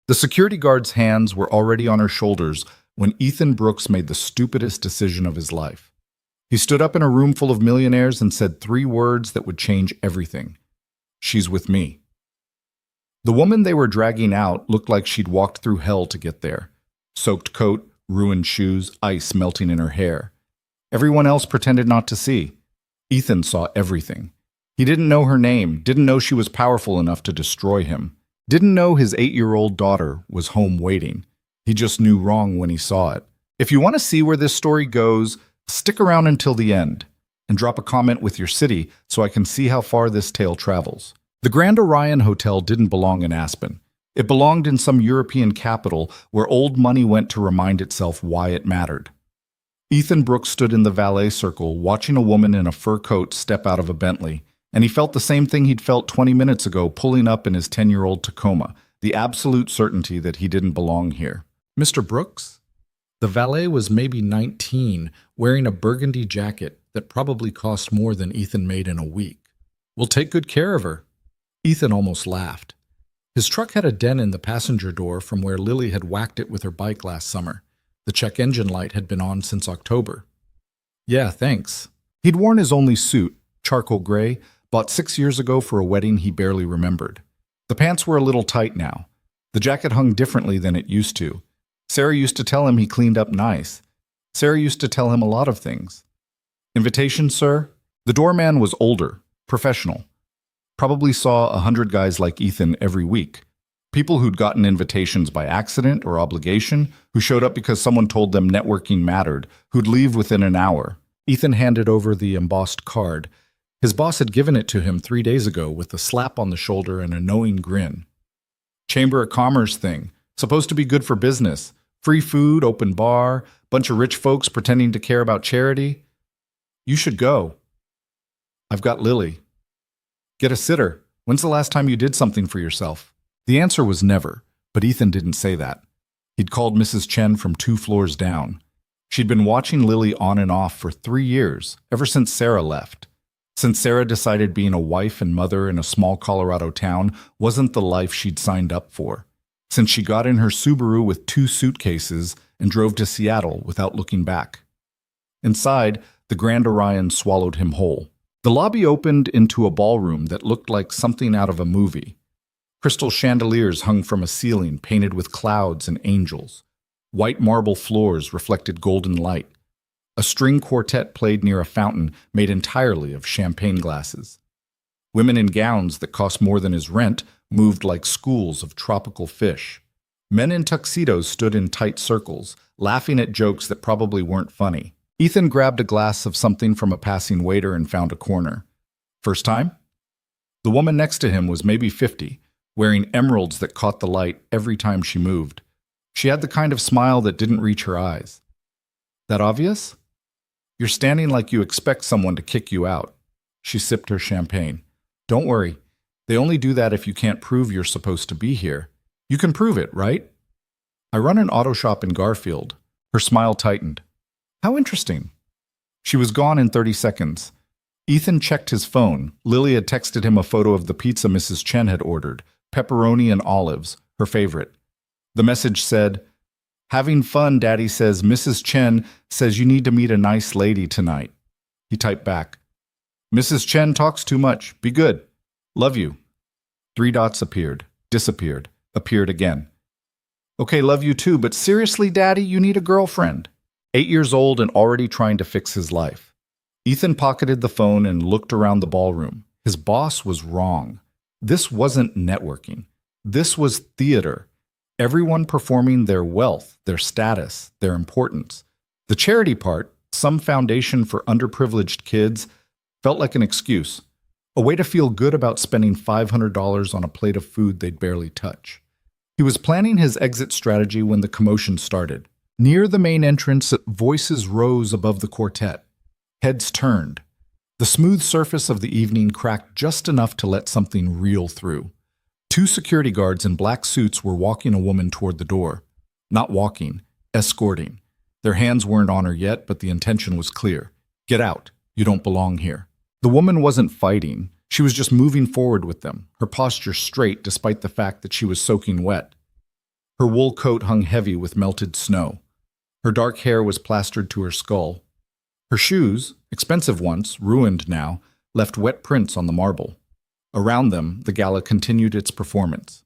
The security guard's hands were already on her shoulders when Ethan Brooks made the stupidest decision of his life. He stood up in a room full of millionaires and said three words that would change everything. "She's with me." The woman they were dragging out looked like she'd walked through hell to get there. Soaked coat, ruined shoes, ice melting in her hair. Everyone else pretended not to see. Ethan saw everything. He didn't know her name, didn't know she was powerful enough to destroy him, didn't know his 8-year-old daughter was home waiting. He just knew wrong when he saw it. If you want to see where this story goes, stick around until the end and drop a comment with your city so I can see how far this tale travels. The Grand Orion Hotel didn't belong in Aspen. It belonged in some European capital where old money went to remind itself why it mattered. Ethan Brooks stood in the valet circle watching a woman in a fur coat step out of a Bentley, and he felt the same thing he'd felt 20 minutes ago pulling up in his 10-year-old Tacoma, the absolute certainty that he didn't belong here. "Mr. Brooks?" The valet was maybe 19, wearing a burgundy jacket that probably cost more than Ethan made in a week. "We'll take good care of her." Ethan almost laughed. His truck had a dent in the passenger door from where Lily had whacked it with her bike last summer. The check engine light had been on since October. "Yeah, thanks." He'd worn his only suit, charcoal gray, bought 6 years ago for a wedding he barely remembered. The pants were a little tight now. The jacket hung differently than it used to. Sarah used to tell him he cleaned up nice. Sarah used to tell him a lot of things. "Invitation, sir?" The doorman was older, professional. Probably saw 100 guys like Ethan every week. People who'd gotten invitations by accident or obligation, who showed up because someone told them networking mattered, who'd leave within an hour. Ethan handed over the embossed card. His boss had given it to him 3 days ago with a slap on the shoulder and a knowing grin. Chamber of Commerce thing. Supposed to be good for business. Free food, open bar, bunch of rich folks pretending to care about charity. "You should go." "I've got Lily." "Get a sitter. When's the last time you did something for yourself?" The answer was never, but Ethan didn't say that. He'd called Mrs. Chen from 2 floors down. She'd been watching Lily on and off for 3 years, ever since Sarah left. Since Sarah decided being a wife and mother in a small Colorado town wasn't the life she'd signed up for. Since she got in her Subaru with 2 suitcases and drove to Seattle without looking back. Inside, the Grand Orion swallowed him whole. The lobby opened into a ballroom that looked like something out of a movie. Crystal chandeliers hung from a ceiling painted with clouds and angels. White marble floors reflected golden light. A string quartet played near a fountain made entirely of champagne glasses. Women in gowns that cost more than his rent moved like schools of tropical fish. Men in tuxedos stood in tight circles, laughing at jokes that probably weren't funny. Ethan grabbed a glass of something from a passing waiter and found a corner. "First time?" The woman next to him was maybe 50, wearing emeralds that caught the light every time she moved. She had the kind of smile that didn't reach her eyes. "That obvious?" "You're standing like you expect someone to kick you out." She sipped her champagne. "Don't worry. They only do that if you can't prove you're supposed to be here. You can prove it, right?" "I run an auto shop in Garfield." Her smile tightened. "How interesting." She was gone in 30 seconds. Ethan checked his phone. Lily had texted him a photo of the pizza Mrs. Chen had ordered, pepperoni and olives, her favorite. The message said, "Having fun, Daddy says Mrs. Chen says you need to meet a nice lady tonight." He typed back, "Mrs. Chen talks too much. Be good. Love you." 3 dots appeared, disappeared, appeared again. "Okay, love you too, but seriously, Daddy, you need a girlfriend." 8 years old and already trying to fix his life. Ethan pocketed the phone and looked around the ballroom. His boss was wrong. This wasn't networking. This was theater. Everyone performing their wealth, their status, their importance. The charity part, some foundation for underprivileged kids, felt like an excuse. A way to feel good about spending $500 on a plate of food they'd barely touch. He was planning his exit strategy when the commotion started. Near the main entrance, voices rose above the quartet. Heads turned. The smooth surface of the evening cracked just enough to let something real through. 2 security guards in black suits were walking a woman toward the door. Not walking, escorting. Their hands weren't on her yet, but the intention was clear. "Get out. You don't belong here." The woman wasn't fighting. She was just moving forward with them, her posture straight despite the fact that she was soaking wet. Her wool coat hung heavy with melted snow. Her dark hair was plastered to her skull. Her shoes, expensive once, ruined now, left wet prints on the marble. Around them, the gala continued its performance.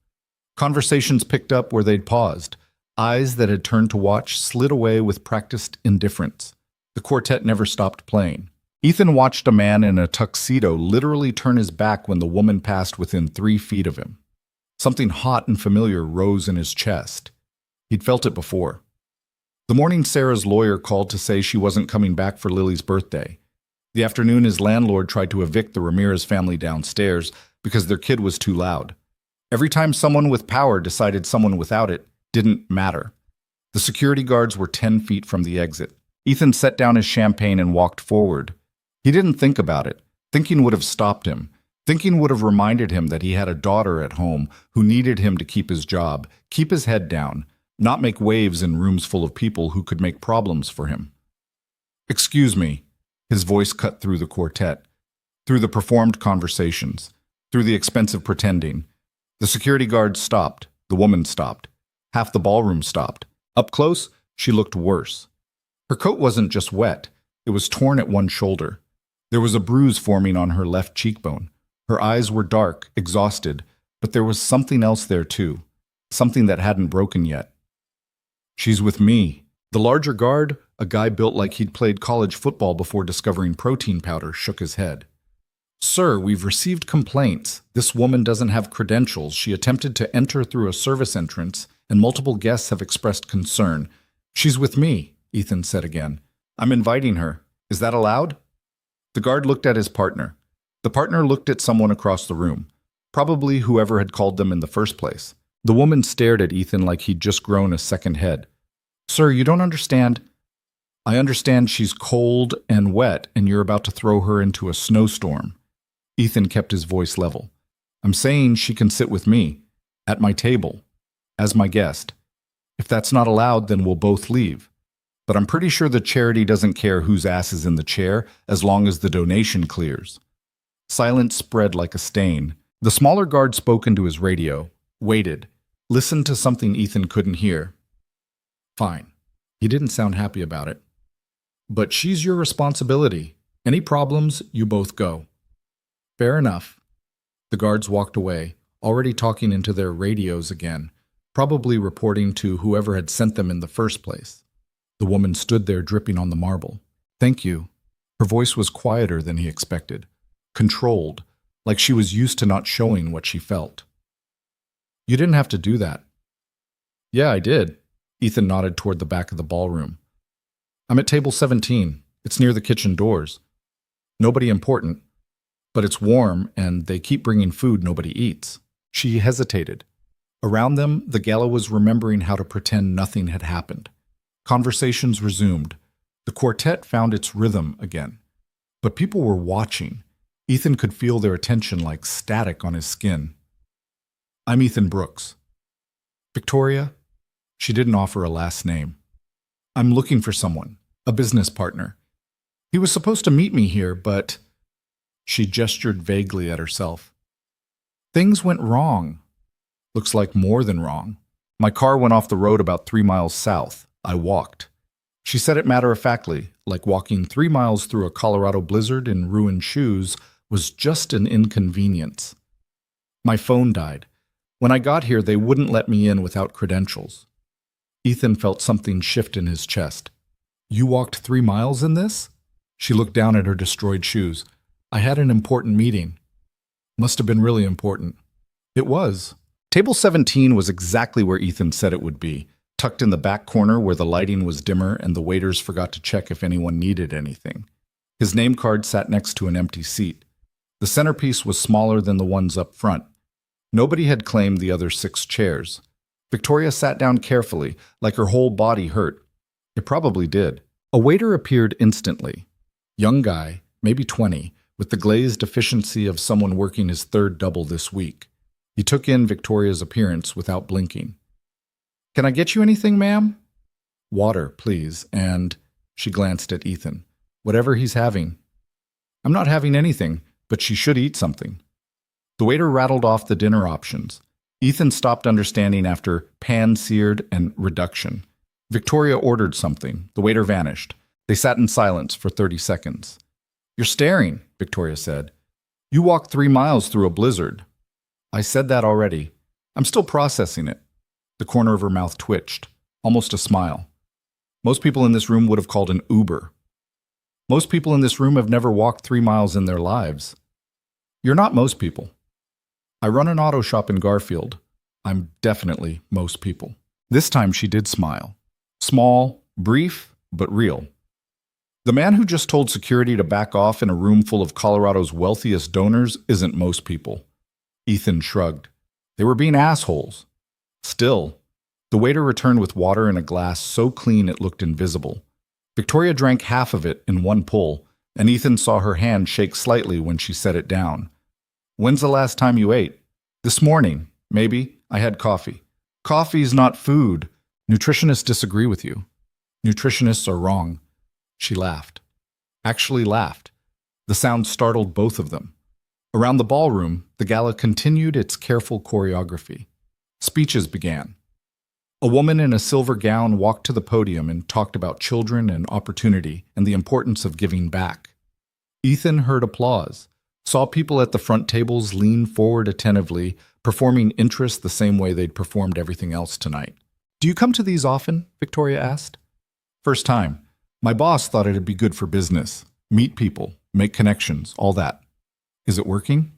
Conversations picked up where they'd paused. Eyes that had turned to watch slid away with practiced indifference. The quartet never stopped playing. Ethan watched a man in a tuxedo literally turn his back when the woman passed within 3 feet of him. Something hot and familiar rose in his chest. He'd felt it before. The morning Sarah's lawyer called to say she wasn't coming back for Lily's birthday. The afternoon his landlord tried to evict the Ramirez family downstairs because their kid was too loud. Every time someone with power decided someone without it didn't matter. The security guards were 10 feet from the exit. Ethan set down his champagne and walked forward. He didn't think about it. Thinking would have stopped him. Thinking would have reminded him that he had a daughter at home who needed him to keep his job, keep his head down, not make waves in rooms full of people who could make problems for him. "Excuse me," his voice cut through the quartet, through the performed conversations, through the expensive pretending. The security guards stopped. The woman stopped. Half the ballroom stopped. Up close, she looked worse. Her coat wasn't just wet. It was torn at one shoulder. There was a bruise forming on her left cheekbone. Her eyes were dark, exhausted, but there was something else there too, something that hadn't broken yet. "She's with me." The larger guard, a guy built like he'd played college football before discovering protein powder, shook his head. "Sir, we've received complaints. This woman doesn't have credentials. She attempted to enter through a service entrance, and multiple guests have expressed concern." "She's with me," Ethan said again. "I'm inviting her. Is that allowed?" The guard looked at his partner. The partner looked at someone across the room, probably whoever had called them in the first place. The woman stared at Ethan like he'd just grown a second head. "Sir, you don't understand." "I understand she's cold and wet, and you're about to throw her into a snowstorm." Ethan kept his voice level. "I'm saying she can sit with me, at my table, as my guest. If that's not allowed, then we'll both leave. But I'm pretty sure the charity doesn't care whose ass is in the chair as long as the donation clears." Silence spread like a stain. The smaller guard spoke into his radio, waited, listened to something Ethan couldn't hear. "Fine." He didn't sound happy about it. "But she's your responsibility. Any problems, you both go." "Fair enough." The guards walked away, already talking into their radios again, probably reporting to whoever had sent them in the first place. The woman stood there dripping on the marble. "Thank you." Her voice was quieter than he expected, controlled, like she was used to not showing what she felt. "You didn't have to do that." "Yeah, I did." Ethan nodded toward the back of the ballroom. "I'm at table 17. It's near the kitchen doors. Nobody important, but it's warm and they keep bringing food nobody eats." She hesitated. Around them, the gala was remembering how to pretend nothing had happened. Conversations resumed. The quartet found its rhythm again. But people were watching. Ethan could feel their attention like static on his skin. "I'm Ethan Brooks." "Victoria?" She didn't offer a last name. "I'm looking for someone, a business partner. He was supposed to meet me here, but..." She gestured vaguely at herself. "Things went wrong. Looks like more than wrong. My car went off the road about 3 miles south. I walked." She said it matter-of-factly, like walking 3 miles through a Colorado blizzard in ruined shoes was just an inconvenience. "My phone died. When I got here, they wouldn't let me in without credentials." Ethan felt something shift in his chest. "You walked 3 miles in this?" She looked down at her destroyed shoes. "I had an important meeting." "Must have been really important." It was. Table 17 was exactly where Ethan said it would be, tucked in the back corner where the lighting was dimmer and the waiters forgot to check if anyone needed anything. His name card sat next to an empty seat. The centerpiece was smaller than the ones up front. Nobody had claimed the other 6 chairs. Victoria sat down carefully, like her whole body hurt. It probably did. A waiter appeared instantly. Young guy, maybe 20, with the glazed efficiency of someone working his 3rd double this week. He took in Victoria's appearance without blinking. "Can I get you anything, ma'am?" "Water, please, and..." She glanced at Ethan. "Whatever he's having." "I'm not having anything, but she should eat something." The waiter rattled off the dinner options. Ethan stopped understanding after pan-seared and reduction. Victoria ordered something. The waiter vanished. They sat in silence for 30 seconds. "You're staring," Victoria said. "You walked 3 miles through a blizzard." "I said that already. I'm still processing it." The corner of her mouth twitched, almost a smile. "Most people in this room would have called an Uber. Most people in this room have never walked 3 miles in their lives." "You're not most people." "I run an auto shop in Garfield. I'm definitely most people." This time she did smile. Small, brief, but real. "The man who just told security to back off in a room full of Colorado's wealthiest donors isn't most people." Ethan shrugged. "They were being assholes." Still, the waiter returned with water in a glass so clean it looked invisible. Victoria drank half of it in one pull, and Ethan saw her hand shake slightly when she set it down. "When's the last time you ate?" "This morning, maybe. I had coffee." "Coffee's not food. Nutritionists disagree with you." "Nutritionists are wrong." She laughed. Actually laughed. The sound startled both of them. Around the ballroom, the gala continued its careful choreography. Speeches began. A woman in a silver gown walked to the podium and talked about children and opportunity and the importance of giving back. Ethan heard applause, saw people at the front tables lean forward attentively, performing interest the same way they'd performed everything else tonight. "Do you come to these often?" Victoria asked. "First time. My boss thought it'd be good for business. Meet people, make connections, all that." "Is it working?"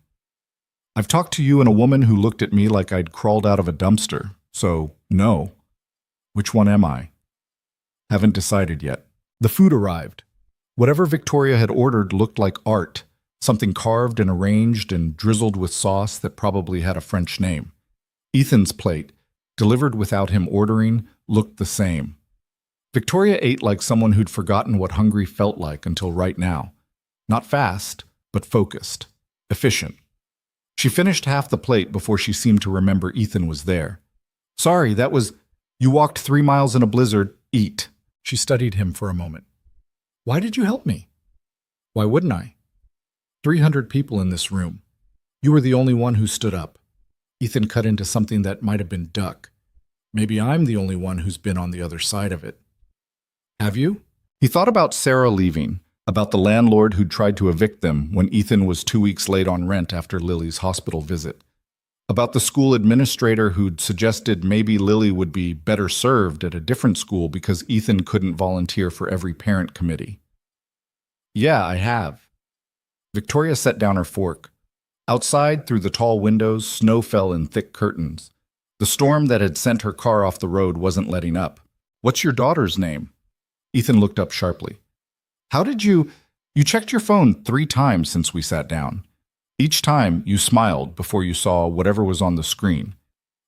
"I've talked to you and a woman who looked at me like I'd crawled out of a dumpster, so no." "Which one am I?" "Haven't decided yet." The food arrived. Whatever Victoria had ordered looked like art, something carved and arranged and drizzled with sauce that probably had a French name. Ethan's plate, delivered without him ordering, looked the same. Victoria ate like someone who'd forgotten what hungry felt like until right now. Not fast, but focused, efficient. She finished half the plate before she seemed to remember Ethan was there. "Sorry, that was... You walked 3 miles in a blizzard. Eat." She studied him for a moment. "Why did you help me?" "Why wouldn't I? 300 people in this room. You were the only one who stood up." Ethan cut into something that might have been duck. "Maybe I'm the only one who's been on the other side of it." "Have you?" He thought about Sarah leaving, about the landlord who'd tried to evict them when Ethan was 2 weeks late on rent after Lily's hospital visit, about the school administrator who'd suggested maybe Lily would be better served at a different school because Ethan couldn't volunteer for every parent committee. "Yeah, I have." Victoria set down her fork. Outside, through the tall windows, snow fell in thick curtains. The storm that had sent her car off the road wasn't letting up. "What's your daughter's name?" Ethan looked up sharply. "How did you checked your phone 3 times since we sat down. Each time you smiled before you saw whatever was on the screen.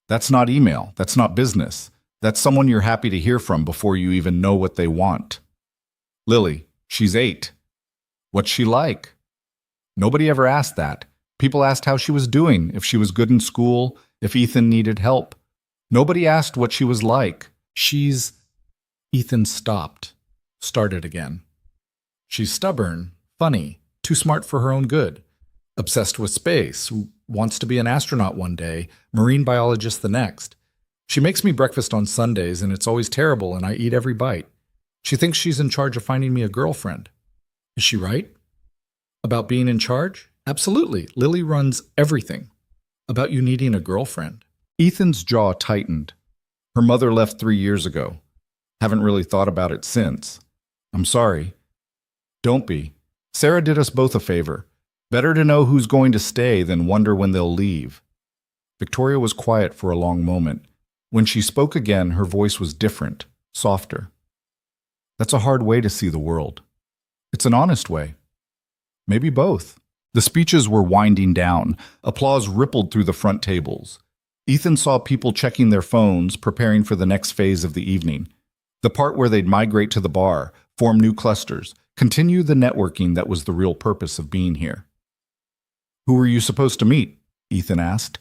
That's not email. That's not business. That's someone you're happy to hear from before you even know what they want." "Lily, she's 8. What's she like?" Nobody ever asked that. People asked how she was doing, if she was good in school, if Ethan needed help. Nobody asked what she was like. "She's..." Ethan stopped, started again. "She's stubborn, funny, too smart for her own good, obsessed with space, wants to be an astronaut one day, marine biologist the next. She makes me breakfast on Sundays and it's always terrible and I eat every bite. She thinks she's in charge of finding me a girlfriend. Is she right? About being in charge? Absolutely. Lily runs everything. About you needing a girlfriend." Ethan's jaw tightened. "Her mother left 3 years ago. Haven't really thought about it since. I'm sorry." "Don't be. Sarah did us both a favor. Better to know who's going to stay than wonder when they'll leave." Victoria was quiet for a long moment. When she spoke again, her voice was different, softer. "That's a hard way to see the world. It's an honest way. Maybe both." The speeches were winding down. Applause rippled through the front tables. Ethan saw people checking their phones, preparing for the next phase of the evening. The part where they'd migrate to the bar, form new clusters, continue the networking that was the real purpose of being here. "Who were you supposed to meet?" Ethan asked.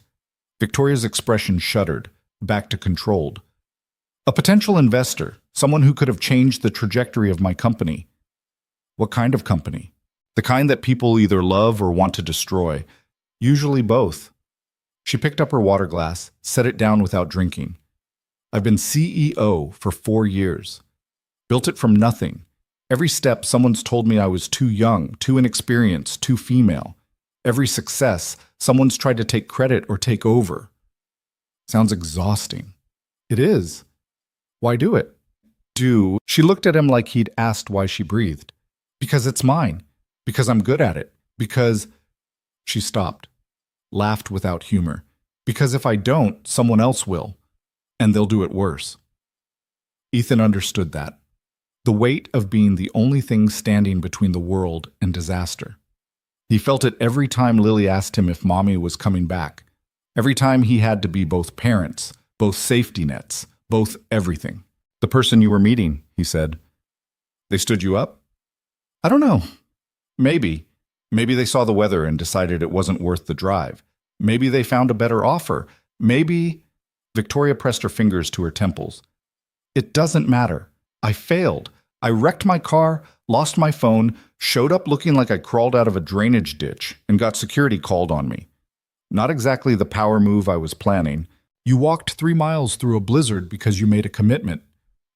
Victoria's expression shuddered, back to controlled. "A potential investor, someone who could have changed the trajectory of my company." "What kind of company?" "The kind that people either love or want to destroy. Usually both." She picked up her water glass, set it down without drinking. I've been CEO for 4 years. Built it from nothing. Every step, someone's told me I was too young, too inexperienced, too female. Every success, someone's tried to take credit or take over. Sounds exhausting. It is. Why do it? Do. She looked at him like he'd asked why she breathed. Because it's mine. Because I'm good at it. Because... She stopped, laughed without humor. Because if I don't, someone else will. And they'll do it worse. Ethan understood that. The weight of being the only thing standing between the world and disaster. He felt it every time Lily asked him if Mommy was coming back. Every time he had to be both parents, both safety nets, both everything. The person you were meeting, he said. They stood you up? I don't know. Maybe. Maybe they saw the weather and decided it wasn't worth the drive. Maybe they found a better offer. Maybe... Victoria pressed her fingers to her temples. It doesn't matter. I failed. I wrecked my car, lost my phone, showed up looking like I crawled out of a drainage ditch, and got security called on me. Not exactly the power move I was planning. You walked 3 miles through a blizzard because you made a commitment.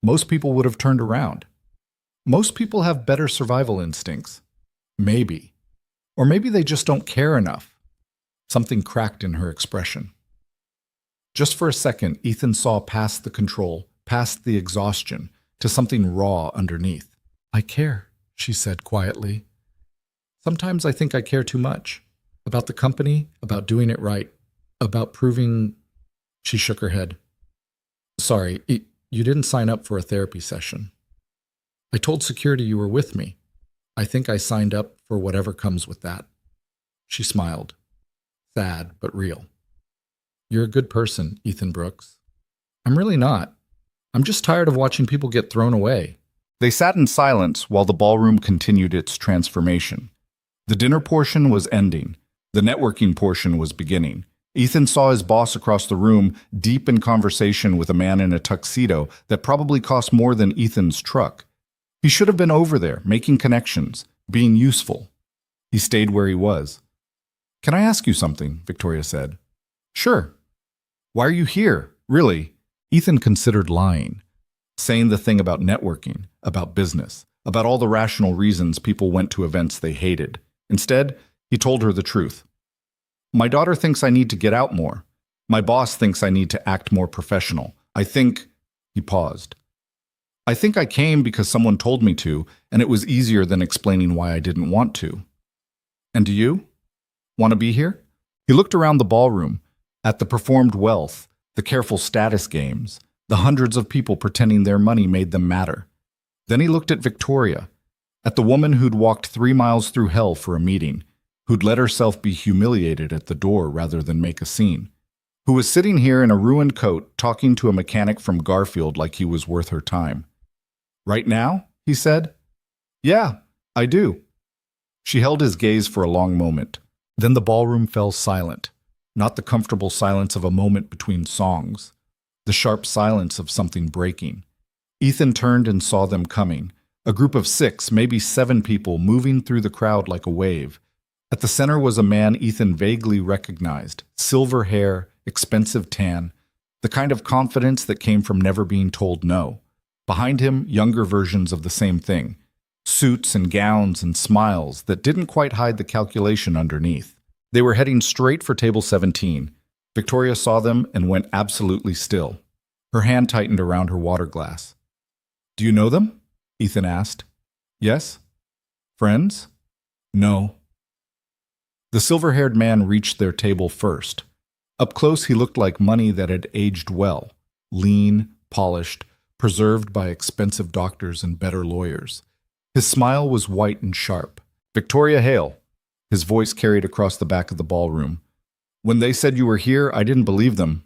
Most people would have turned around. Most people have better survival instincts. Maybe. Or maybe they just don't care enough. Something cracked in her expression. Just for a second, Ethan saw past the control, past the exhaustion, to something raw underneath. I care, she said quietly. Sometimes I think I care too much. About the company, about doing it right, about proving... She shook her head. Sorry, you didn't sign up for a therapy session. I told security you were with me. I think I signed up for whatever comes with that. She smiled. Sad, but real. You're a good person, Ethan Brooks. I'm really not. I'm just tired of watching people get thrown away. They sat in silence while the ballroom continued its transformation. The dinner portion was ending. The networking portion was beginning. Ethan saw his boss across the room, deep in conversation with a man in a tuxedo that probably cost more than Ethan's truck. He should have been over there, making connections, being useful. He stayed where he was. Can I ask you something? Victoria said. Sure. Why are you here? Really? Ethan considered lying, saying the thing about networking, about business, about all the rational reasons people went to events they hated. Instead, he told her the truth. My daughter thinks I need to get out more. My boss thinks I need to act more professional. I think... He paused. I think I came because someone told me to, and it was easier than explaining why I didn't want to. And do you? Want to be here? He looked around the ballroom, at the performed wealth, the careful status games, the hundreds of people pretending their money made them matter. Then he looked at Victoria, at the woman who'd walked 3 miles through hell for a meeting, who'd let herself be humiliated at the door rather than make a scene, who was sitting here in a ruined coat talking to a mechanic from Garfield like he was worth her time. Right now? He said. Yeah, I do. She held his gaze for a long moment. Then the ballroom fell silent, not the comfortable silence of a moment between songs, the sharp silence of something breaking. Ethan turned and saw them coming, a group of 6, maybe 7 people moving through the crowd like a wave. At the center was a man Ethan vaguely recognized, silver hair, expensive tan, the kind of confidence that came from never being told no. Behind him, younger versions of the same thing, suits and gowns and smiles that didn't quite hide the calculation underneath. They were heading straight for table 17. Victoria saw them and went absolutely still. Her hand tightened around her water glass. Do you know them? Ethan asked. Yes? Friends? No. The silver-haired man reached their table first. Up close, he looked like money that had aged well, lean, polished, preserved by expensive doctors and better lawyers. His smile was white and sharp. Victoria Hale. His voice carried across the back of the ballroom. When they said you were here, I didn't believe them.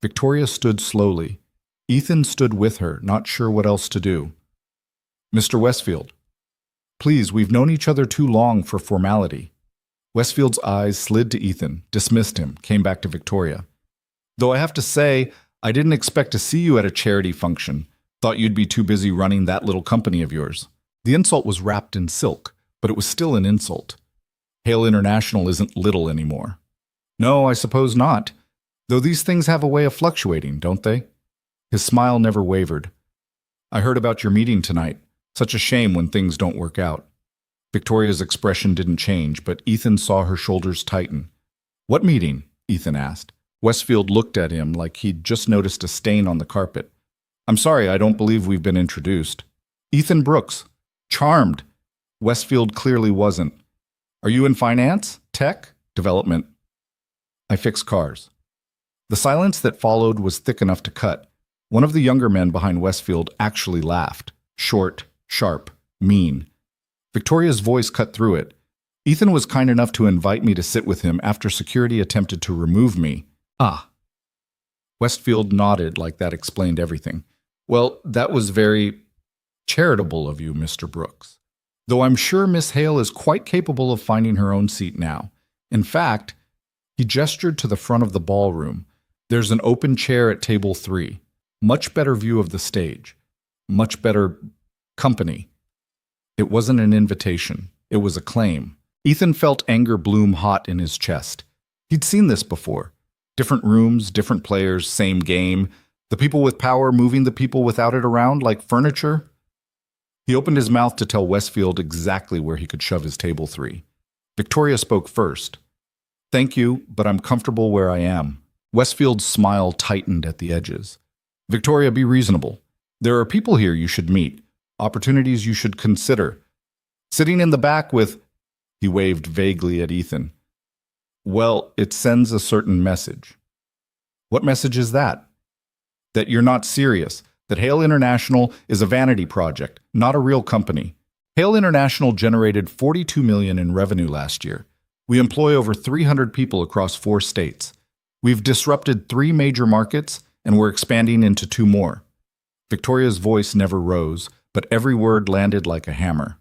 Victoria stood slowly. Ethan stood with her, not sure what else to do. Mr. Westfield. Please, we've known each other too long for formality. Westfield's eyes slid to Ethan, dismissed him, came back to Victoria. Though I have to say, I didn't expect to see you at a charity function. Thought you'd be too busy running that little company of yours. The insult was wrapped in silk, but it was still an insult. Hale International isn't little anymore. No, I suppose not. Though these things have a way of fluctuating, don't they? His smile never wavered. I heard about your meeting tonight. Such a shame when things don't work out. Victoria's expression didn't change, but Ethan saw her shoulders tighten. What meeting? Ethan asked. Westfield looked at him like he'd just noticed a stain on the carpet. I'm sorry, I don't believe we've been introduced. Ethan Brooks. Charmed. Westfield clearly wasn't. Are you in finance? Tech? Development? I fix cars. The silence that followed was thick enough to cut. One of the younger men behind Westfield actually laughed. Short, sharp, mean. Victoria's voice cut through it. Ethan was kind enough to invite me to sit with him after security attempted to remove me. Ah. Westfield nodded like that explained everything. Well, that was very charitable of you, Mr. Brooks. Though I'm sure Miss Hale is quite capable of finding her own seat now. In fact, he gestured to the front of the ballroom. There's an open chair at table 3. Much better view of the stage. Much better company. It wasn't an invitation. It was a claim. Ethan felt anger bloom hot in his chest. He'd seen this before. Different rooms, different players, same game. The people with power moving the people without it around like furniture. He opened his mouth to tell Westfield exactly where he could shove his table 3. Victoria spoke first. Thank you, but I'm comfortable where I am. Westfield's smile tightened at the edges. Victoria, be reasonable. There are people here you should meet, opportunities you should consider. Sitting in the back with... He waved vaguely at Ethan. Well, it sends a certain message. What message is that? That you're not serious. That Hale International is a vanity project, not a real company. Hale International generated $42 million in revenue last year. We employ over 300 people across 4 states. We've disrupted 3 major markets, and we're expanding into 2 more. Victoria's voice never rose, but every word landed like a hammer.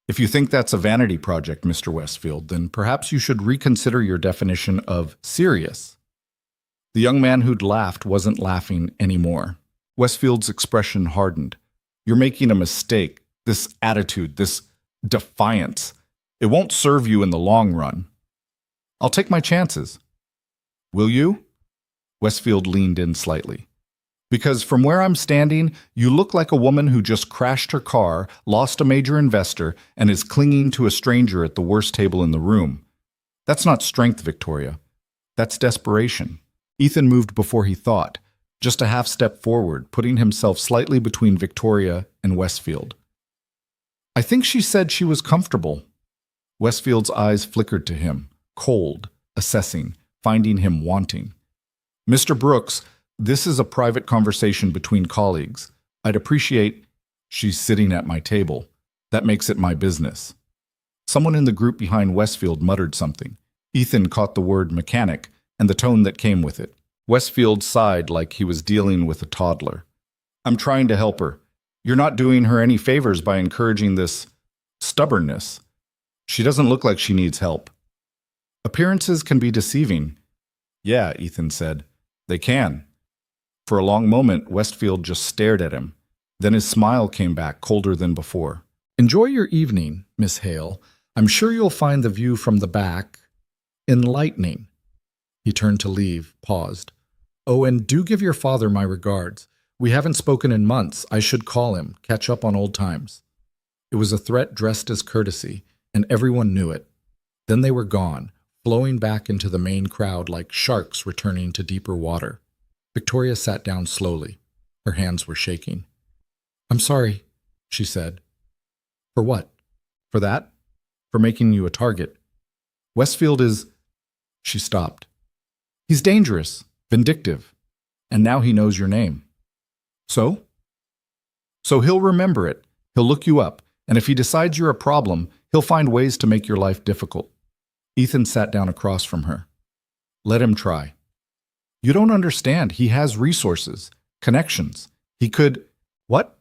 If you think that's a vanity project, Mr. Westfield, then perhaps you should reconsider your definition of serious. The young man who'd laughed wasn't laughing anymore. Westfield's expression hardened. You're making a mistake. This attitude, this defiance. It won't serve you in the long run. I'll take my chances. Will you? Westfield leaned in slightly. Because from where I'm standing, you look like a woman who just crashed her car, lost a major investor, and is clinging to a stranger at the worst table in the room. That's not strength, Victoria. That's desperation. Ethan moved before he thought, just a half step forward, putting himself slightly between Victoria and Westfield. I think she said she was comfortable. Westfield's eyes flickered to him, cold, assessing, finding him wanting. Mr. Brooks, this is a private conversation between colleagues. I'd appreciate... She's sitting at my table. That makes it my business. Someone in the group behind Westfield muttered something. Ethan caught the word mechanic and the tone that came with it. Westfield sighed like he was dealing with a toddler. I'm trying to help her. You're not doing her any favors by encouraging this stubbornness. She doesn't look like she needs help. Appearances can be deceiving. Yeah, Ethan said. They can. For a long moment, Westfield just stared at him. Then his smile came back, colder than before. Enjoy your evening, Miss Hale. I'm sure you'll find the view from the back enlightening. He turned to leave, paused. Oh, and do give your father my regards. We haven't spoken in months. I should call him, catch up on old times. It was a threat dressed as courtesy, and everyone knew it. Then they were gone, flowing back into the main crowd like sharks returning to deeper water. Victoria sat down slowly. Her hands were shaking. I'm sorry, she said. For what? For that? For making you a target. Westfield is... She stopped. He's dangerous, vindictive, and now he knows your name. So? So he'll remember it. He'll look you up, and if he decides you're a problem, he'll find ways to make your life difficult. Ethan sat down across from her. Let him try. You don't understand. He has resources, connections. He could... What?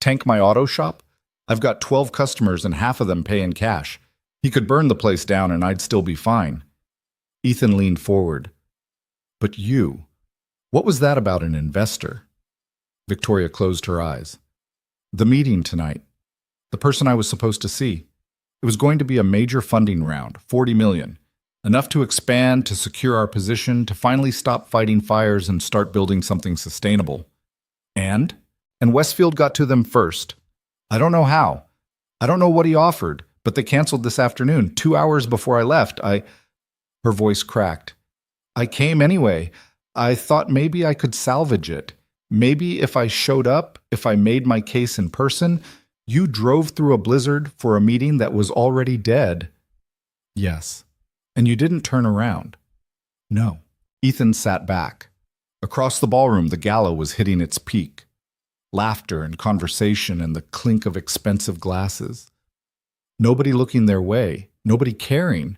Tank my auto shop? I've got 12 customers and half of them pay in cash. He could burn the place down and I'd still be fine. Ethan leaned forward. But you, what was that about an investor? Victoria closed her eyes. The meeting tonight. The person I was supposed to see. It was going to be a major funding round, $40 million. Enough to expand, to secure our position, to finally stop fighting fires and start building something sustainable. And? And Westfield got to them first. I don't know how. I don't know what he offered, but they canceled this afternoon, 2 hours before I left. Her voice cracked. I came anyway. I thought maybe I could salvage it. Maybe if I showed up, if I made my case in person. You drove through a blizzard for a meeting that was already dead. Yes. And you didn't turn around. No. Ethan sat back. Across the ballroom, the gala was hitting its peak. Laughter and conversation and the clink of expensive glasses. Nobody looking their way, nobody caring.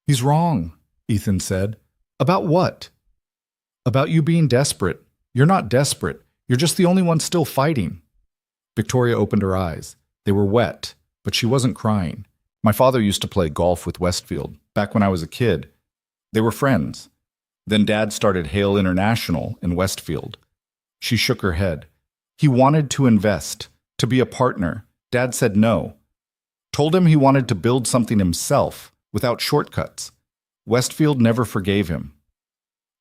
He's wrong, Ethan said. About what? About you being desperate. You're not desperate. You're just the only one still fighting. Victoria opened her eyes. They were wet, but she wasn't crying. My father used to play golf with Westfield, back when I was a kid. They were friends. Then Dad started Hale International in Westfield. She shook her head. He wanted to invest, to be a partner. Dad said no. Told him he wanted to build something himself, without shortcuts. Westfield never forgave him.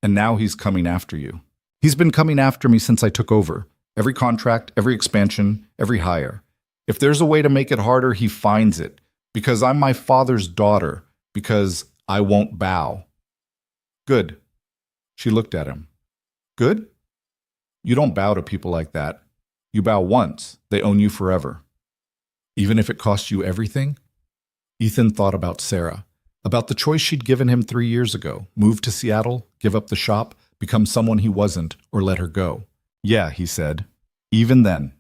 And now he's coming after you. He's been coming after me since I took over. Every contract, every expansion, every hire. If there's a way to make it harder, he finds it. Because I'm my father's daughter. Because I won't bow. Good. She looked at him. Good? You don't bow to people like that. You bow once. They own you forever. Even if it costs you everything? Ethan thought about Sarah. About the choice she'd given him 3 years ago. Move to Seattle, give up the shop, become someone he wasn't, or let her go. Yeah, he said. Even then.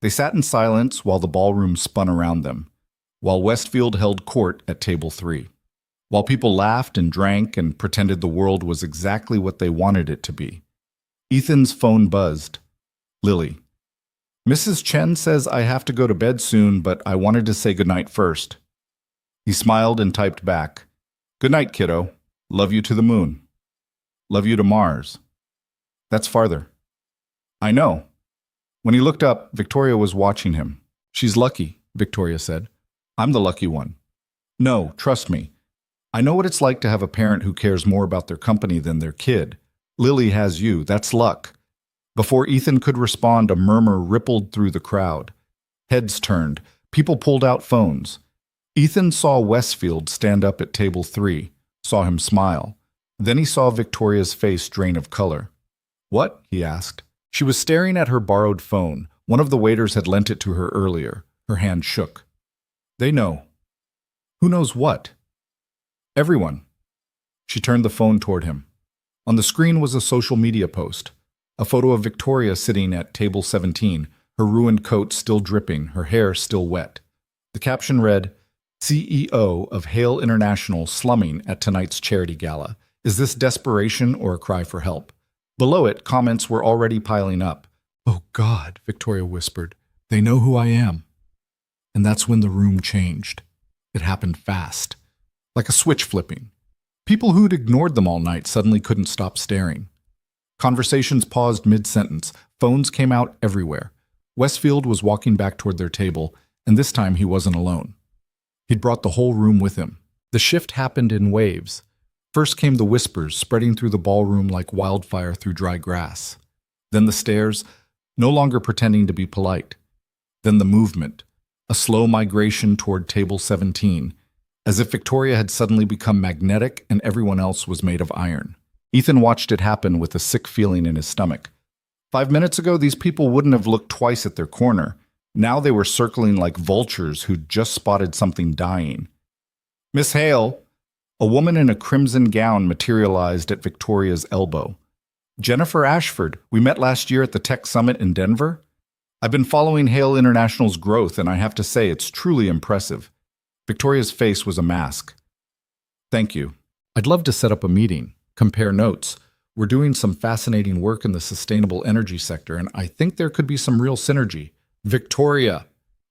They sat in silence while the ballroom spun around them, while Westfield held court at table 3, while people laughed and drank and pretended the world was exactly what they wanted it to be. Ethan's phone buzzed. Lily. Mrs. Chen says I have to go to bed soon, but I wanted to say goodnight first. He smiled and typed back. Good night, kiddo. Love you to the moon. Love you to Mars. That's farther. I know. When he looked up, Victoria was watching him. She's lucky, Victoria said. I'm the lucky one. No, trust me. I know what it's like to have a parent who cares more about their company than their kid. Lily has you. That's luck. Before Ethan could respond, a murmur rippled through the crowd. Heads turned. People pulled out phones. Ethan saw Westfield stand up at table 3, saw him smile. Then he saw Victoria's face drain of color. What? He asked. She was staring at her borrowed phone. One of the waiters had lent it to her earlier. Her hand shook. They know. Who knows what? Everyone. She turned the phone toward him. On the screen was a social media post. A photo of Victoria sitting at table 17, her ruined coat still dripping, her hair still wet. The caption read, CEO of Hale International slumming at tonight's charity gala. Is this desperation or a cry for help? Below it, comments were already piling up. Oh God, Victoria whispered. They know who I am. And that's when the room changed. It happened fast. Like a switch flipping. People who'd ignored them all night suddenly couldn't stop staring. Conversations paused mid-sentence. Phones came out everywhere. Westfield was walking back toward their table, and this time he wasn't alone. He'd brought the whole room with him. The shift happened in waves. First came the whispers, spreading through the ballroom like wildfire through dry grass. Then the stares, no longer pretending to be polite. Then the movement, a slow migration toward table 17, as if Victoria had suddenly become magnetic and everyone else was made of iron. Ethan watched it happen with a sick feeling in his stomach. 5 minutes ago, these people wouldn't have looked twice at their corner. Now they were circling like vultures who'd just spotted something dying. Miss Hale! A woman in a crimson gown materialized at Victoria's elbow. Jennifer Ashford, we met last year at the Tech Summit in Denver. I've been following Hale International's growth, and I have to say it's truly impressive. Victoria's face was a mask. Thank you. I'd love to set up a meeting, compare notes. We're doing some fascinating work in the sustainable energy sector, and I think there could be some real synergy. Victoria,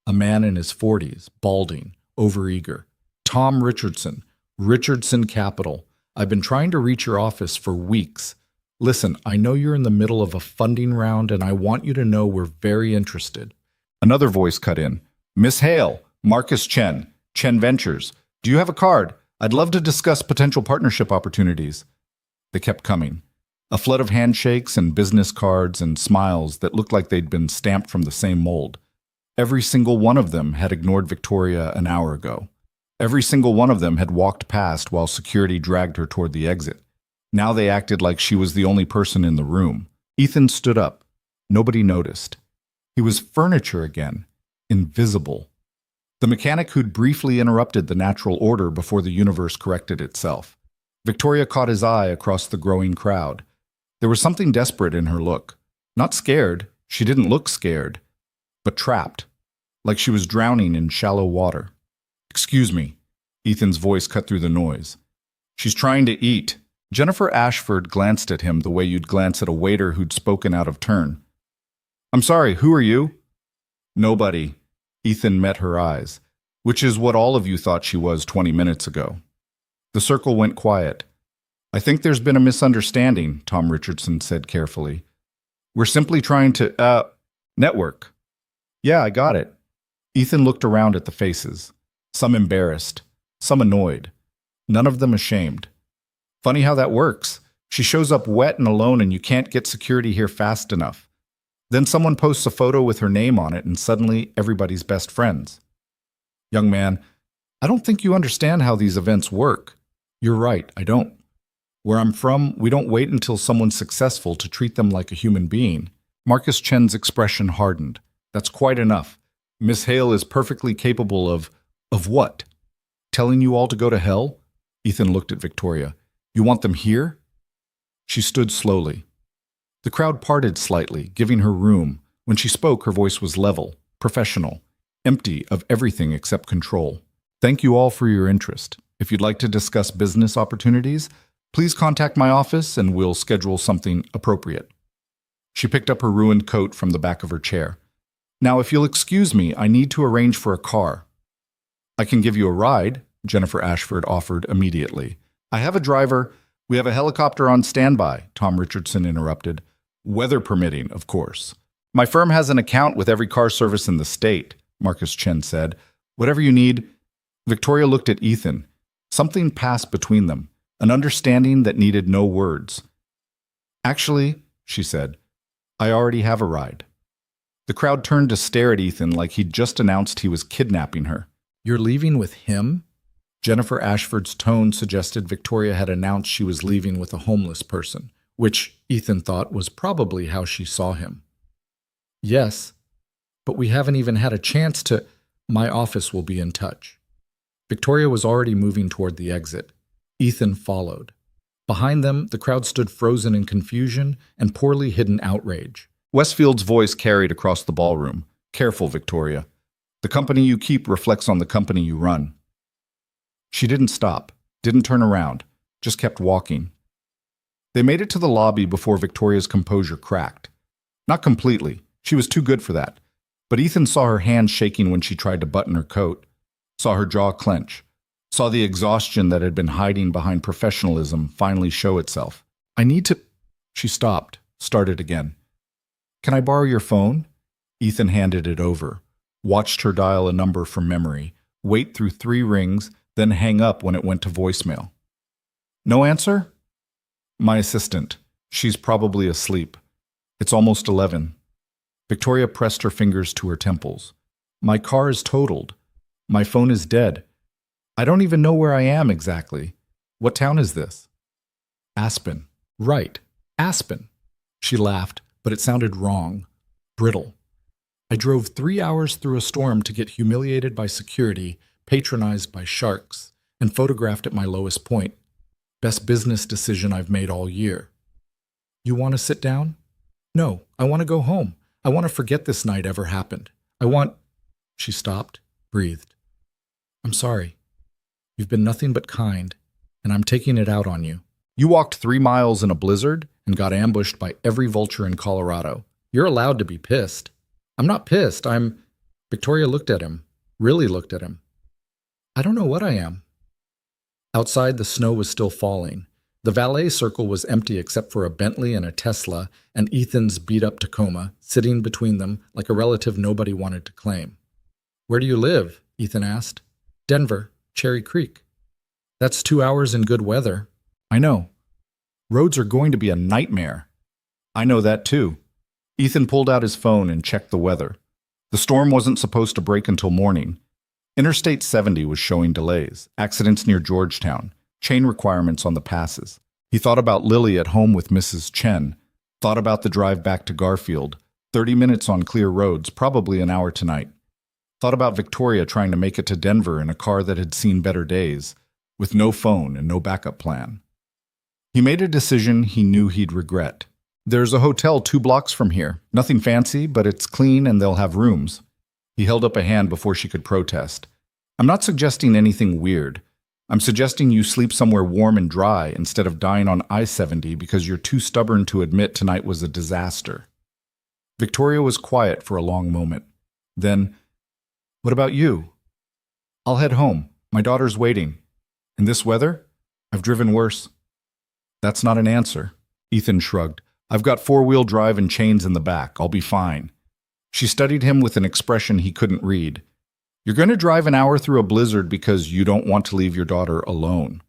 a man in his 40s, balding, overeager. Tom Richardson, Richardson Capital. I've been trying to reach your office for weeks. Listen, I know you're in the middle of a funding round, and I want you to know we're very interested. Another voice cut in. Miss Hale, Marcus Chen, Chen Ventures. Do you have a card? I'd love to discuss potential partnership opportunities. They kept coming. A flood of handshakes and business cards and smiles that looked like they'd been stamped from the same mold. Every single one of them had ignored Victoria an hour ago. Every single one of them had walked past while security dragged her toward the exit. Now they acted like she was the only person in the room. Ethan stood up. Nobody noticed. He was furniture again, invisible. The mechanic who'd briefly interrupted the natural order before the universe corrected itself. Victoria caught his eye across the growing crowd. There was something desperate in her look. Not scared, she didn't look scared, but trapped, like she was drowning in shallow water. "Excuse me," Ethan's voice cut through the noise. "She's trying to eat." Jennifer Ashford glanced at him the way you'd glance at a waiter who'd spoken out of turn. "I'm sorry, who are you?" "Nobody." Ethan met her eyes, which is what all of you thought she was 20 minutes ago. The circle went quiet. "I think there's been a misunderstanding," Tom Richardson said carefully. "We're simply trying to, network." "Yeah, I got it." Ethan looked around at the faces. Some embarrassed, some annoyed, none of them ashamed. Funny how that works. She shows up wet and alone and you can't get security here fast enough. Then someone posts a photo with her name on it and suddenly everybody's best friends. "Young man, I don't think you understand how these events work." "You're right, I don't. Where I'm from, we don't wait until someone's successful to treat them like a human being." Marcus Chen's expression hardened. "That's quite enough. Miss Hale is perfectly capable of what? Telling you all to go to hell?" Ethan looked at Victoria. "You want them here?" She stood slowly. The crowd parted slightly, giving her room. When she spoke, her voice was level, professional, empty of everything except control. "Thank you all for your interest. If you'd like to discuss business opportunities, please contact my office and we'll schedule something appropriate." She picked up her ruined coat from the back of her chair. "Now, if you'll excuse me, I need to arrange for a car." "I can give you a ride," Jennifer Ashford offered immediately. "I have a driver. We have a helicopter on standby," Tom Richardson interrupted. "Weather permitting, of course." "My firm has an account with every car service in the state," Marcus Chen said. "Whatever you need." Victoria looked at Ethan. Something passed between them, an understanding that needed no words. "Actually," she said, "I already have a ride." The crowd turned to stare at Ethan like he'd just announced he was kidnapping her. "You're leaving with him?" Jennifer Ashford's tone suggested Victoria had announced she was leaving with a homeless person, which Ethan thought was probably how she saw him. "Yes, but we haven't even had a chance to—" "My office will be in touch." Victoria was already moving toward the exit. Ethan followed. Behind them, the crowd stood frozen in confusion and poorly hidden outrage. Westfield's voice carried across the ballroom. "Careful, Victoria. The company you keep reflects on the company you run." She didn't stop, didn't turn around, just kept walking. They made it to the lobby before Victoria's composure cracked. Not completely. She was too good for that. But Ethan saw her hands shaking when she tried to button her coat, saw her jaw clench, saw the exhaustion that had been hiding behind professionalism finally show itself. "I need to—" She stopped, started again. "Can I borrow your phone?" Ethan handed it over, watched her dial a number from memory, wait through 3 rings, then hang up when it went to voicemail. "No answer?" "My assistant. She's probably asleep. It's almost 11. Victoria pressed her fingers to her temples. "My car is totaled. My phone is dead. I don't even know where I am exactly. What town is this?" "Aspen." "Right. Aspen." She laughed, but it sounded wrong. Brittle. "I drove 3 hours through a storm to get humiliated by security, patronized by sharks, and photographed at my lowest point. Best business decision I've made all year." "You want to sit down?" "No, I want to go home. I want to forget this night ever happened. I want—" She stopped, breathed. "I'm sorry. You've been nothing but kind, and I'm taking it out on you. You walked 3 miles in a blizzard and got ambushed by every vulture in Colorado. You're allowed to be pissed." "I'm not pissed. I'm—" Victoria looked at him, really looked at him. "I don't know what I am." Outside, the snow was still falling. The valet circle was empty except for a Bentley and a Tesla, and Ethan's beat-up Tacoma, sitting between them like a relative nobody wanted to claim. "Where do you live?" Ethan asked. "Denver, Cherry Creek." That's 2 hours in good weather. I know. Roads are going to be a nightmare. I know that too. Ethan pulled out his phone and checked the weather. The storm wasn't supposed to break until morning. Interstate 70 was showing delays, accidents near Georgetown, chain requirements on the passes. He thought about Lily at home with Mrs. Chen, thought about the drive back to Garfield, 30 minutes on clear roads, probably an hour tonight. Thought about Victoria trying to make it to Denver in a car that had seen better days, with no phone and no backup plan. He made a decision he knew he'd regret. There's a hotel 2 blocks from here. Nothing fancy, but it's clean and they'll have rooms. He held up a hand before she could protest. I'm not suggesting anything weird. I'm suggesting you sleep somewhere warm and dry instead of dying on I-70 because you're too stubborn to admit tonight was a disaster. Victoria was quiet for a long moment. Then, what about you? I'll head home. My daughter's waiting. In this weather? I've driven worse. That's not an answer. Ethan shrugged. I've got 4-wheel drive and chains in the back. I'll be fine. She studied him with an expression he couldn't read. You're going to drive an hour through a blizzard because you don't want to leave your daughter alone.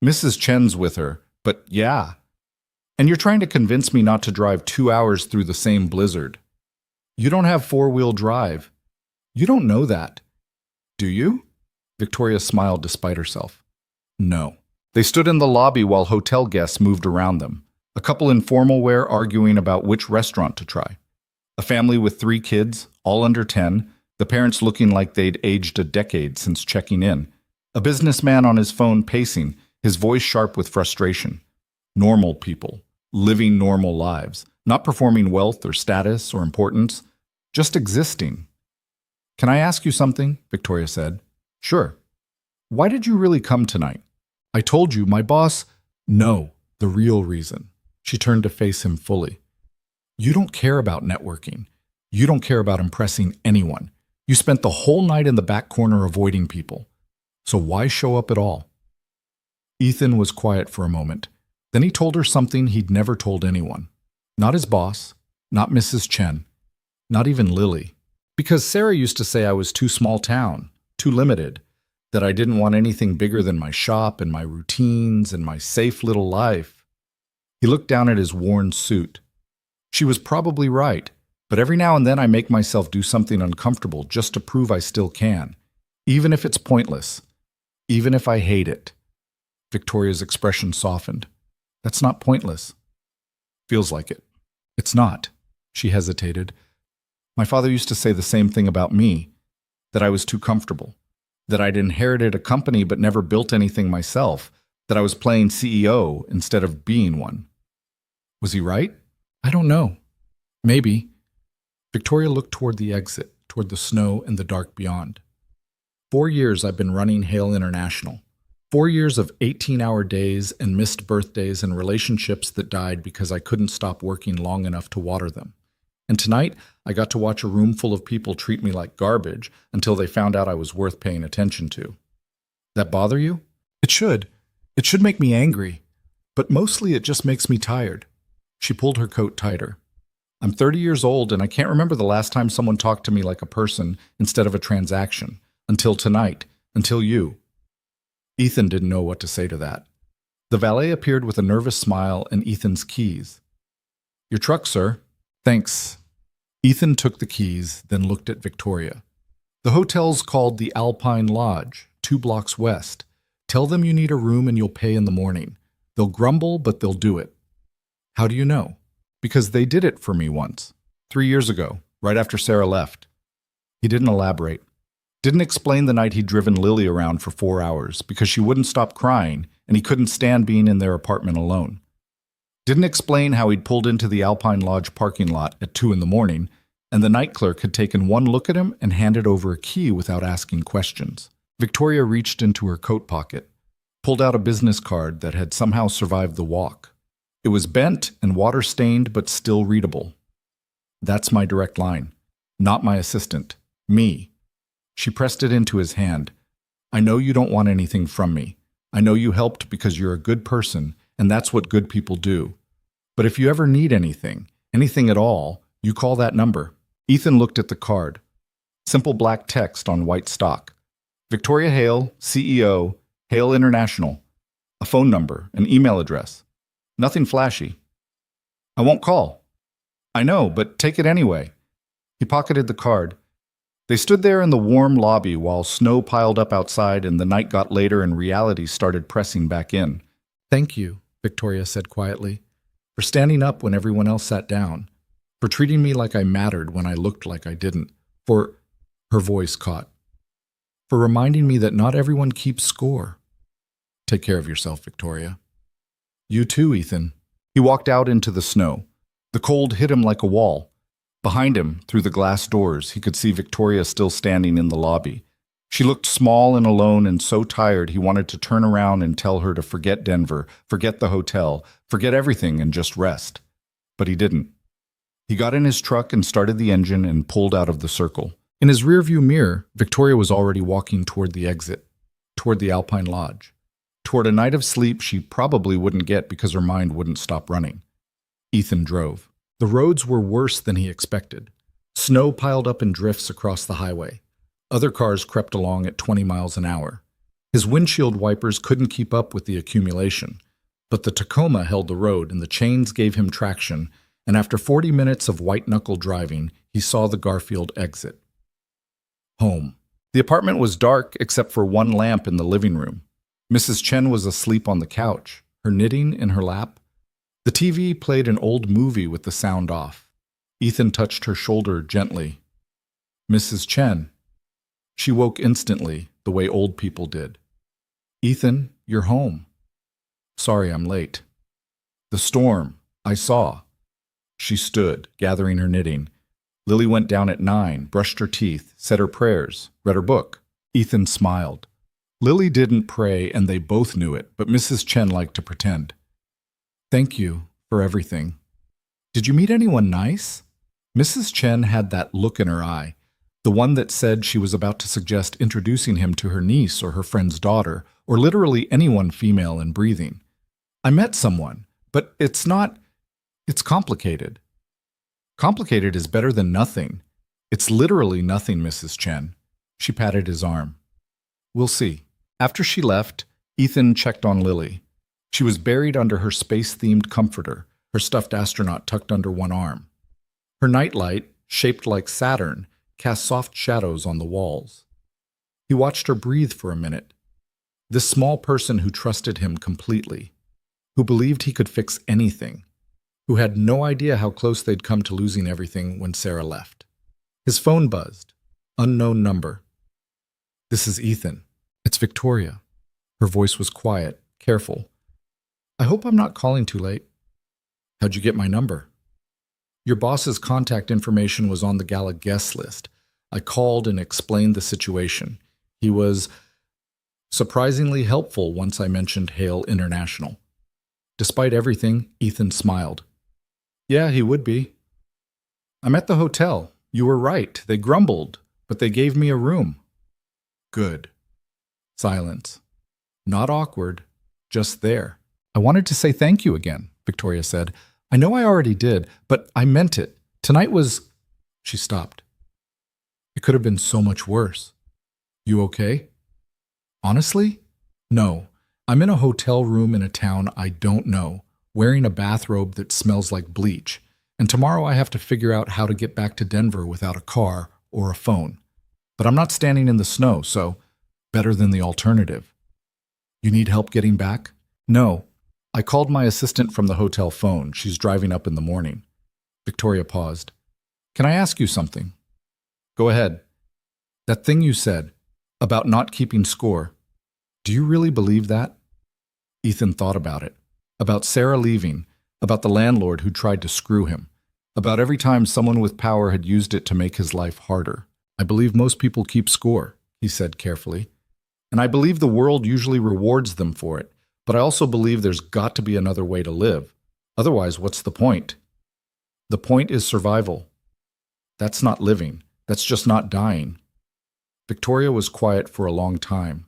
Mrs. Chen's with her, but yeah. And you're trying to convince me not to drive 2 hours through the same blizzard. You don't have 4-wheel drive. You don't know that. Do you? Victoria smiled despite herself. No. They stood in the lobby while hotel guests moved around them. A couple in formal wear arguing about which restaurant to try. A family with 3 kids, all under 10, the parents looking like they'd aged a decade since checking in. A businessman on his phone pacing, his voice sharp with frustration. Normal people, living normal lives, not performing wealth or status or importance, just existing. Can I ask you something? Victoria said. Sure. Why did you really come tonight? I told you, my boss. No, the real reason. She turned to face him fully. You don't care about networking. You don't care about impressing anyone. You spent the whole night in the back corner avoiding people. So why show up at all? Ethan was quiet for a moment. Then he told her something he'd never told anyone. Not his boss, not Mrs. Chen, not even Lily. Because Sarah used to say I was too small town, too limited, that I didn't want anything bigger than my shop and my routines and my safe little life. He looked down at his worn suit. She was probably right, but every now and then I make myself do something uncomfortable just to prove I still can, even if it's pointless, even if I hate it. Victoria's expression softened. That's not pointless. Feels like it. It's not. She hesitated. My father used to say the same thing about me, that I was too comfortable, that I'd inherited a company but never built anything myself, that I was playing CEO instead of being one. Was he right? I don't know. Maybe. Victoria looked toward the exit, toward the snow and the dark beyond. 4 years I've been running Hale International. 4 years of 18-hour days and missed birthdays and relationships that died because I couldn't stop working long enough to water them. And tonight, I got to watch a room full of people treat me like garbage until they found out I was worth paying attention to. That bother you? It should. It should make me angry. But mostly it just makes me tired. She pulled her coat tighter. I'm 30 years old and I can't remember the last time someone talked to me like a person instead of a transaction. Until tonight. Until you. Ethan didn't know what to say to that. The valet appeared with a nervous smile and Ethan's keys. Your truck, sir. Thanks. Ethan took the keys, then looked at Victoria. The hotel's called the Alpine Lodge, 2 blocks west. Tell them you need a room and you'll pay in the morning. They'll grumble, but they'll do it. How do you know? Because they did it for me once. 3 years ago, right after Sarah left. He didn't elaborate. Didn't explain the night he'd driven Lily around for 4 hours because she wouldn't stop crying and he couldn't stand being in their apartment alone. Didn't explain how he'd pulled into the Alpine Lodge parking lot at 2 in the morning and the night clerk had taken one look at him and handed over a key without asking questions. Victoria reached into her coat pocket, pulled out a business card that had somehow survived the walk. It was bent and water-stained but still readable. That's my direct line. Not my assistant. Me. She pressed it into his hand. I know you don't want anything from me. I know you helped because you're a good person, and that's what good people do. But if you ever need anything, anything at all, you call that number. Ethan looked at the card. Simple black text on white stock. Victoria Hale, CEO, Hale International. A phone number, an email address. Nothing flashy. I won't call. I know, but take it anyway. He pocketed the card. They stood there in the warm lobby while snow piled up outside and the night got later and reality started pressing back in. Thank you, Victoria said quietly, for standing up when everyone else sat down, for treating me like I mattered when I looked like I didn't, for her voice caught, for reminding me that not everyone keeps score. Take care of yourself, Victoria. You too, Ethan. He walked out into the snow. The cold hit him like a wall. Behind him, through the glass doors, he could see Victoria still standing in the lobby. She looked small and alone and so tired he wanted to turn around and tell her to forget Denver, forget the hotel, forget everything and just rest. But he didn't. He got in his truck and started the engine and pulled out of the circle. In his rearview mirror, Victoria was already walking toward the exit, toward the Alpine Lodge, toward a night of sleep she probably wouldn't get because her mind wouldn't stop running. Ethan drove. The roads were worse than he expected. Snow piled up in drifts across the highway. Other cars crept along at 20 miles an hour. His windshield wipers couldn't keep up with the accumulation, but the Tacoma held the road and the chains gave him traction, and after 40 minutes of white-knuckle driving, he saw the Garfield exit. Home. The apartment was dark except for one lamp in the living room. Mrs. Chen was asleep on the couch, her knitting in her lap. The TV played an old movie with the sound off. Ethan touched her shoulder gently. Mrs. Chen. She woke instantly, the way old people did. Ethan, you're home. Sorry I'm late. The storm, I saw. She stood, gathering her knitting. Lily went down at 9, brushed her teeth, said her prayers, read her book. Ethan smiled. Lily didn't pray and they both knew it, but Mrs. Chen liked to pretend. Thank you for everything. Did you meet anyone nice? Mrs. Chen had that look in her eye, the one that said she was about to suggest introducing him to her niece or her friend's daughter, or literally anyone female and breathing. I met someone, but it's complicated. Complicated is better than nothing. It's literally nothing, Mrs. Chen. She patted his arm. We'll see. After she left, Ethan checked on Lily. She was buried under her space-themed comforter, her stuffed astronaut tucked under one arm. Her nightlight, shaped like Saturn, cast soft shadows on the walls. He watched her breathe for a minute. This small person who trusted him completely, who believed he could fix anything, who had no idea how close they'd come to losing everything when Sarah left. His phone buzzed. Unknown number. This is Ethan. It's Victoria. Her voice was quiet, careful. I hope I'm not calling too late. How'd you get my number? Your boss's contact information was on the gala guest list. I called and explained the situation. He was surprisingly helpful once I mentioned Hale International. Despite everything, Ethan smiled. Yeah, he would be. I'm at the hotel. You were right. They grumbled, but they gave me a room. Good. Silence. Not awkward, just there. I wanted to say thank you again, Victoria said. I know I already did, but I meant it. Tonight was... She stopped. It could have been so much worse. You okay? Honestly? No. I'm in a hotel room in a town I don't know, wearing a bathrobe that smells like bleach, and tomorrow I have to figure out how to get back to Denver without a car or a phone. But I'm not standing in the snow, so better than the alternative. You need help getting back? No. I called my assistant from the hotel phone. She's driving up in the morning. Victoria paused. Can I ask you something? Go ahead. That thing you said about not keeping score, do you really believe that? Ethan thought about it. About Sarah leaving, about the landlord who tried to screw him, about every time someone with power had used it to make his life harder. I believe most people keep score, he said carefully. And I believe the world usually rewards them for it. But I also believe there's got to be another way to live. Otherwise, what's the point? The point is survival. That's not living. That's just not dying. Victoria was quiet for a long time.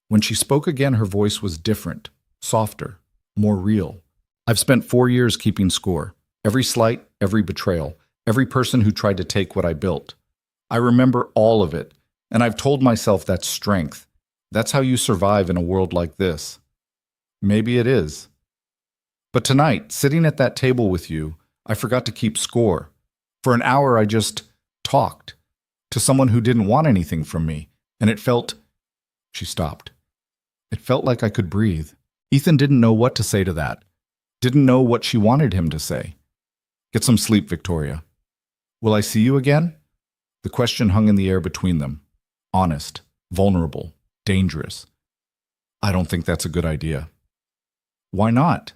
When she spoke again, her voice was different, softer, more real. I've spent 4 years keeping score. Every slight, every betrayal, every person who tried to take what I built. I remember all of it, and I've told myself that's strength. That's how you survive in a world like this. Maybe it is. But tonight, sitting at that table with you, I forgot to keep score. For an hour, I just talked to someone who didn't want anything from me, and it felt... She stopped. It felt like I could breathe. Ethan didn't know what to say to that. Didn't know what she wanted him to say. Get some sleep, Victoria. Will I see you again? The question hung in the air between them. Honest, vulnerable, dangerous. I don't think that's a good idea. Why not?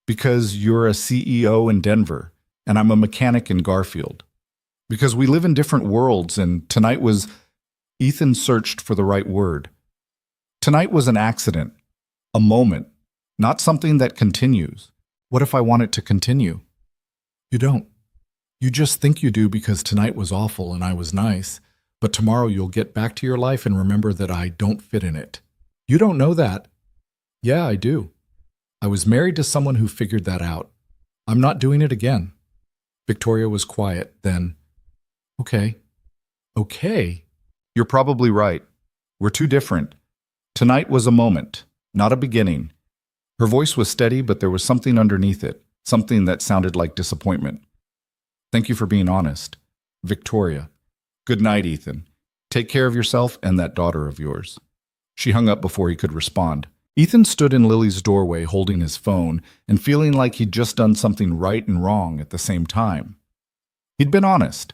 Because you're a CEO in Denver, and I'm a mechanic in Garfield. Because we live in different worlds, and tonight was... Ethan searched for the right word. Tonight was an accident, a moment, not something that continues. What if I want it to continue? You don't. You just think you do because tonight was awful and I was nice, but tomorrow you'll get back to your life and remember that I don't fit in it. You don't know that. Yeah, I do. I was married to someone who figured that out. I'm not doing it again. Victoria was quiet, then, okay. Okay? You're probably right. We're too different. Tonight was a moment, not a beginning. Her voice was steady, but there was something underneath it, something that sounded like disappointment. Thank you for being honest. Victoria. Good night, Ethan. Take care of yourself and that daughter of yours. She hung up before he could respond. Ethan stood in Lily's doorway holding his phone and feeling like he'd just done something right and wrong at the same time. He'd been honest.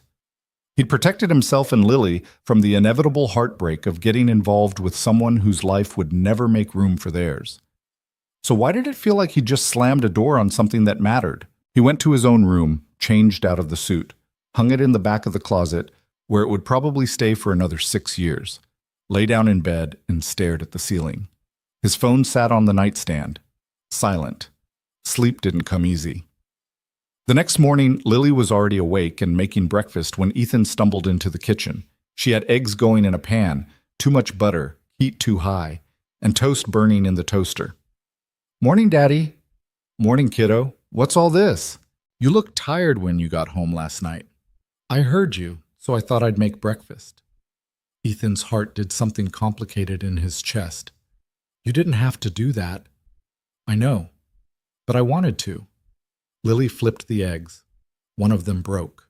He'd protected himself and Lily from the inevitable heartbreak of getting involved with someone whose life would never make room for theirs. So why did it feel like he just slammed a door on something that mattered? He went to his own room, changed out of the suit, hung it in the back of the closet, where it would probably stay for another 6 years, lay down in bed and stared at the ceiling. His phone sat on the nightstand, silent. Sleep didn't come easy. The next morning, Lily was already awake and making breakfast when Ethan stumbled into the kitchen. She had eggs going in a pan, too much butter, heat too high, and toast burning in the toaster. Morning, Daddy. Morning, kiddo. What's all this? You looked tired when you got home last night. I heard you, so I thought I'd make breakfast. Ethan's heart did something complicated in his chest. You didn't have to do that. I know, but I wanted to. Lily flipped the eggs. One of them broke.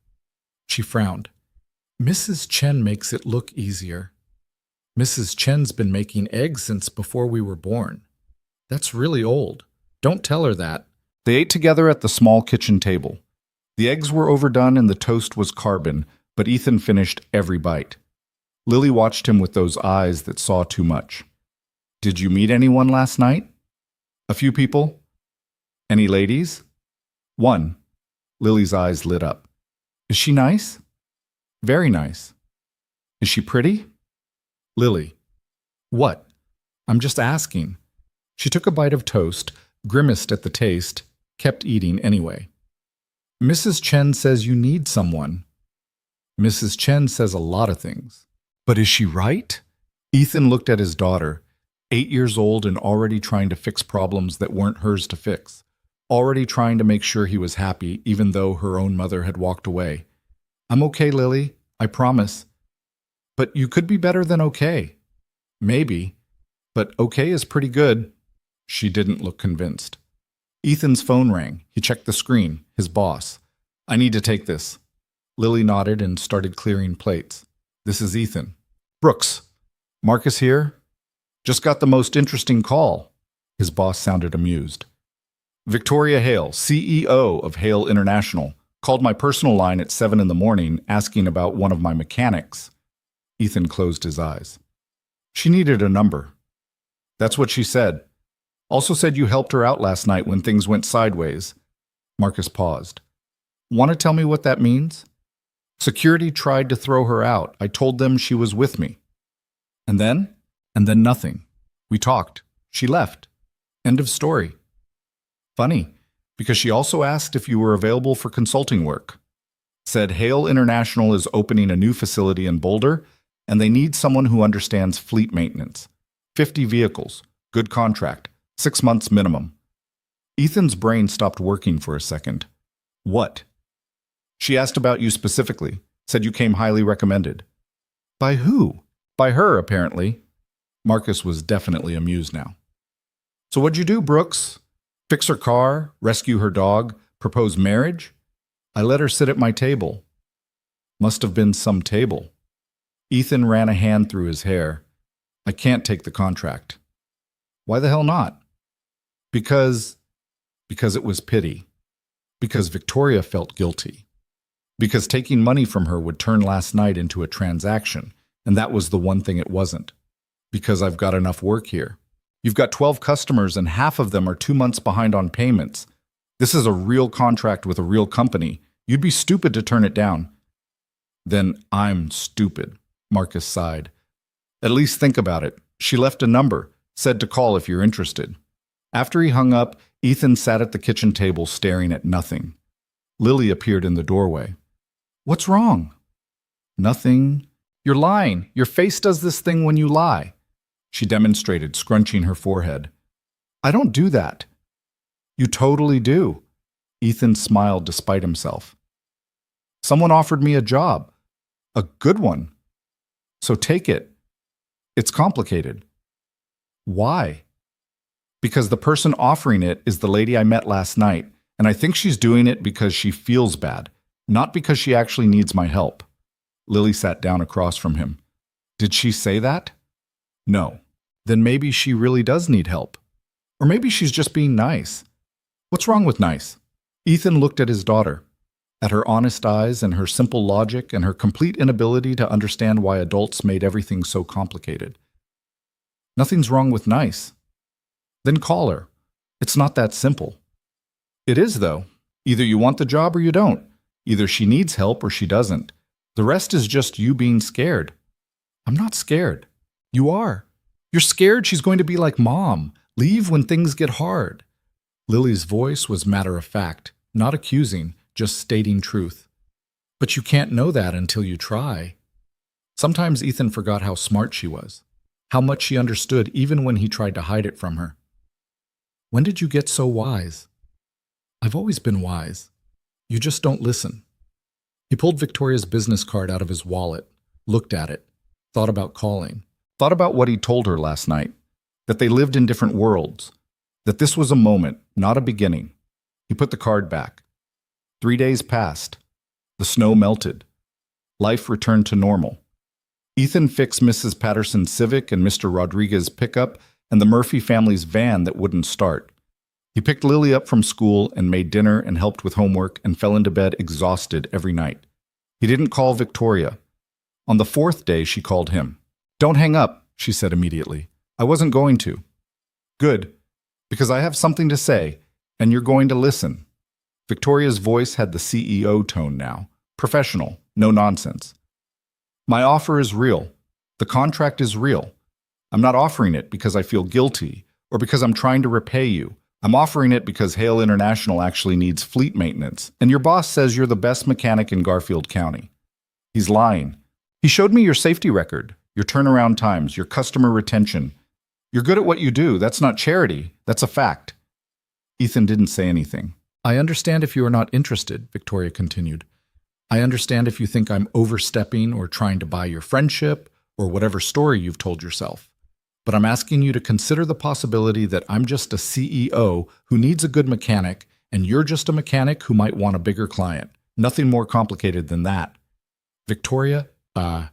She frowned. Mrs. Chen makes it look easier. Mrs. Chen's been making eggs since before we were born. That's really old. Don't tell her that. They ate together at the small kitchen table. The eggs were overdone and the toast was carbon, but Ethan finished every bite. Lily watched him with those eyes that saw too much. Did you meet anyone last night? A few people? Any ladies? One. Lily's eyes lit up. Is she nice? Very nice. Is she pretty? Lily. What? I'm just asking. She took a bite of toast, grimaced at the taste, kept eating anyway. Mrs. Chen says you need someone. Mrs. Chen says a lot of things. But is she right? Ethan looked at his daughter, 8 years old and already trying to fix problems that weren't hers to fix. Already trying to make sure he was happy, even though her own mother had walked away. I'm okay, Lily. I promise. But you could be better than okay. Maybe. But okay is pretty good. She didn't look convinced. Ethan's phone rang. He checked the screen. His boss. I need to take this. Lily nodded and started clearing plates. This is Ethan. Brooks. Marcus here? Just got the most interesting call. His boss sounded amused. Victoria Hale, CEO of Hale International, called my personal line at 7 in the morning asking about one of my mechanics. Ethan closed his eyes. She needed a number. That's what she said. Also said you helped her out last night when things went sideways. Marcus paused. Want to tell me what that means? Security tried to throw her out. I told them she was with me. And then? And then nothing. We talked. She left. End of story. Funny, because she also asked if you were available for consulting work. Said Hale International is opening a new facility in Boulder, and they need someone who understands fleet maintenance. 50 vehicles, good contract, 6 months minimum. Ethan's brain stopped working for a second. What? She asked about you specifically, said you came highly recommended. By who? By her, apparently. Marcus was definitely amused now. So what'd you do, Brooks? Fix her car, rescue her dog, propose marriage? I let her sit at my table. Must have been some table. Ethan ran a hand through his hair. I can't take the contract. Why the hell not? Because it was pity. Because Victoria felt guilty. Because taking money from her would turn last night into a transaction, and that was the one thing it wasn't. Because I've got enough work here. You've got 12 customers and half of them are 2 months behind on payments. This is a real contract with a real company. You'd be stupid to turn it down. Then I'm stupid, Marcus sighed. At least think about it. She left a number, said to call if you're interested. After he hung up, Ethan sat at the kitchen table staring at nothing. Lily appeared in the doorway. What's wrong? Nothing. You're lying. Your face does this thing when you lie. She demonstrated, scrunching her forehead. I don't do that. You totally do. Ethan smiled despite himself. Someone offered me a job. A good one. So take it. It's complicated. Why? Because the person offering it is the lady I met last night, and I think she's doing it because she feels bad, not because she actually needs my help. Lily sat down across from him. Did she say that? No. Then maybe she really does need help. Or maybe she's just being nice. What's wrong with nice? Ethan looked at his daughter, at her honest eyes and her simple logic and her complete inability to understand why adults made everything so complicated. Nothing's wrong with nice. Then call her. It's not that simple. It is, though. Either you want the job or you don't. Either she needs help or she doesn't. The rest is just you being scared. I'm not scared. You are. You're scared she's going to be like Mom, leave when things get hard. Lily's voice was matter-of-fact, not accusing, just stating truth. But you can't know that until you try. Sometimes Ethan forgot how smart she was, how much she understood even when he tried to hide it from her. When did you get so wise? I've always been wise. You just don't listen. He pulled Victoria's business card out of his wallet, looked at it, thought about calling, thought about what he told her last night, that they lived in different worlds, that this was a moment, not a beginning. He put the card back. 3 days passed. The snow melted. Life returned to normal. Ethan fixed Mrs. Patterson's Civic and Mr. Rodriguez's pickup and the Murphy family's van that wouldn't start. He picked Lily up from school and made dinner and helped with homework and fell into bed exhausted every night. He didn't call Victoria. On the 4th day, she called him. Don't hang up, she said immediately. I wasn't going to. Good, because I have something to say, and you're going to listen. Victoria's voice had the CEO tone now. Professional, no nonsense. My offer is real. The contract is real. I'm not offering it because I feel guilty or because I'm trying to repay you. I'm offering it because Hale International actually needs fleet maintenance, and your boss says you're the best mechanic in Garfield County. He's lying. He showed me your safety record, your turnaround times, your customer retention. You're good at what you do. That's not charity. That's a fact. Ethan didn't say anything. I understand if you are not interested, Victoria continued. I understand if you think I'm overstepping or trying to buy your friendship or whatever story you've told yourself. But I'm asking you to consider the possibility that I'm just a CEO who needs a good mechanic and you're just a mechanic who might want a bigger client. Nothing more complicated than that. Victoria, think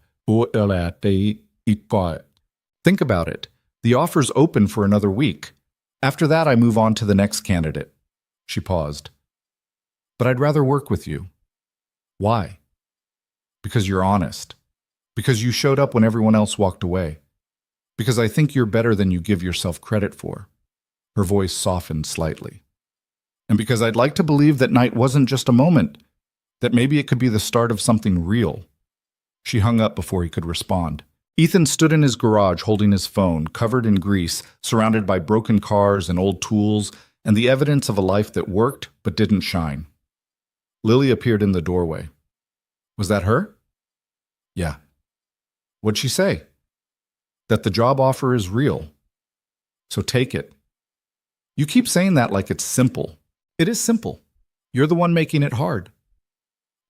about it. The offer's open for another week. After that, I move on to the next candidate. She paused. But I'd rather work with you. Why? Because you're honest. Because you showed up when everyone else walked away. Because I think you're better than you give yourself credit for. Her voice softened slightly. And because I'd like to believe that night wasn't just a moment, that maybe it could be the start of something real. She hung up before he could respond. Ethan stood in his garage holding his phone, covered in grease, surrounded by broken cars and old tools, and the evidence of a life that worked but didn't shine. Lily appeared in the doorway. Was that her? Yeah. What'd she say? That the job offer is real. So take it. You keep saying that like it's simple. It is simple. You're the one making it hard.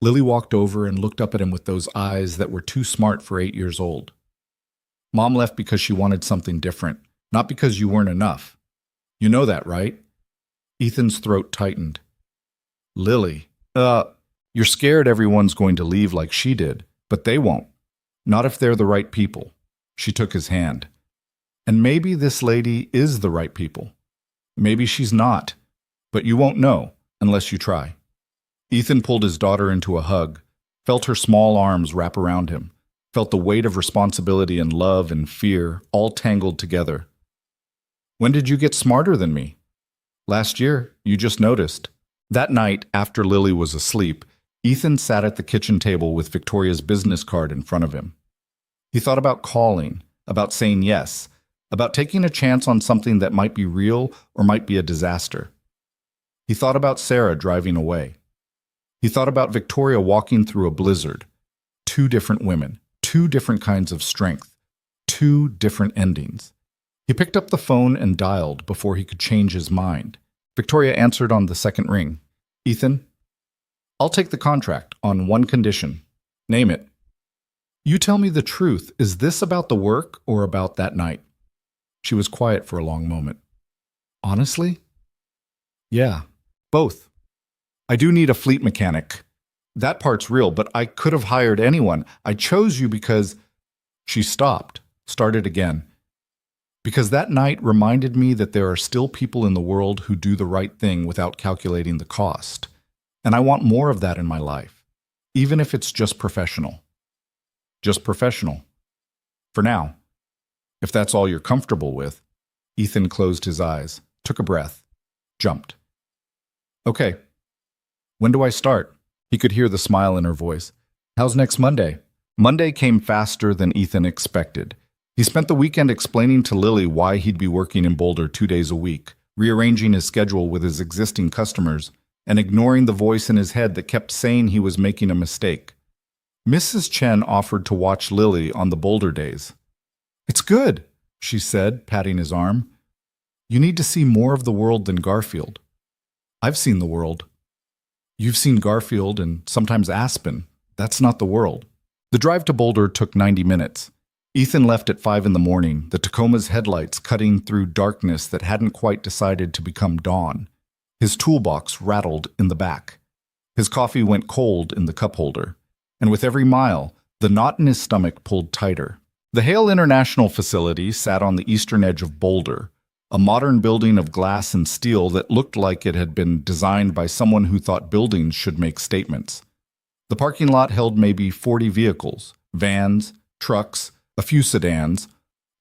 Lily walked over and looked up at him with those eyes that were too smart for 8 years old. Mom left because she wanted something different, not because you weren't enough. You know that, right? Ethan's throat tightened. Lily, you're scared everyone's going to leave like she did, but they won't. Not if they're the right people. She took his hand. And maybe this lady is the right people. Maybe she's not, but you won't know unless you try. Ethan pulled his daughter into a hug, felt her small arms wrap around him, felt the weight of responsibility and love and fear all tangled together. When did you get smarter than me? Last year, you just noticed. That night, after Lily was asleep, Ethan sat at the kitchen table with Victoria's business card in front of him. He thought about calling, about saying yes, about taking a chance on something that might be real or might be a disaster. He thought about Sarah driving away. He thought about Victoria walking through a blizzard. 2 different women, 2 different kinds of strength, 2 different endings. He picked up the phone and dialed before he could change his mind. Victoria answered on the second ring. Ethan, I'll take the contract on one condition. Name it. You tell me the truth. Is this about the work or about that night? She was quiet for a long moment. Honestly? Yeah, both. I do need a fleet mechanic. That part's real, but I could have hired anyone. I chose you because... She stopped, started again. Because that night reminded me that there are still people in the world who do the right thing without calculating the cost. And I want more of that in my life, even if it's just professional. Just professional. For now. If that's all you're comfortable with. Ethan closed his eyes, took a breath, jumped. Okay. When do I start? He could hear the smile in her voice. How's next Monday? Monday came faster than Ethan expected. He spent the weekend explaining to Lily why he'd be working in Boulder 2 days a week, rearranging his schedule with his existing customers, and ignoring the voice in his head that kept saying he was making a mistake. Mrs. Chen offered to watch Lily on the Boulder days. It's good, she said, patting his arm. You need to see more of the world than Garfield. I've seen the world. You've seen Garfield and sometimes Aspen. That's not the world. The drive to Boulder took 90 minutes. Ethan left at 5 in the morning, the Tacoma's headlights cutting through darkness that hadn't quite decided to become dawn. His toolbox rattled in the back. His coffee went cold in the cup holder. And with every mile, the knot in his stomach pulled tighter. The Hale International facility sat on the eastern edge of Boulder, a modern building of glass and steel that looked like it had been designed by someone who thought buildings should make statements. The parking lot held maybe 40 vehicles, vans, trucks, a few sedans,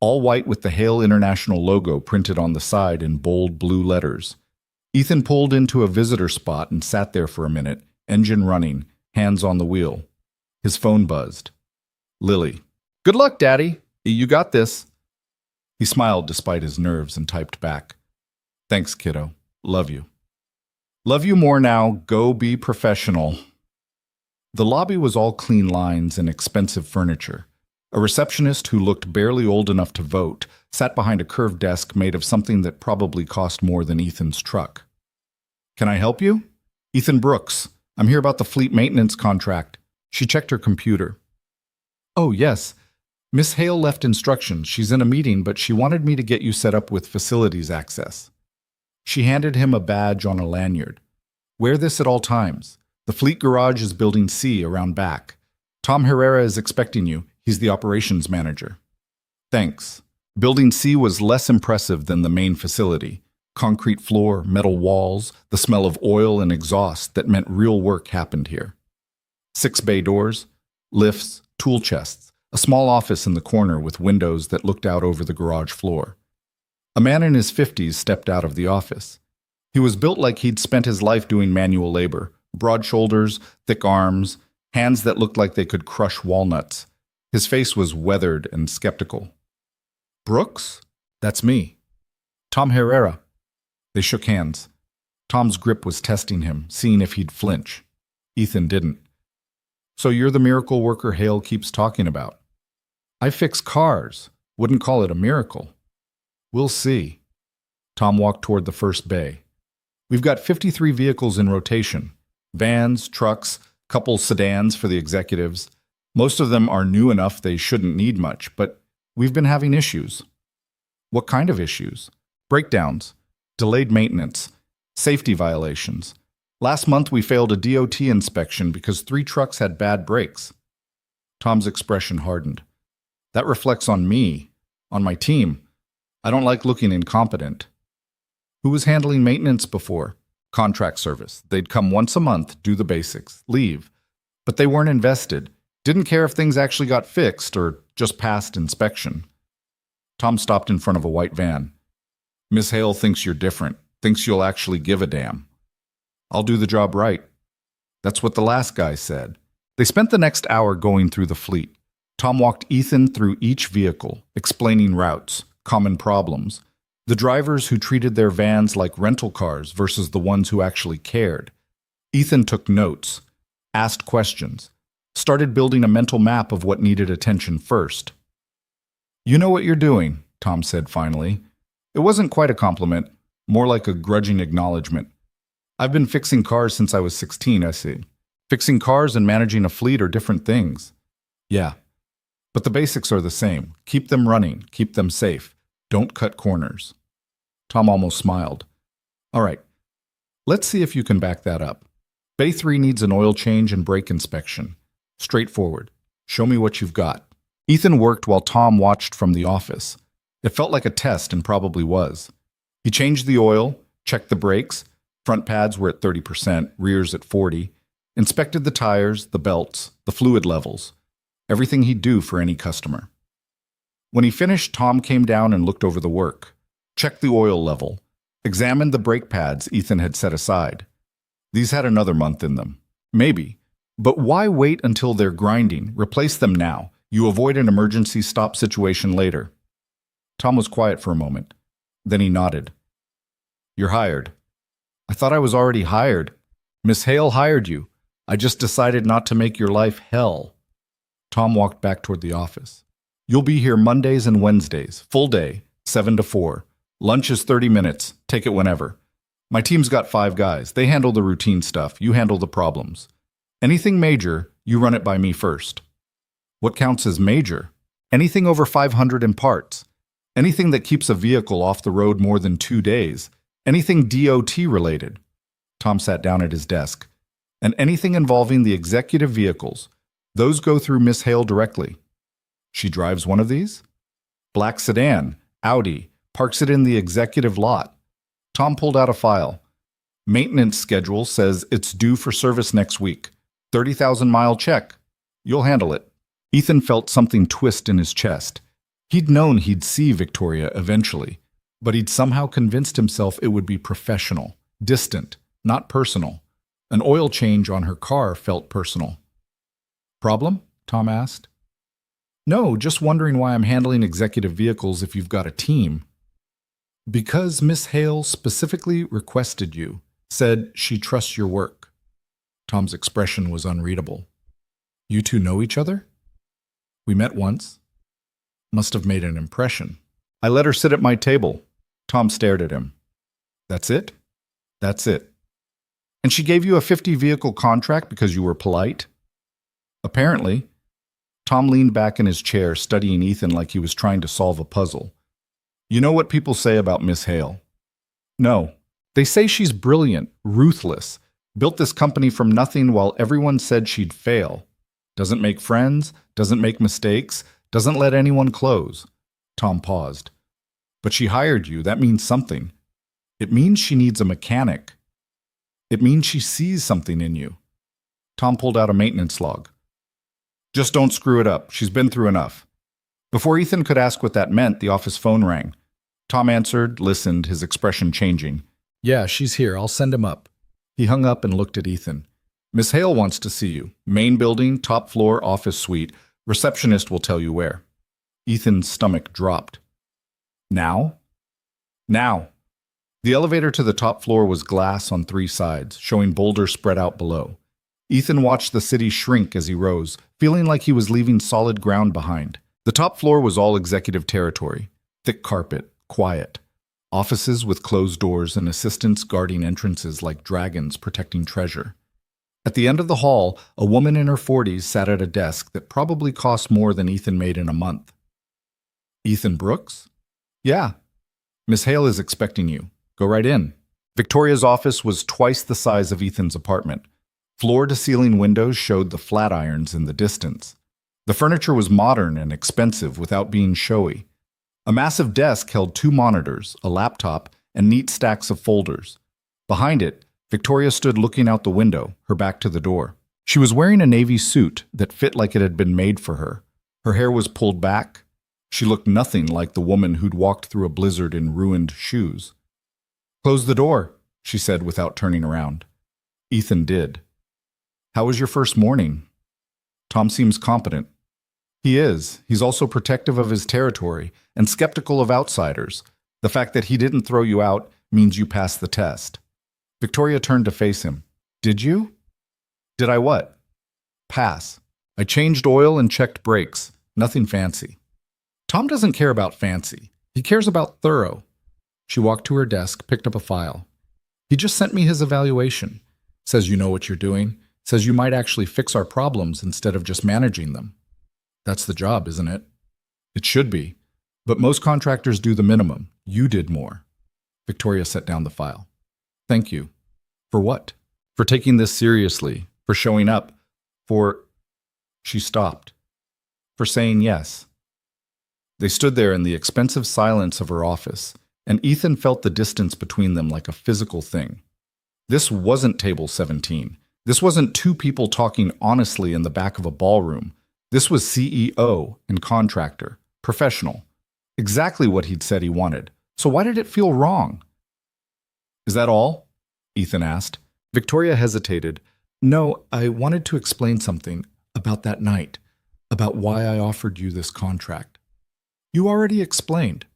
all white with the Hale International logo printed on the side in bold blue letters. Ethan pulled into a visitor spot and sat there for a minute, engine running, hands on the wheel. His phone buzzed. Lily. Good luck, Daddy. You got this. He smiled despite his nerves and typed back. Thanks, kiddo. Love you. Love you more now. Go be professional. The lobby was all clean lines and expensive furniture. A receptionist who looked barely old enough to vote sat behind a curved desk made of something that probably cost more than Ethan's truck. Can I help you? Ethan Brooks. I'm here about the fleet maintenance contract. She checked her computer. Oh, yes. Miss Hale left instructions. She's in a meeting, but she wanted me to get you set up with facilities access. She handed him a badge on a lanyard. Wear this at all times. The fleet garage is building C around back. Tom Herrera is expecting you. He's the operations manager. Thanks. Building C was less impressive than the main facility. Concrete floor, metal walls, the smell of oil and exhaust that meant real work happened here. 6 bay doors, lifts, tool chests, a small office in the corner with windows that looked out over the garage floor. A man in his 50s stepped out of the office. He was built like he'd spent his life doing manual labor, broad shoulders, thick arms, hands that looked like they could crush walnuts. His face was weathered and skeptical. Brooks? That's me. Tom Herrera. They shook hands. Tom's grip was testing him, seeing if he'd flinch. Ethan didn't. So you're the miracle worker Hale keeps talking about. I fix cars. Wouldn't call it a miracle. We'll see. Tom walked toward the first bay. We've got 53 vehicles in rotation. Vans, trucks, couple sedans for the executives. Most of them are new enough they shouldn't need much, but We've been having issues. What kind of issues? Breakdowns, delayed maintenance, safety violations. Last month we failed a DOT inspection because 3 trucks had bad brakes. Tom's expression hardened. That reflects on me, on my team. I don't like looking incompetent. Who was handling maintenance before? Contract service. They'd come once a month, do the basics, leave. But they weren't invested. Didn't care if things actually got fixed or just passed inspection. Tom stopped in front of a white van. Miss Hale thinks you're different, thinks you'll actually give a damn. I'll do the job right. That's what the last guy said. They spent the next hour going through the fleet. Tom walked Ethan through each vehicle, explaining routes, common problems, the drivers who treated their vans like rental cars versus the ones who actually cared. Ethan took notes, asked questions, started building a mental map of what needed attention first. You know what you're doing, Tom said finally. It wasn't quite a compliment, more like a grudging acknowledgement. I've been fixing cars since I was 16, I see. Fixing cars and managing a fleet are different things. Yeah, but the basics are the same. Keep them running, keep them safe. Don't cut corners. Tom almost smiled. All right, let's see if you can back that up. Bay 3 needs an oil change and brake inspection. Straightforward. Show me what you've got. Ethan worked while Tom watched from the office. It felt like a test and probably was. He changed the oil, checked the brakes, front pads were at 30%, rears at 40%, inspected the tires, the belts, the fluid levels, everything he'd do for any customer. When he finished, Tom came down and looked over the work, checked the oil level, examined the brake pads Ethan had set aside. These had another month in them. Maybe. But why wait until they're grinding? Replace them now. You avoid an emergency stop situation later. Tom was quiet for a moment. Then he nodded. You're hired. I thought I was already hired. Miss Hale hired you. I just decided not to make your life hell. Tom walked back toward the office. You'll be here Mondays and Wednesdays, full day, 7 to 4. Lunch is 30 minutes. Take it whenever. My team's got 5 guys. They handle the routine stuff. You handle the problems. Anything major, you run it by me first. What counts as major? Anything over 500 in parts. Anything that keeps a vehicle off the road more than 2 days. Anything DOT related. Tom sat down at his desk. And anything involving the executive vehicles. Those go through Miss Hale directly. She drives one of these? Black sedan, Audi, parks it in the executive lot. Tom pulled out a file. Maintenance schedule says it's due for service next week. 30,000-mile check. You'll handle it. Ethan felt something twist in his chest. He'd known he'd see Victoria eventually, but he'd somehow convinced himself it would be professional, distant, not personal. An oil change on her car felt personal. Problem? Tom asked. No, just wondering why I'm handling executive vehicles if you've got a team. Because Miss Hale specifically requested you, said she trusts your work. Tom's expression was unreadable. You two know each other? We met once. Must have made an impression. I let her sit at my table. Tom stared at him. That's it? That's it. And she gave you a 50-vehicle contract because you were polite? Apparently. Tom leaned back in his chair, studying Ethan like he was trying to solve a puzzle. You know what people say about Miss Hale? No. They say she's brilliant, ruthless, built this company from nothing while everyone said she'd fail. Doesn't make friends, doesn't make mistakes, doesn't let anyone close. Tom paused. But she hired you. That means something. It means she needs a mechanic. It means she sees something in you. Tom pulled out a maintenance log. Just don't screw it up. She's been through enough. Before Ethan could ask what that meant, the office phone rang. Tom answered, listened, his expression changing. Yeah, she's here. I'll send him up. He hung up and looked at Ethan. Miss Hale wants to see you. Main building, top floor, office suite. Receptionist will tell you where. Ethan's stomach dropped. Now? Now. The elevator to the top floor was glass on 3 sides, showing boulders spread out below. Ethan watched the city shrink as he rose, feeling like he was leaving solid ground behind. The top floor was all executive territory. Thick carpet, quiet. Offices with closed doors and assistants guarding entrances like dragons protecting treasure. At the end of the hall, a woman in her 40s sat at a desk that probably cost more than Ethan made in a month. Ethan Brooks? Yeah. Miss Hale is expecting you. Go right in. Victoria's office was twice the size of Ethan's apartment. Floor-to-ceiling windows showed the flat irons in the distance. The furniture was modern and expensive without being showy. A massive desk held two monitors, a laptop, and neat stacks of folders. Behind it, Victoria stood looking out the window, her back to the door. She was wearing a navy suit that fit like it had been made for her. Her hair was pulled back. She looked nothing like the woman who'd walked through a blizzard in ruined shoes. "Close the door," she said without turning around. Ethan did. "How was your first morning?" Tom seems competent. He is. He's also protective of his territory and skeptical of outsiders. The fact that he didn't throw you out means you passed the test. Victoria turned to face him. "Did you?" "Did I what?" "Pass. I changed oil and checked brakes. Nothing fancy." Tom doesn't care about fancy. He cares about thorough. She walked to her desk, picked up a file. "He just sent me his evaluation. Says you know what you're doing. Says you might actually fix our problems instead of just managing them." "That's the job, isn't it?" "It should be. But most contractors do the minimum. You did more." Victoria set down the file. "Thank you." "For what?" "For taking this seriously. For showing up. For—" She stopped. "For saying yes." They stood there in the expensive silence of her office, and Ethan felt the distance between them like a physical thing. This wasn't Table 17. This wasn't two people talking honestly in the back of a ballroom. This was CEO and contractor, professional. Exactly what he'd said he wanted. So why did it feel wrong? "Is that all?" Ethan asked. Victoria hesitated. "No, I wanted to explain something about that night, about why I offered you this contract." "You already explained."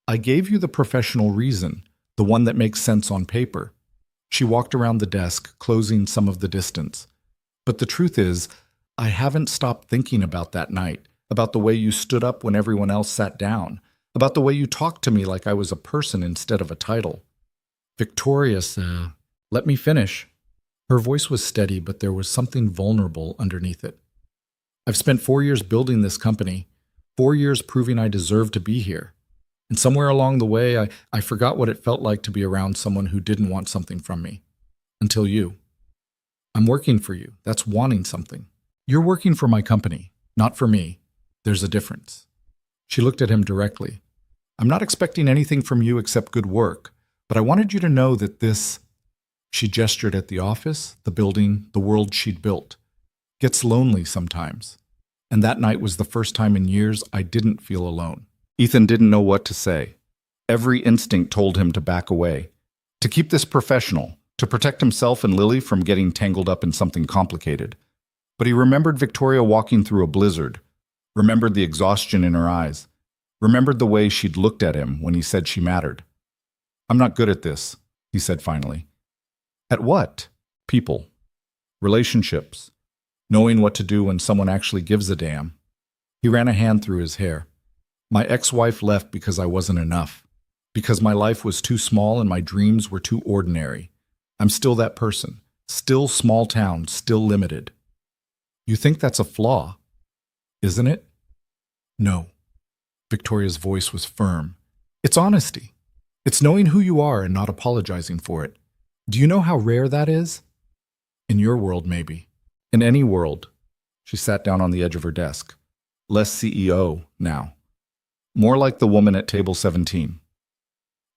"I gave you the professional reason, the one that makes sense on paper." She walked around the desk, closing some of the distance. "But the truth is, I haven't stopped thinking about that night, about the way you stood up when everyone else sat down, about the way you talked to me like I was a person instead of a title." "Victoria, let me finish." Her voice was steady, but there was something vulnerable underneath it. "I've spent 4 years building this company, 4 years proving I deserve to be here. And somewhere along the way, I forgot what it felt like to be around someone who didn't want something from me. Until you. I'm working for you. That's wanting something. You're working for my company, not for me. There's a difference." She looked at him directly. "I'm not expecting anything from you except good work, but I wanted you to know that this—" She gestured at the office, the building, the world she'd built. "Gets lonely sometimes. And that night was the first time in years I didn't feel alone." Ethan didn't know what to say. Every instinct told him to back away, to keep this professional, to protect himself and Lily from getting tangled up in something complicated. But he remembered Victoria walking through a blizzard, remembered the exhaustion in her eyes, remembered the way she'd looked at him when he said she mattered. "I'm not good at this," he said finally. "At what?" "People. Relationships. Knowing what to do when someone actually gives a damn." He ran a hand through his hair. "My ex-wife left because I wasn't enough. Because my life was too small and my dreams were too ordinary. I'm still that person. Still small town, still limited." "You think that's a flaw, isn't it?" "No." Victoria's voice was firm. "It's honesty. It's knowing who you are and not apologizing for it. Do you know how rare that is? In your world, maybe. In any world." She sat down on the edge of her desk. "Less CEO now. More like the woman at Table 17.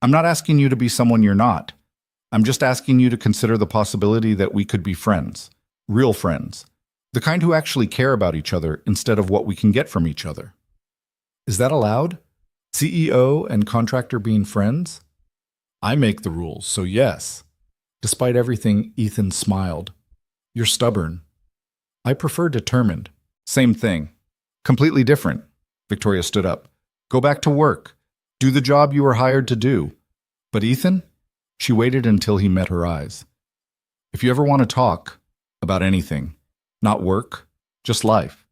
I'm not asking you to be someone you're not. I'm just asking you to consider the possibility that we could be friends. Real friends. The kind who actually care about each other instead of what we can get from each other." "Is that allowed? CEO and contractor being friends?" "I make the rules, so yes." Despite everything, Ethan smiled. "You're stubborn." "I prefer determined." "Same thing. Completely different." Victoria stood up. "Go back to work. Do the job you were hired to do." "But Ethan?" She waited until he met her eyes. "If you ever want to talk about anything, not work, just life,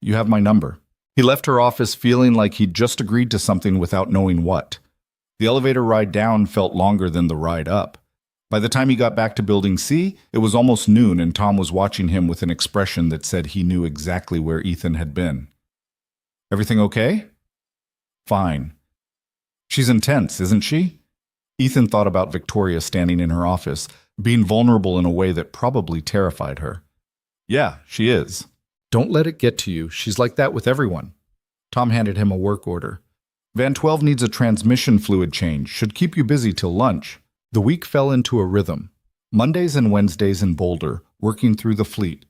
you have my number." He left her office feeling like he'd just agreed to something without knowing what. The elevator ride down felt longer than the ride up. By the time he got back to Building C, it was almost noon and Tom was watching him with an expression that said he knew exactly where Ethan had been. "Everything okay?" Fine. She's intense, isn't she? Ethan thought about Victoria standing in her office, being vulnerable in a way that probably terrified her. Yeah, she is. Don't let it get to you. She's like that with everyone. Tom handed him a work order. Van 12 needs a transmission fluid change. Should keep you busy till lunch. The week fell into a rhythm. Mondays and Wednesdays in Boulder, working through the fleet.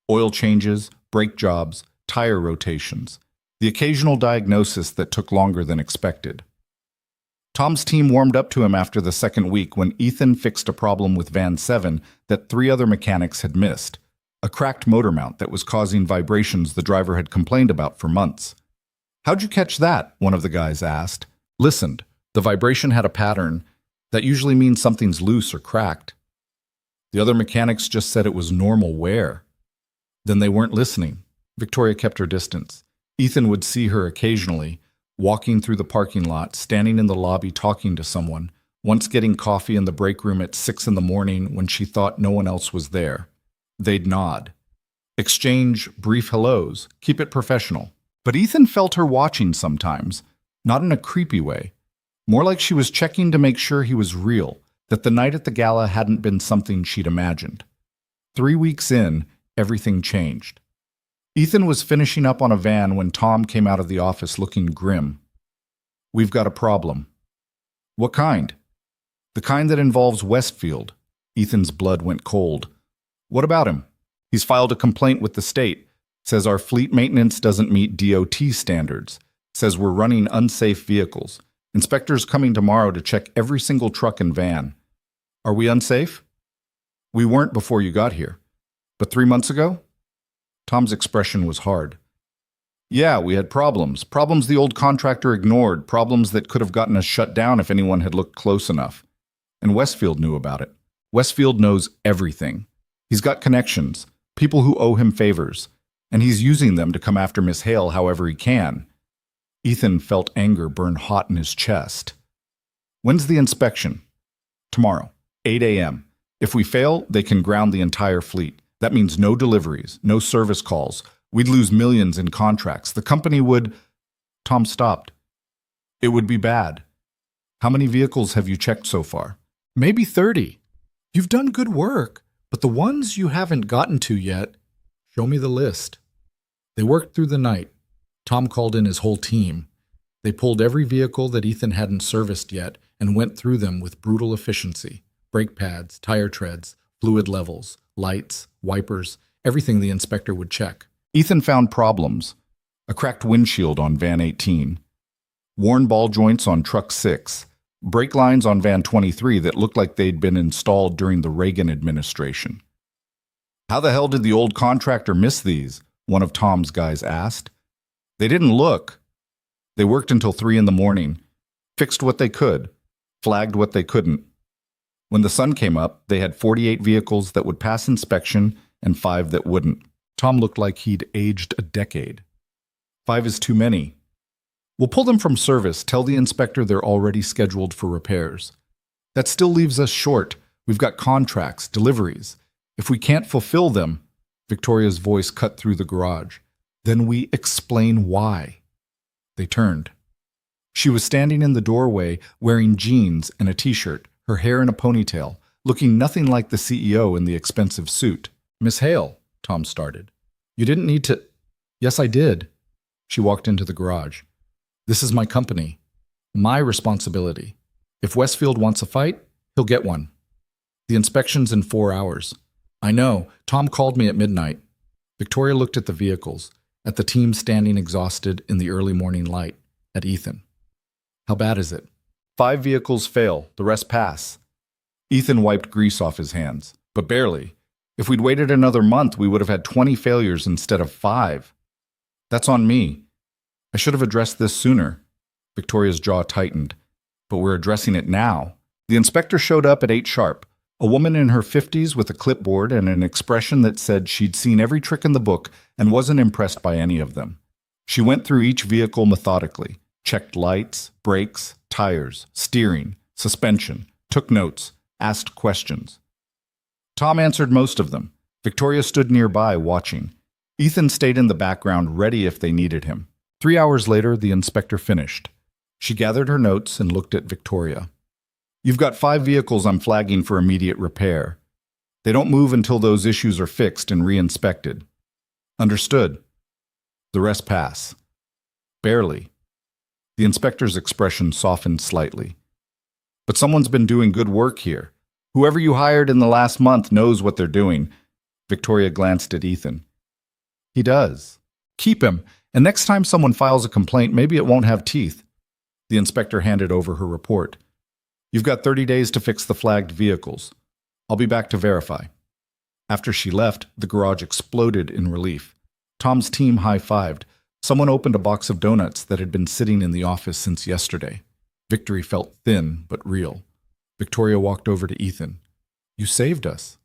Oil changes, brake jobs, tire rotations. The occasional diagnosis that took longer than expected. Tom's team warmed up to him after the second week when Ethan fixed a problem with Van 7 that 3 other mechanics had missed. A cracked motor mount that was causing vibrations the driver had complained about for months. How'd you catch that? One of the guys asked. Listened. The vibration had a pattern. That usually means something's loose or cracked. The other mechanics just said it was normal wear. Then they weren't listening. Victoria kept her distance. Ethan would see her occasionally, walking through the parking lot, standing in the lobby talking to someone, once getting coffee in the break room at 6 in the morning when she thought no one else was there. They'd nod. Exchange brief hellos, keep it professional. But Ethan felt her watching sometimes, not in a creepy way. More like she was checking to make sure he was real, that the night at the gala hadn't been something she'd imagined. 3 weeks in, everything changed. Ethan was finishing up on a van when Tom came out of the office looking grim. We've got a problem. What kind? The kind that involves Westfield. Ethan's blood went cold. What about him? He's filed a complaint with the state. Says our fleet maintenance doesn't meet DOT standards. Says we're running unsafe vehicles. Inspectors coming tomorrow to check every single truck and van. Are we unsafe? We weren't before you got here. But 3 months ago? Tom's expression was hard. Yeah, we had problems. Problems the old contractor ignored. Problems that could have gotten us shut down if anyone had looked close enough. And Westfield knew about it. Westfield knows everything. He's got connections, people who owe him favors, and he's using them to come after Miss Hale however he can. Ethan felt anger burn hot in his chest. When's the inspection? Tomorrow, 8 a.m. If we fail, they can ground the entire fleet. That means no deliveries, no service calls. We'd lose millions in contracts. The company would... Tom stopped. It would be bad. How many vehicles have you checked so far? Maybe 30. You've done good work, but the ones you haven't gotten to yet, show me the list. They worked through the night. Tom called in his whole team. They pulled every vehicle that Ethan hadn't serviced yet and went through them with brutal efficiency. Brake pads, tire treads, fluid levels, lights, wipers, everything the inspector would check. Ethan found problems. A cracked windshield on Van 18. Worn ball joints on Truck 6. Brake lines on Van 23 that looked like they'd been installed during the Reagan administration. How the hell did the old contractor miss these? One of Tom's guys asked. They didn't look. They worked until 3 in the morning, fixed what they could, flagged what they couldn't. When the sun came up, they had 48 vehicles that would pass inspection and 5 that wouldn't. Tom looked like he'd aged a decade. 5 is too many. We'll pull them from service, tell the inspector they're already scheduled for repairs. That still leaves us short. We've got contracts, deliveries. If we can't fulfill them, Victoria's voice cut through the garage. Then we explain why. They turned. She was standing in the doorway wearing jeans and a t-shirt, her hair in a ponytail, looking nothing like the CEO in the expensive suit. Miss Hale, Tom started. You didn't need to... Yes, I did. She walked into the garage. This is my company. My responsibility. If Westfield wants a fight, he'll get one. The inspection's in 4 hours. I know. Tom called me at midnight. Victoria looked at the vehicles, at the team standing exhausted in the early morning light, at Ethan. How bad is it? 5 vehicles fail, the rest pass. Ethan wiped grease off his hands, but barely. If we'd waited another month, we would have had 20 failures instead of 5. That's on me. I should have addressed this sooner. Victoria's jaw tightened. But we're addressing it now. The inspector showed up at 8 sharp. A woman in her 50s with a clipboard and an expression that said she'd seen every trick in the book and wasn't impressed by any of them. She went through each vehicle methodically, checked lights, brakes, tires, steering, suspension, took notes, asked questions. Tom answered most of them. Victoria stood nearby watching. Ethan stayed in the background ready if they needed him. 3 hours later, the inspector finished. She gathered her notes and looked at Victoria. You've got 5 vehicles I'm flagging for immediate repair. They don't move until those issues are fixed and re-inspected. Understood. The rest pass. Barely. The inspector's expression softened slightly. But someone's been doing good work here. Whoever you hired in the last month knows what they're doing. Victoria glanced at Ethan. He does. Keep him, and next time someone files a complaint, maybe it won't have teeth. The inspector handed over her report. You've got 30 days to fix the flagged vehicles. I'll be back to verify. After she left, the garage exploded in relief. Tom's team high-fived. Someone opened a box of donuts that had been sitting in the office since yesterday. Victory felt thin but real. Victoria walked over to Ethan. You saved us.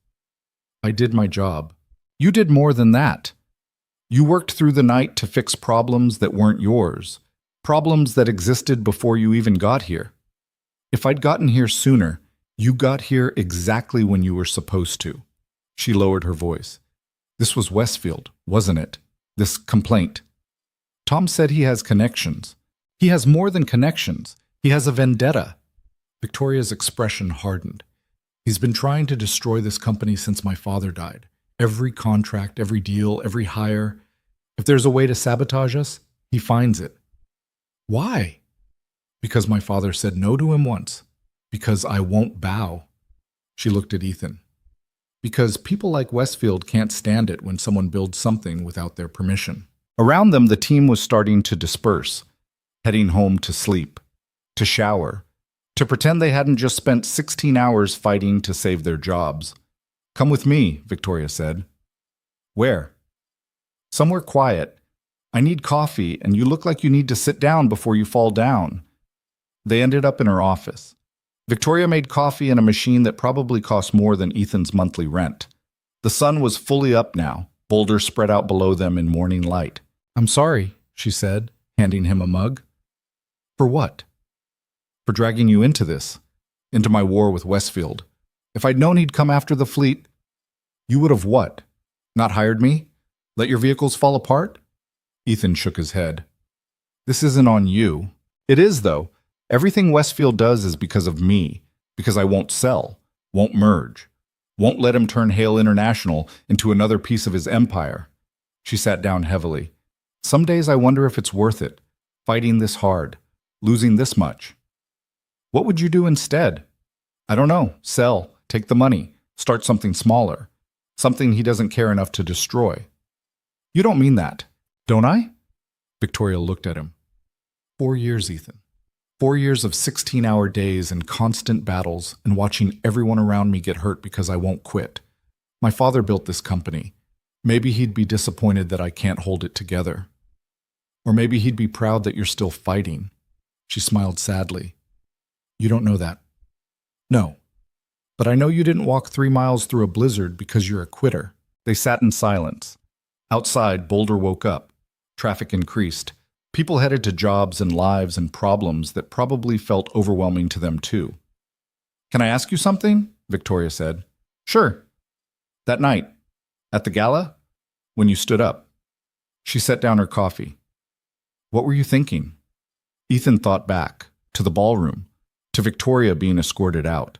I did my job. You did more than that. You worked through the night to fix problems that weren't yours, problems that existed before you even got here. If I'd gotten here sooner, you got here exactly when you were supposed to. She lowered her voice. This was Westfield, wasn't it? This complaint. Tom said he has connections. He has more than connections. He has a vendetta. Victoria's expression hardened. He's been trying to destroy this company since my father died. Every contract, every deal, every hire. If there's a way to sabotage us, he finds it. Why? Because my father said no to him once. Because I won't bow. She looked at Ethan. Because people like Westfield can't stand it when someone builds something without their permission. Around them, the team was starting to disperse, heading home to sleep, to shower, to pretend they hadn't just spent 16 hours fighting to save their jobs. Come with me, Victoria said. Where? Somewhere quiet. I need coffee, and you look like you need to sit down before you fall down. They ended up in her office. Victoria made coffee in a machine that probably cost more than Ethan's monthly rent. The sun was fully up now, boulders spread out below them in morning light. I'm sorry, she said, handing him a mug. For what? For dragging you into this, into my war with Westfield. If I'd known he'd come after the fleet, you would have what? Not hired me? Let your vehicles fall apart? Ethan shook his head. This isn't on you. It is, though. Everything Westfield does is because of me, because I won't sell, won't merge, won't let him turn Hale International into another piece of his empire. She sat down heavily. Some days I wonder if it's worth it, fighting this hard, losing this much. What would you do instead? I don't know. Sell, take the money, start something smaller, something he doesn't care enough to destroy. You don't mean that, don't I? Victoria looked at him. 4 years, Ethan. 4 years of 16-hour days and constant battles and watching everyone around me get hurt because I won't quit. My father built this company. Maybe he'd be disappointed that I can't hold it together. Or maybe he'd be proud that you're still fighting. She smiled sadly. You don't know that. No. But I know you didn't walk 3 miles through a blizzard because you're a quitter. They sat in silence. Outside, Boulder woke up. Traffic increased. People headed to jobs and lives and problems that probably felt overwhelming to them too. Can I ask you something? Victoria said. Sure. That night, at the gala, when you stood up. She set down her coffee. What were you thinking? Ethan thought back, to the ballroom, to Victoria being escorted out,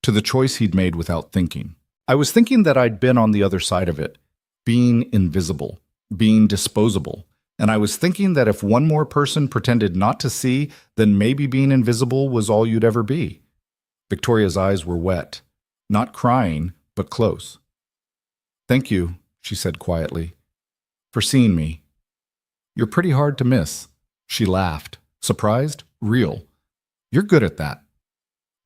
to the choice he'd made without thinking. I was thinking that I'd been on the other side of it, being invisible, being disposable. And I was thinking that if one more person pretended not to see, then maybe being invisible was all you'd ever be. Victoria's eyes were wet, not crying, but close. Thank you, she said quietly, for seeing me. You're pretty hard to miss. She laughed, surprised, real. You're good at that.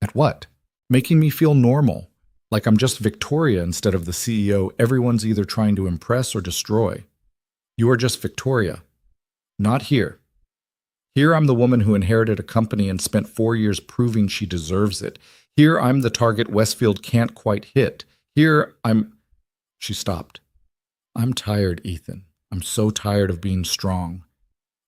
At what? Making me feel normal, like I'm just Victoria instead of the CEO everyone's either trying to impress or destroy. You are just Victoria. Not here. Here I'm the woman who inherited a company and spent 4 years proving she deserves it. Here I'm the target Westfield can't quite hit. Here I'm... She stopped. I'm tired, Ethan. I'm so tired of being strong.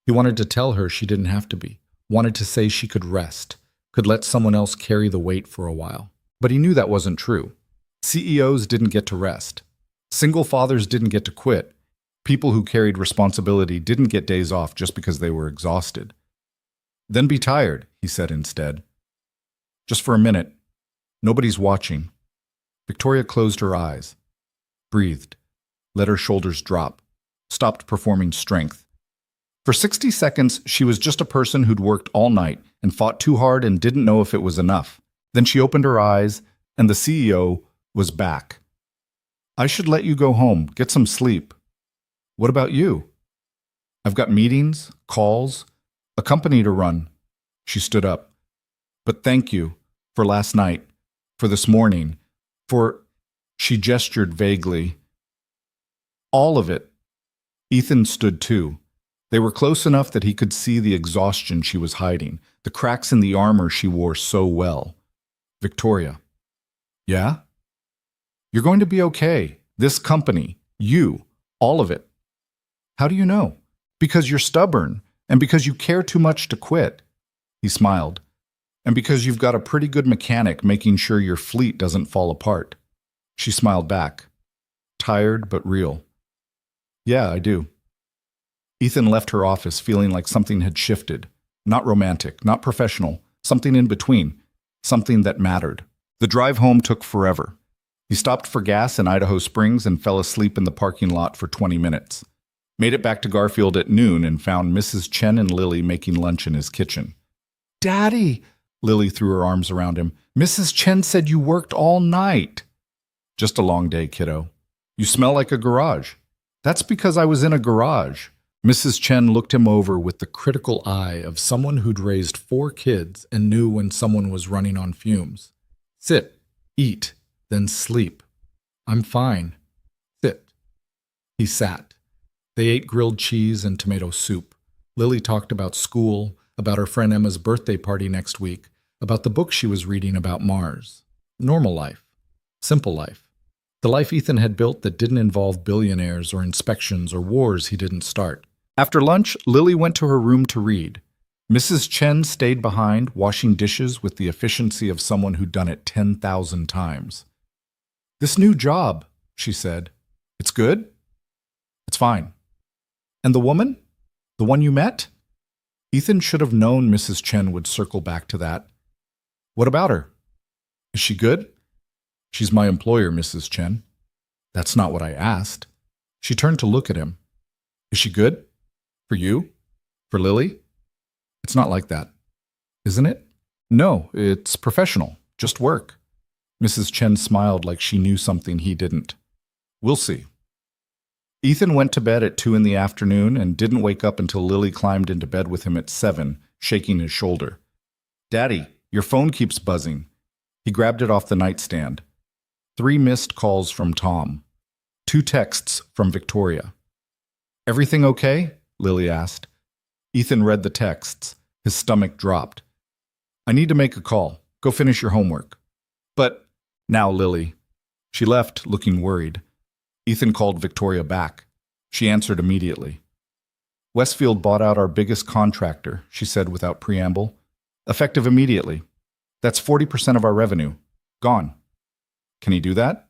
He wanted to tell her she didn't have to be. Wanted to say she could rest, could let someone else carry the weight for a while. But he knew that wasn't true. CEOs didn't get to rest. Single fathers didn't get to quit. People who carried responsibility didn't get days off just because they were exhausted. Then be tired, he said instead. Just for a minute. Nobody's watching. Victoria closed her eyes, breathed, let her shoulders drop, stopped performing strength. For 60 seconds, she was just a person who'd worked all night and fought too hard and didn't know if it was enough. Then she opened her eyes, and the CEO was back. I should let you go home, get some sleep. What about you? I've got meetings, calls, a company to run. She stood up. But thank you for last night, for this morning, for, she gestured vaguely, all of it. Ethan stood too. They were close enough that he could see the exhaustion she was hiding, the cracks in the armor she wore so well. Victoria. Yeah? You're going to be okay. This company, you, all of it. How do you know? Because you're stubborn, and because you care too much to quit. He smiled. And because you've got a pretty good mechanic making sure your fleet doesn't fall apart. She smiled back. Tired but real. Yeah, I do. Ethan left her office feeling like something had shifted. Not romantic, not professional, something in between, something that mattered. The drive home took forever. He stopped for gas in Idaho Springs and fell asleep in the parking lot for 20 minutes. Made it back to Garfield at noon and found Mrs. Chen and Lily making lunch in his kitchen. Daddy! Lily threw her arms around him. Mrs. Chen said you worked all night. Just a long day, kiddo. You smell like a garage. That's because I was in a garage. Mrs. Chen looked him over with the critical eye of someone who'd raised 4 kids and knew when someone was running on fumes. Sit, eat, then sleep. I'm fine. Sit. He sat. They ate grilled cheese and tomato soup. Lily talked about school, about her friend Emma's birthday party next week, about the book she was reading about Mars. Normal life. Simple life. The life Ethan had built that didn't involve billionaires or inspections or wars he didn't start. After lunch, Lily went to her room to read. Mrs. Chen stayed behind, washing dishes with the efficiency of someone who'd done it 10,000 times. This new job, she said. It's good? It's fine. And the woman? The one you met? Ethan should have known Mrs. Chen would circle back to that. What about her? Is she good? She's my employer, Mrs. Chen. That's not what I asked. She turned to look at him. Is she good? For you? For Lily? It's not like that. Isn't it? No, it's professional. Just work. Mrs. Chen smiled like she knew something he didn't. We'll see. Ethan went to bed at 2 in the afternoon and didn't wake up until Lily climbed into bed with him at 7, shaking his shoulder. Daddy, your phone keeps buzzing. He grabbed it off the nightstand. 3 missed calls from Tom. 2 texts from Victoria. Everything okay? Lily asked. Ethan read the texts. His stomach dropped. I need to make a call. Go finish your homework. But now, Lily. She left, looking worried. Ethan called Victoria back. She answered immediately. Westfield bought out our biggest contractor, she said without preamble. Effective immediately. That's 40% of our revenue. Gone. Can he do that?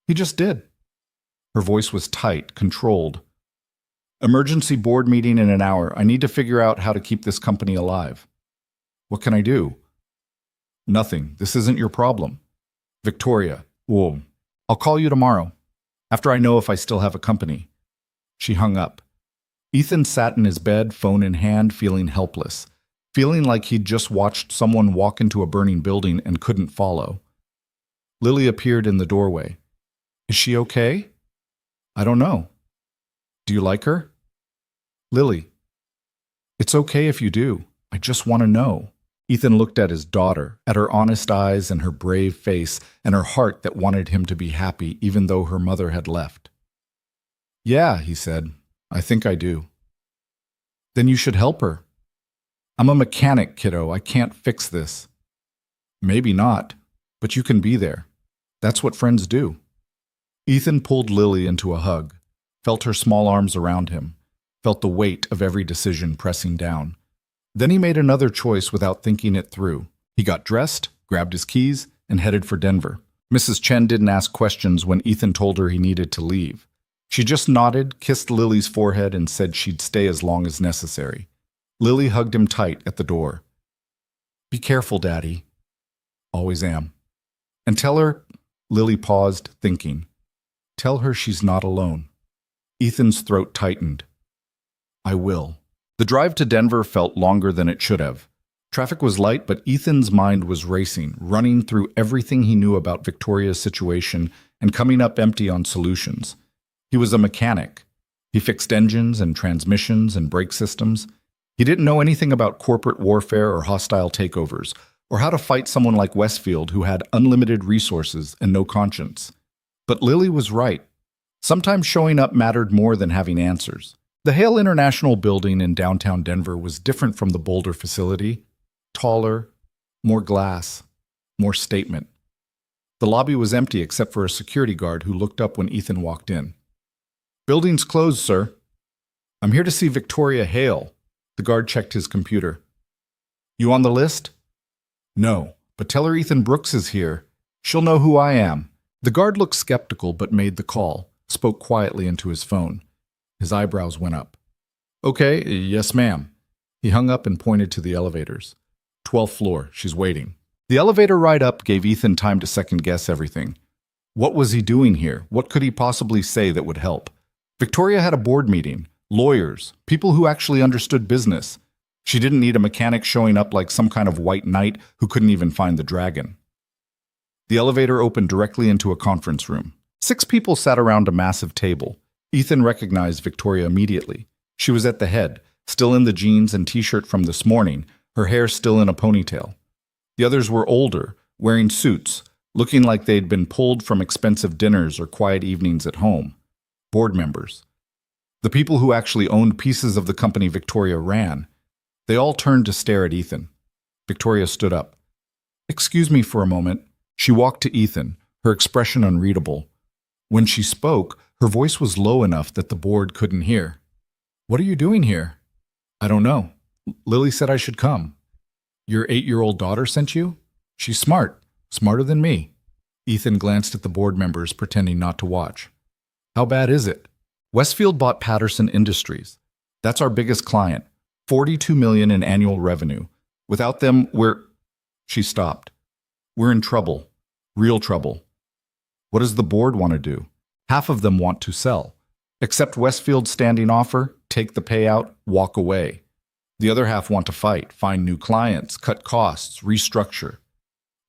He just did. Her voice was tight, controlled. Emergency board meeting in an hour. I need to figure out how to keep this company alive. What can I do? Nothing. This isn't your problem. Victoria. Whoa. I'll call you tomorrow, after I know if I still have a company. She hung up. Ethan sat in his bed, phone in hand, feeling helpless, feeling like he'd just watched someone walk into a burning building and couldn't follow. Lily appeared in the doorway. Is she okay? I don't know. Do you like her? Lily. It's okay if you do. I just want to know. Ethan looked at his daughter, at her honest eyes and her brave face and her heart that wanted him to be happy even though her mother had left. Yeah, he said. I think I do. Then you should help her. I'm a mechanic, kiddo. I can't fix this. Maybe not, but you can be there. That's what friends do. Ethan pulled Lily into a hug, felt her small arms around him, felt the weight of every decision pressing down. Then he made another choice without thinking it through. He got dressed, grabbed his keys, and headed for Denver. Mrs. Chen didn't ask questions when Ethan told her he needed to leave. She just nodded, kissed Lily's forehead, and said she'd stay as long as necessary. Lily hugged him tight at the door. "Be careful, Daddy." "Always am." "And tell her," Lily paused, thinking. "Tell her she's not alone." Ethan's throat tightened. "I will." The drive to Denver felt longer than it should have. Traffic was light, but Ethan's mind was racing, running through everything he knew about Victoria's situation and coming up empty on solutions. He was a mechanic. He fixed engines and transmissions and brake systems. He didn't know anything about corporate warfare or hostile takeovers, or how to fight someone like Westfield who had unlimited resources and no conscience. But Lily was right. Sometimes showing up mattered more than having answers. The Hale International building in downtown Denver was different from the Boulder facility. Taller, more glass, more statement. The lobby was empty except for a security guard who looked up when Ethan walked in. "Building's closed, sir." "I'm here to see Victoria Hale." The guard checked his computer. "You on the list?" "No, but tell her Ethan Brooks is here. She'll know who I am." The guard looked skeptical but made the call, spoke quietly into his phone. His eyebrows went up. "Okay, yes ma'am." He hung up and pointed to the elevators. 12th floor, she's waiting. The elevator ride up gave Ethan time to second-guess everything. What was he doing here? What could he possibly say that would help? Victoria had a board meeting, lawyers, people who actually understood business. She didn't need a mechanic showing up like some kind of white knight who couldn't even find the dragon. The elevator opened directly into a conference room. 6 people sat around a massive table. Ethan recognized Victoria immediately. She was at the head, still in the jeans and t-shirt from this morning, her hair still in a ponytail. The others were older, wearing suits, looking like they'd been pulled from expensive dinners or quiet evenings at home. Board members. The people who actually owned pieces of the company Victoria ran. They all turned to stare at Ethan. Victoria stood up. "Excuse me for a moment." She walked to Ethan, her expression unreadable. When she spoke, her voice was low enough that the board couldn't hear. "What are you doing here?" "I don't know. Lily said I should come." "Your 8-year-old daughter sent you?" "She's smart. Smarter than me." Ethan glanced at the board members, pretending not to watch. "How bad is it?" "Westfield bought Patterson Industries. That's our biggest client. $42 million in annual revenue. Without them, we're—" She stopped. "We're in trouble. Real trouble." "What does the board want to do?" "Half of them want to sell. Accept Westfield's standing offer, take the payout, walk away. The other half want to fight, find new clients, cut costs, restructure."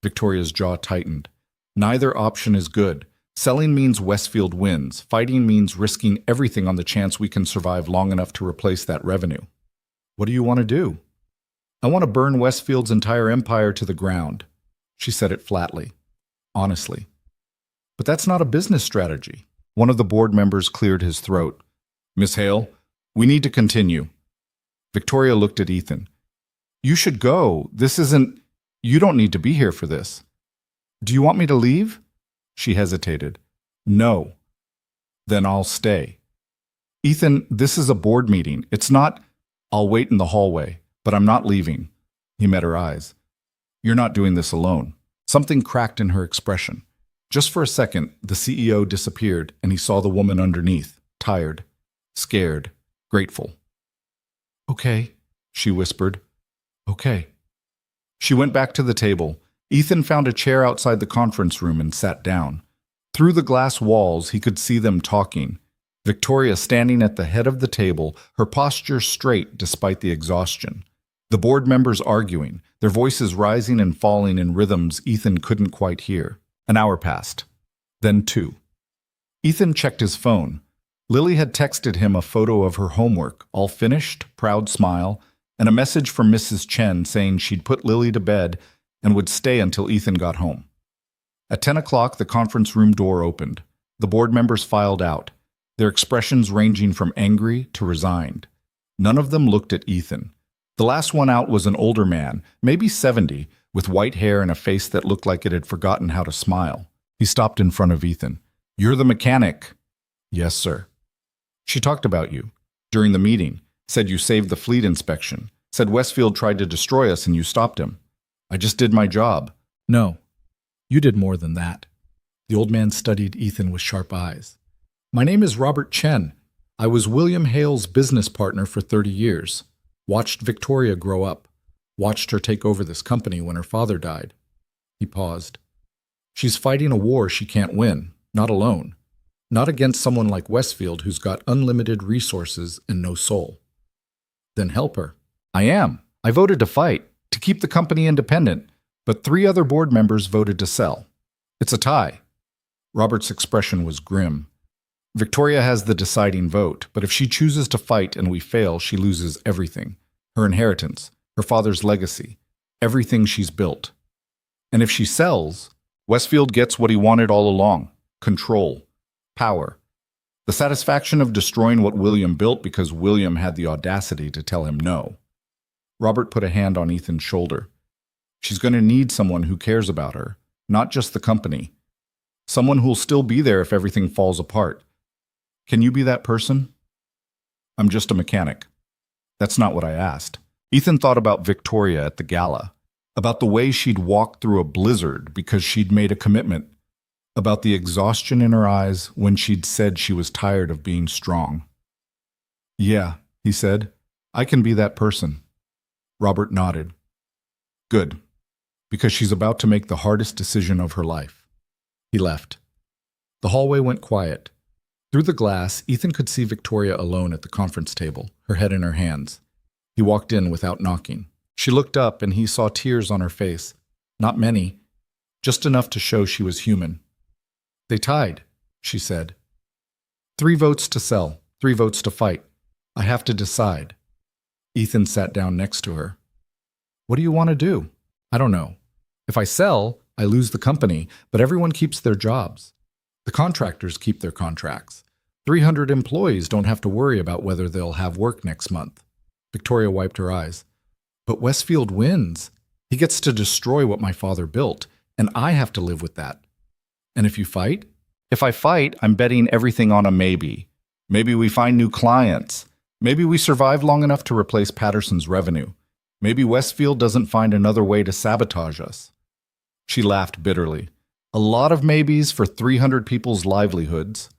Victoria's jaw tightened. "Neither option is good. Selling means Westfield wins. Fighting means risking everything on the chance we can survive long enough to replace that revenue." "What do you want to do?" "I want to burn Westfield's entire empire to the ground." She said it flatly, honestly. "But that's not a business strategy." One of the board members cleared his throat. "Miss Hale, we need to continue." Victoria looked at Ethan. "You should go. This isn't... You don't need to be here for this." "Do you want me to leave?" She hesitated. "No." "Then I'll stay." "Ethan, this is a board meeting. It's not..." "I'll wait in the hallway, but I'm not leaving." He met her eyes. "You're not doing this alone." Something cracked in her expression. Just for a second, the CEO disappeared, and he saw the woman underneath, tired, scared, grateful. "Okay," she whispered. "Okay." She went back to the table. Ethan found a chair outside the conference room and sat down. Through the glass walls, he could see them talking. Victoria standing at the head of the table, her posture straight despite the exhaustion. The board members arguing, their voices rising and falling in rhythms Ethan couldn't quite hear. An hour passed. Then 2. Ethan checked his phone. Lily had texted him a photo of her homework, all finished, proud smile, and a message from Mrs. Chen saying she'd put Lily to bed and would stay until Ethan got home. At 10 o'clock, the conference room door opened. The board members filed out, their expressions ranging from angry to resigned. None of them looked at Ethan. The last one out was an older man, maybe 70, with white hair and a face that looked like it had forgotten how to smile. He stopped in front of Ethan. "You're the mechanic." "Yes, sir." "She talked about you. During the meeting. Said you saved the fleet inspection. Said Westfield tried to destroy us and you stopped him." "I just did my job." "No. You did more than that." The old man studied Ethan with sharp eyes. My name is Robert Chen. I was William Hale's business partner for 30 years. Watched Victoria grow up. Watched her take over this company when her father died. He paused. She's fighting a war she can't win, not alone. Not against someone like Westfield who's got unlimited resources and no soul. Then help her. I am. I voted to fight, to keep the company independent, but 3 other board members voted to sell. It's a tie. Robert's expression was grim. Victoria has the deciding vote, but if she chooses to fight and we fail, she loses everything. Her inheritance, her father's legacy, everything she's built. And if she sells, Westfield gets what he wanted all along: control, power, the satisfaction of destroying what William built because William had the audacity to tell him no. Robert put a hand on Ethan's shoulder. She's going to need someone who cares about her, not just the company. Someone who'll still be there if everything falls apart. Can you be that person? I'm just a mechanic. That's not what I asked. Ethan thought about Victoria at the gala, about the way she'd walked through a blizzard because she'd made a commitment, about the exhaustion in her eyes when she'd said she was tired of being strong. Yeah, he said, I can be that person. Robert nodded. Good, because she's about to make the hardest decision of her life. He left. The hallway went quiet. Through the glass, Ethan could see Victoria alone at the conference table, her head in her hands. He walked in without knocking. She looked up and he saw tears on her face. Not many, just enough to show she was human. They tied, she said. 3 votes to sell, 3 votes to fight. I have to decide. Ethan sat down next to her. What do you want to do? I don't know. If I sell, I lose the company, but everyone keeps their jobs. The contractors keep their contracts. 300 employees don't have to worry about whether they'll have work next month. Victoria wiped her eyes. But Westfield wins. He gets to destroy what my father built, and I have to live with that. And if you fight? If I fight, I'm betting everything on a maybe. Maybe we find new clients. Maybe we survive long enough to replace Patterson's revenue. Maybe Westfield doesn't find another way to sabotage us. She laughed bitterly. A lot of maybes for 300 people's livelihoods.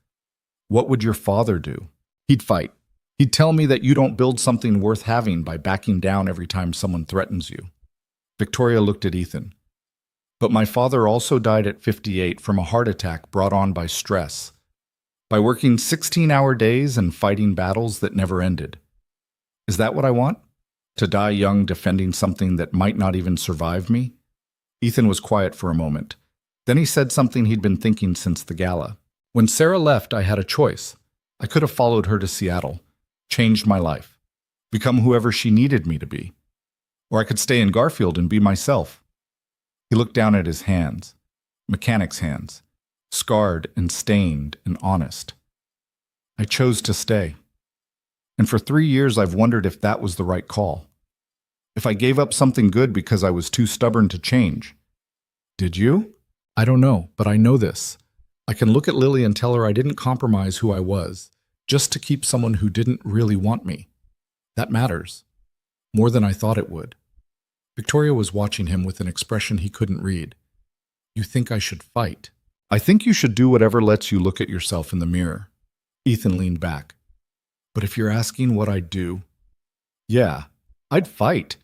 What would your father do? He'd fight. He'd tell me that you don't build something worth having by backing down every time someone threatens you. Victoria looked at Ethan. But my father also died at 58 from a heart attack brought on by stress, by working 16-hour days and fighting battles that never ended. Is that what I want? To die young defending something that might not even survive me? Ethan was quiet for a moment. Then he said something he'd been thinking since the gala. When Sarah left, I had a choice. I could have followed her to Seattle, changed my life, become whoever she needed me to be. Or I could stay in Garfield and be myself. He looked down at his hands, mechanic's hands, scarred and stained and honest. I chose to stay. And for 3 years I've wondered if that was the right call. If I gave up something good because I was too stubborn to change. Did you? I don't know, but I know this. I can look at Lily and tell her I didn't compromise who I was, just to keep someone who didn't really want me. That matters. More than I thought it would. Victoria was watching him with an expression he couldn't read. You think I should fight? I think you should do whatever lets you look at yourself in the mirror. Ethan leaned back. But if you're asking what I'd do, yeah, I'd fight.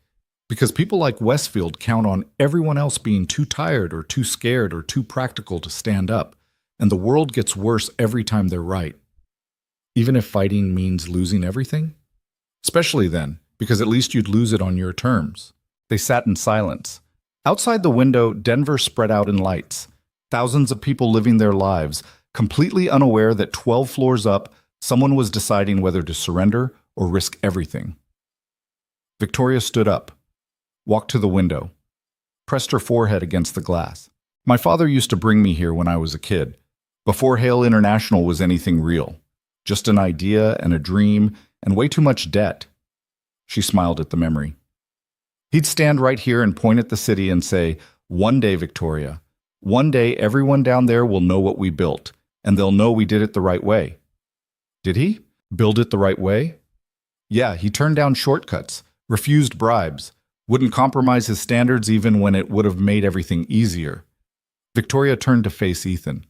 Because people like Westfield count on everyone else being too tired or too scared or too practical to stand up, and the world gets worse every time they're right. Even if fighting means losing everything? Especially then, because at least you'd lose it on your terms. They sat in silence. Outside the window, Denver spread out in lights. Thousands of people living their lives, completely unaware that 12 floors up, someone was deciding whether to surrender or risk everything. Victoria stood up, walked to the window, pressed her forehead against the glass. My father used to bring me here when I was a kid, before Hale International was anything real. Just an idea and a dream and way too much debt. She smiled at the memory. He'd stand right here and point at the city and say, one day, Victoria, one day everyone down there will know what we built, and they'll know we did it the right way. Did he? Build it the right way? Yeah, he turned down shortcuts, refused bribes, wouldn't compromise his standards even when it would have made everything easier. Victoria turned to face Ethan.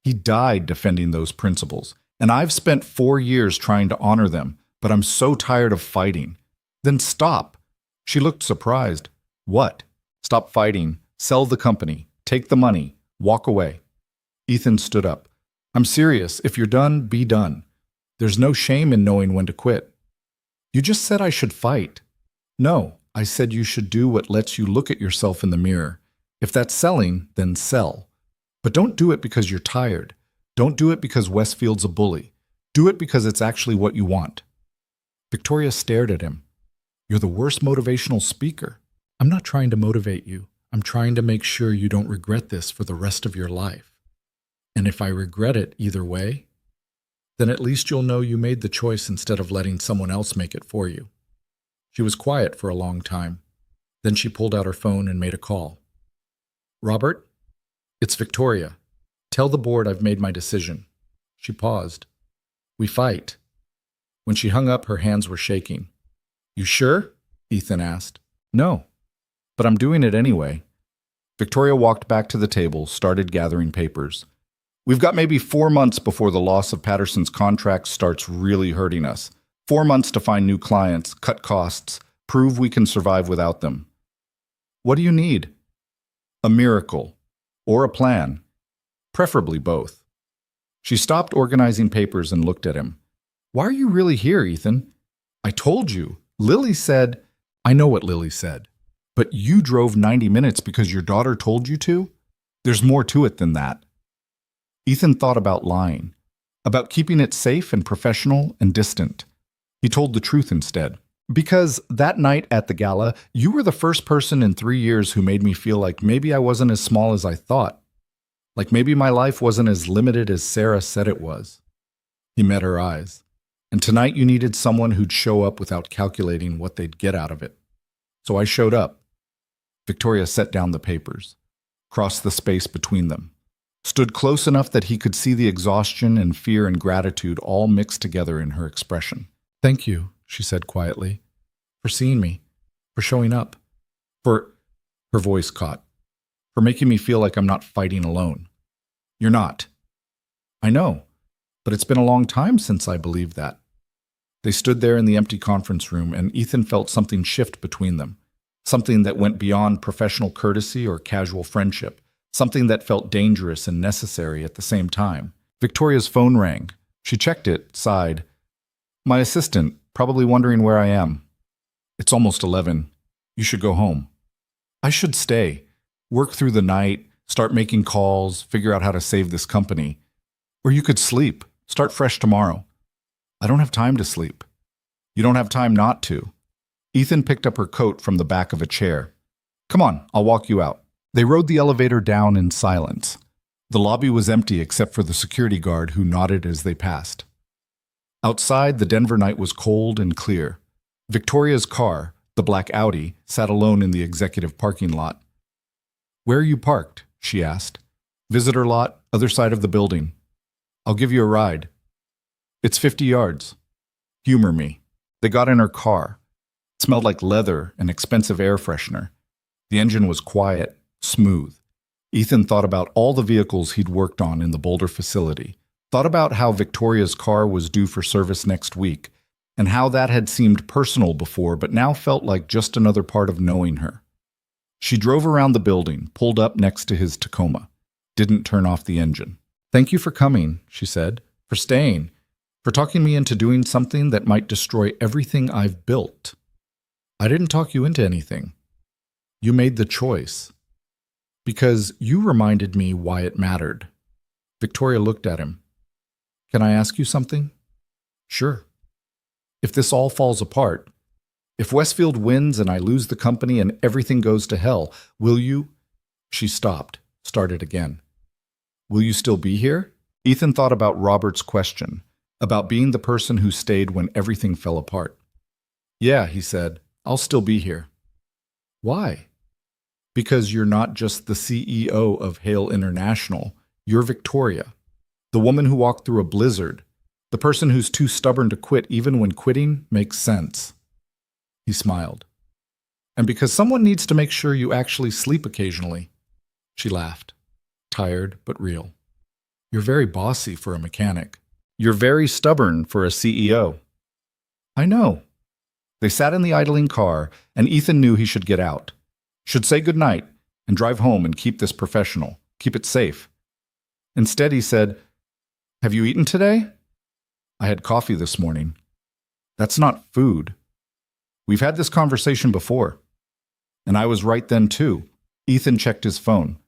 He died defending those principles, And I've spent 4 years trying to honor them, but I'm so tired of fighting. Then stop. She looked surprised. What? Stop fighting. Sell the company. Take the money. Walk away. Ethan stood up. I'm serious. If you're done, be done. There's no shame in knowing when to quit. You just said I should fight. No, I said you should do what lets you look at yourself in the mirror. If that's selling, then sell. But don't do it because you're tired. Don't do it because Westfield's a bully. Do it because it's actually what you want. Victoria stared at him. You're the worst motivational speaker. I'm not trying to motivate you. I'm trying to make sure you don't regret this for the rest of your life. And if I regret it either way, then at least you'll know you made the choice instead of letting someone else make it for you. She was quiet for a long time. Then she pulled out her phone and made a call. Robert, it's Victoria. Tell the board I've made my decision. She paused. We fight. When she hung up, her hands were shaking. You sure? Ethan asked. No, but I'm doing it anyway. Victoria walked back to the table, started gathering papers. We've got maybe 4 months before the loss of Patterson's contract starts really hurting us. 4 months to find new clients, cut costs, prove we can survive without them. What do you need? A miracle. Or a plan. Preferably both. She stopped organizing papers and looked at him. Why are you really here, Ethan? I told you. Lily said, I know what Lily said. But you drove 90 minutes because your daughter told you to? There's more to it than that. Ethan thought about lying, about keeping it safe and professional and distant. He told the truth instead. Because that night at the gala, you were the first person in 3 years who made me feel like maybe I wasn't as small as I thought. Like maybe my life wasn't as limited as Sarah said it was. He met her eyes. And tonight you needed someone who'd show up without calculating what they'd get out of it. So I showed up. Victoria set down the papers, crossed the space between them, stood close enough that he could see the exhaustion and fear and gratitude all mixed together in her expression. Thank you, she said quietly, for seeing me, for showing up, for, her voice caught, for making me feel like I'm not fighting alone. You're not. I know, but it's been a long time since I believed that. They stood there in the empty conference room, and Ethan felt something shift between them, something that went beyond professional courtesy or casual friendship, something that felt dangerous and necessary at the same time. Victoria's phone rang. She checked it, sighed. My assistant, probably wondering where I am. It's almost 11. You should go home. I should stay, work through the night, start making calls, figure out how to save this company. Or you could sleep, start fresh tomorrow. I don't have time to sleep. You don't have time not to. Ethan picked up her coat from the back of a chair. Come on, I'll walk you out. They rode the elevator down in silence. The lobby was empty except for the security guard who nodded as they passed. Outside, the Denver night was cold and clear. Victoria's car, the black Audi, sat alone in the executive parking lot. Where are you parked? She asked. Visitor lot, other side of the building. I'll give you a ride. It's 50 yards. Humor me. They got in her car. It smelled like leather and expensive air freshener. The engine was quiet, smooth. Ethan thought about all the vehicles he'd worked on in the Boulder facility, thought about how Victoria's car was due for service next week, and how that had seemed personal before but now felt like just another part of knowing her. She drove around the building, pulled up next to his Tacoma, didn't turn off the engine. Thank you for coming, she said, for staying, for talking me into doing something that might destroy everything I've built. I didn't talk you into anything. You made the choice. Because you reminded me why it mattered. Victoria looked at him. Can I ask you something? Sure. If this all falls apart, if Westfield wins and I lose the company and everything goes to hell, will you? She stopped, started again. Will you still be here? Ethan thought about Robert's question, about being the person who stayed when everything fell apart. Yeah, he said, I'll still be here. Why? Because you're not just the CEO of Hale International, you're Victoria, the woman who walked through a blizzard, the person who's too stubborn to quit even when quitting makes sense. He smiled. And because someone needs to make sure you actually sleep occasionally. She laughed, tired but real. You're very bossy for a mechanic. You're very stubborn for a CEO. I know. They sat in the idling car, and Ethan knew he should get out. Should say goodnight and drive home and keep this professional. Keep it safe. Instead, he said, "Have you eaten today?" "I had coffee this morning." "That's not food." "We've had this conversation before." And I was right then, too. Ethan checked his phone.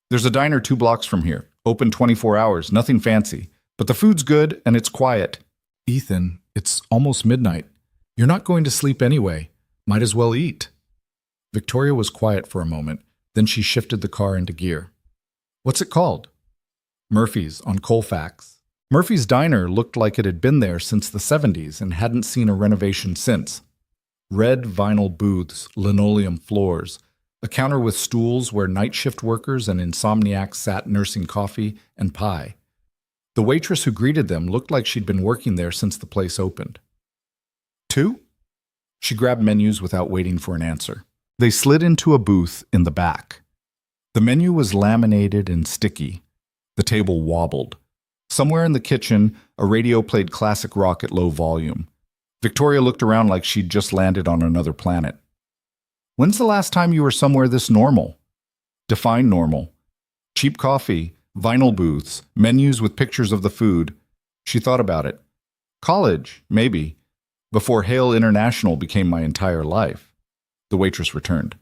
"There's a diner 2 blocks from here. Open 24 hours, nothing fancy. But the food's good and it's quiet." "Ethan, it's almost midnight. You're not going to sleep anyway. Might as well eat." Victoria was quiet for a moment, then she shifted the car into gear. "What's it called?" "Murphy's on Colfax." Murphy's Diner looked like it had been there since the 70s and hadn't seen a renovation since. Red vinyl booths, linoleum floors, a counter with stools where night shift workers and insomniacs sat nursing coffee and pie. The waitress who greeted them looked like she'd been working there since the place opened. "2?" She grabbed menus without waiting for an answer. They slid into a booth in the back. The menu was laminated and sticky. The table wobbled. Somewhere in the kitchen, a radio played classic rock at low volume. Victoria looked around like she'd just landed on another planet. "When's the last time you were somewhere this normal?" "Define normal." "Cheap coffee, vinyl booths, menus with pictures of the food." She thought about it. "College, maybe. Before Hale International became my entire life." The waitress returned.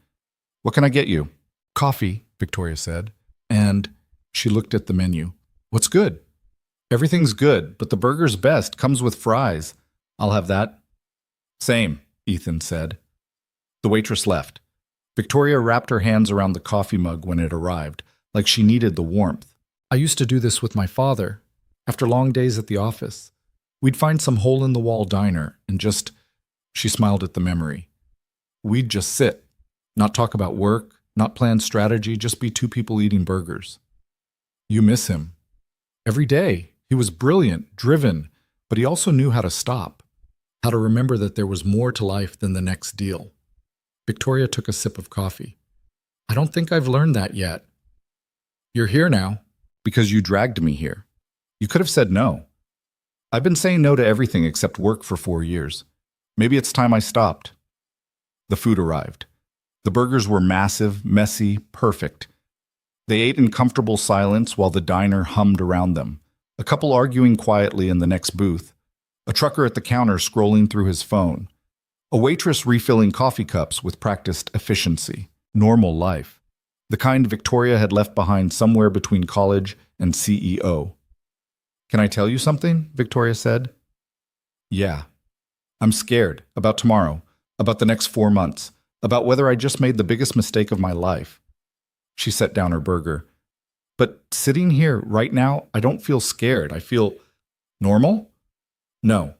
"What can I get you?" "Coffee," Victoria said. And she looked at the menu. "What's good?" "Everything's good, but the burger's best. Comes with fries." "I'll have that." "Same," Ethan said. The waitress left. Victoria wrapped her hands around the coffee mug when it arrived, like she needed the warmth. "I used to do this with my father. After long days at the office, we'd find some hole-in-the-wall diner and just—" She smiled at the memory. "We'd just sit, not talk about work, not plan strategy, just be 2 people eating burgers." "You miss him." "Every day. He was brilliant, driven, but he also knew how to stop, how to remember that there was more to life than the next deal." Victoria took a sip of coffee. "I don't think I've learned that yet." "You're here now because you dragged me here. You could have said no. I've been saying no to everything except work for 4 years. Maybe it's time I stopped." The food arrived. The burgers were massive, messy, perfect. They ate in comfortable silence while the diner hummed around them, a couple arguing quietly in the next booth, a trucker at the counter scrolling through his phone, a waitress refilling coffee cups with practiced efficiency. Normal life. The kind Victoria had left behind somewhere between college and CEO. "Can I tell you something?" Victoria said. "Yeah. I'm scared about tomorrow, about the next 4 months, about whether I just made the biggest mistake of my life." She set down her burger. "But sitting here right now, I don't feel scared. I feel normal? No.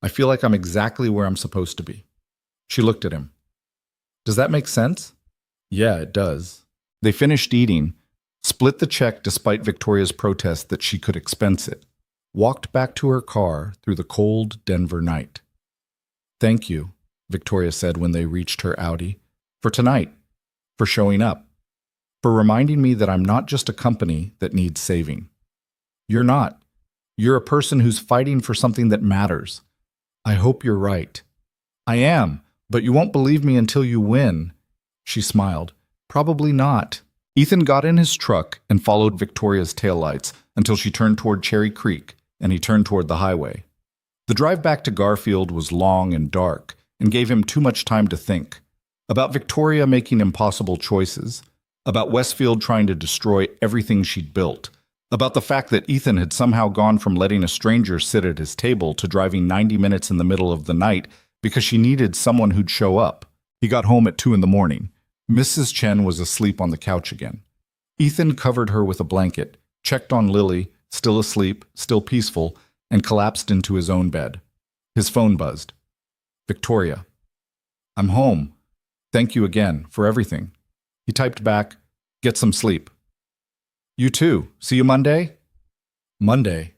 I feel like I'm exactly where I'm supposed to be." She looked at him. "Does that make sense?" "Yeah, it does." They finished eating, split the check despite Victoria's protest that she could expense it, walked back to her car through the cold Denver night. "Thank you," Victoria said when they reached her Audi, "for tonight, for showing up, for reminding me that I'm not just a company that needs saving." "You're not. You're a person who's fighting for something that matters. I hope you're right." "I am, but you won't believe me until you win." She smiled. "Probably not." Ethan got in his truck and followed Victoria's taillights until she turned toward Cherry Creek, and he turned toward the highway. The drive back to Garfield was long and dark and gave him too much time to think. About Victoria making impossible choices, about Westfield trying to destroy everything she'd built, about the fact that Ethan had somehow gone from letting a stranger sit at his table to driving 90 minutes in the middle of the night because she needed someone who'd show up. He got home at 2 in the morning. Mrs. Chen was asleep on the couch again. Ethan covered her with a blanket, checked on Lily, still asleep, still peaceful, and collapsed into his own bed. His phone buzzed. "Victoria." "I'm home. Thank you again for everything." He typed back, "Get some sleep." "You too. See you Monday?" "Monday."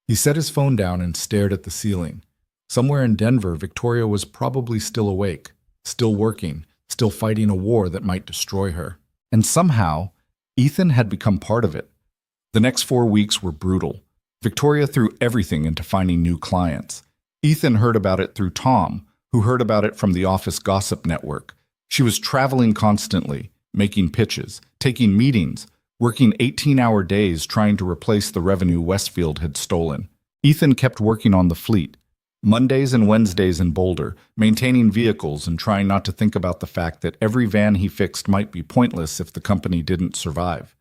He set his phone down and stared at the ceiling. Somewhere in Denver, Victoria was probably still awake, still working, still fighting a war that might destroy her. And somehow, Ethan had become part of it. The next 4 weeks were brutal. Victoria threw everything into finding new clients. Ethan heard about it through Tom, who heard about it from the office gossip network. She was traveling constantly, making pitches, taking meetings, working 18-hour days trying to replace the revenue Westfield had stolen. Ethan kept working on the fleet, Mondays and Wednesdays in Boulder, maintaining vehicles and trying not to think about the fact that every van he fixed might be pointless if the company didn't survive.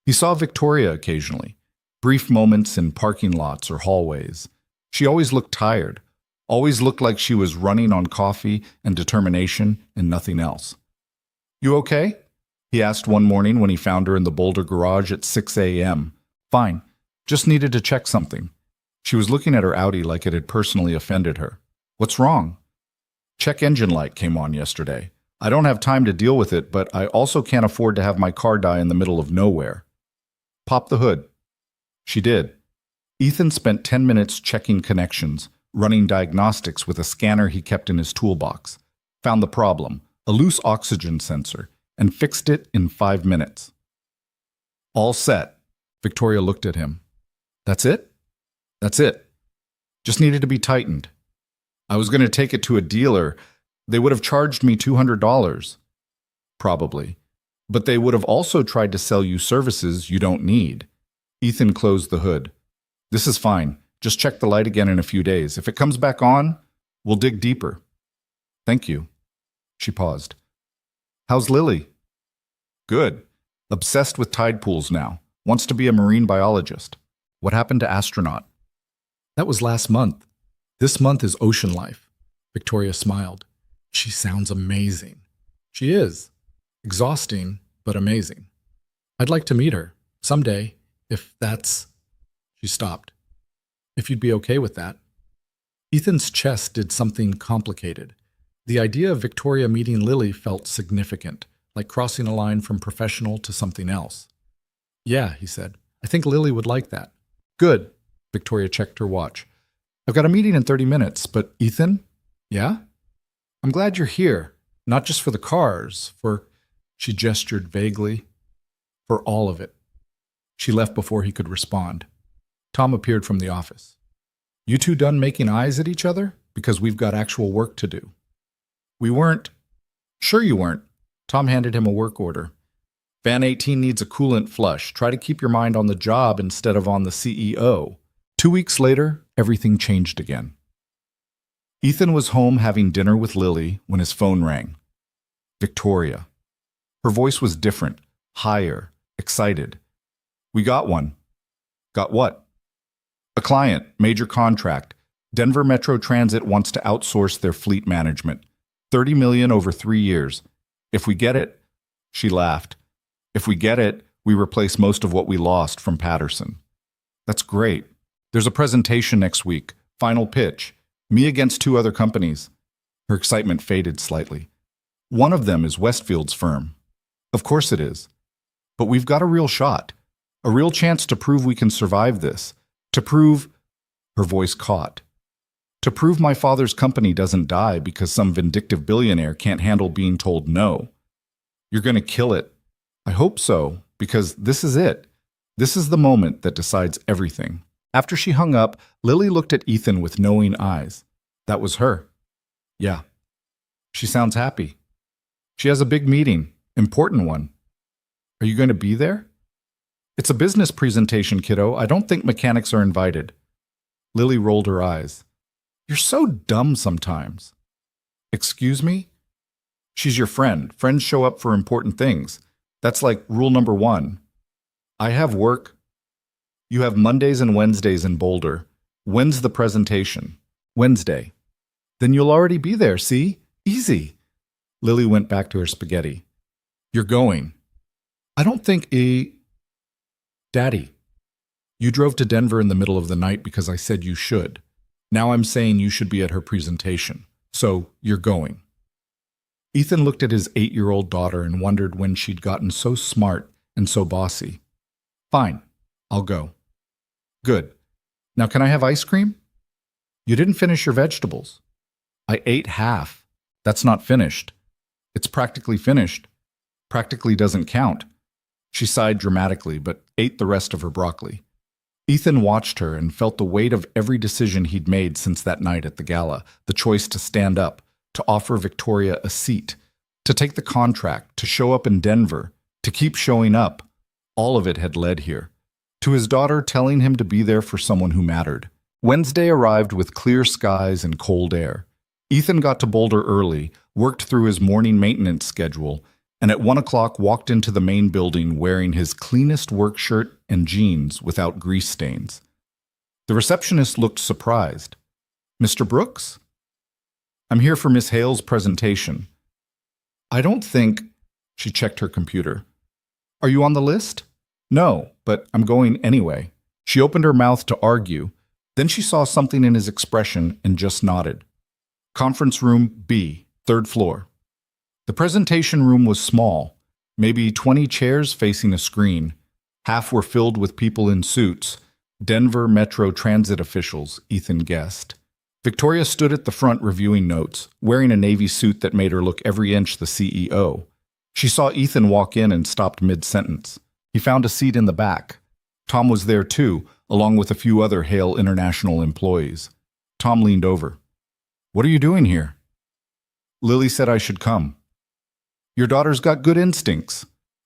He saw Victoria occasionally, brief moments in parking lots or hallways. She always looked tired, always looked like she was running on coffee and determination and nothing else. "You okay?" he asked one morning when he found her in the Boulder garage at 6 a.m. "Fine. Just needed to check something." She was looking at her Audi like it had personally offended her. "What's wrong?" "Check engine light came on yesterday. I don't have time to deal with it, but I also can't afford to have my car die in the middle of nowhere." "Pop the hood." She did. Ethan spent 10 minutes checking connections, running diagnostics with a scanner he kept in his toolbox, found the problem, a loose oxygen sensor, and fixed it in 5 minutes. "All set." Victoria looked at him. "That's it?" "That's it. Just needed to be tightened. I was going to take it to a dealer. They would have charged me $200. Probably. But they would have also tried to sell you services you don't need." Ethan closed the hood. "This is fine. Just check the light again in a few days. If it comes back on, we'll dig deeper." "Thank you." She paused. "How's Lily?" "Good. Obsessed with tide pools now. Wants to be a marine biologist." "What happened to astronaut?" "That was last month. This month is ocean life." Victoria smiled. "She sounds amazing." "She is. Exhausting, but amazing. I'd like to meet her someday, if that's..." She stopped. "If you'd be okay with that." Ethan's chest did something complicated. The idea of Victoria meeting Lily felt significant, like crossing a line from professional to something else. "Yeah," he said. "I think Lily would like that." "Good." Victoria checked her watch. "I've got a meeting in 30 minutes, but Ethan?" "Yeah?" "I'm glad you're here. Not just for the cars, for..." She gestured vaguely. "For all of it." She left before he could respond. Tom appeared from the office. "You two done making eyes at each other? Because we've got actual work to do." "We weren't..." "Sure you weren't." Tom handed him a work order. "Van 18 needs a coolant flush. Try to keep your mind on the job instead of on the CEO." 2 weeks later, everything changed again. Ethan was home having dinner with Lily when his phone rang. Victoria. Her voice was different, higher, excited. "We got one." "Got what?" "A client, major contract. Denver Metro Transit wants to outsource their fleet management. $30 million over 3 years. If we get it..." She laughed. "If we get it, we replace most of what we lost from Patterson." "That's great. There's a presentation next week. Final pitch. Me against 2 other companies." Her excitement faded slightly. "One of them is Westfield's firm." "Of course it is. But we've got a real shot. A real chance to prove we can survive this. To prove..." Her voice caught. "To prove my father's company doesn't die because some vindictive billionaire can't handle being told no. You're going to kill it." "I hope so, because this is it. This is the moment that decides everything." After she hung up, Lily looked at Ethan with knowing eyes. That was her. "Yeah." "She sounds happy." "She has a big meeting, important one." "Are you going to be there?" "It's a business presentation, kiddo. I don't think mechanics are invited." Lily rolled her eyes. "You're so dumb sometimes." "Excuse me?" "She's your friend. Friends show up for important things. That's like rule number 1. I have work." "You have Mondays and Wednesdays in Boulder. When's the presentation?" "Wednesday." "Then you'll already be there, see? Easy." Lily went back to her spaghetti. "You're going." "I don't think Daddy, you drove to Denver in the middle of the night because I said you should. Now I'm saying you should be at her presentation. So you're going." Ethan looked at his 8-year-old daughter and wondered when she'd gotten so smart and so bossy. "Fine, I'll go." "Good. Now can I have ice cream?" "You didn't finish your vegetables." "I ate half. That's not finished." "It's practically finished." "Practically doesn't count." She sighed dramatically, but ate the rest of her broccoli. Ethan watched her and felt the weight of every decision he'd made since that night at the gala, the choice to stand up, to offer Victoria a seat, to take the contract, to show up in Denver, to keep showing up. All of it had led here. To his daughter telling him to be there for someone who mattered. Wednesday arrived with clear skies and cold air. Ethan got to Boulder early, worked through his morning maintenance schedule, and at 1 o'clock walked into the main building wearing his cleanest work shirt and jeans without grease stains. The receptionist looked surprised. "Mr. Brooks? I'm here for Miss Hale's presentation." "I don't think—" She checked her computer. "Are you on the list?" "No, but I'm going anyway." She opened her mouth to argue. Then she saw something in his expression and just nodded. "Conference room B, 3rd floor." The presentation room was small, maybe 20 chairs facing a screen. Half were filled with people in suits, Denver Metro Transit officials, Ethan guessed. Victoria stood at the front reviewing notes, wearing a navy suit that made her look every inch the CEO. She saw Ethan walk in and stopped mid-sentence. He found a seat in the back. Tom was there too, along with a few other Hale International employees. Tom leaned over. "What are you doing here?" "Lily said I should come." "Your daughter's got good instincts."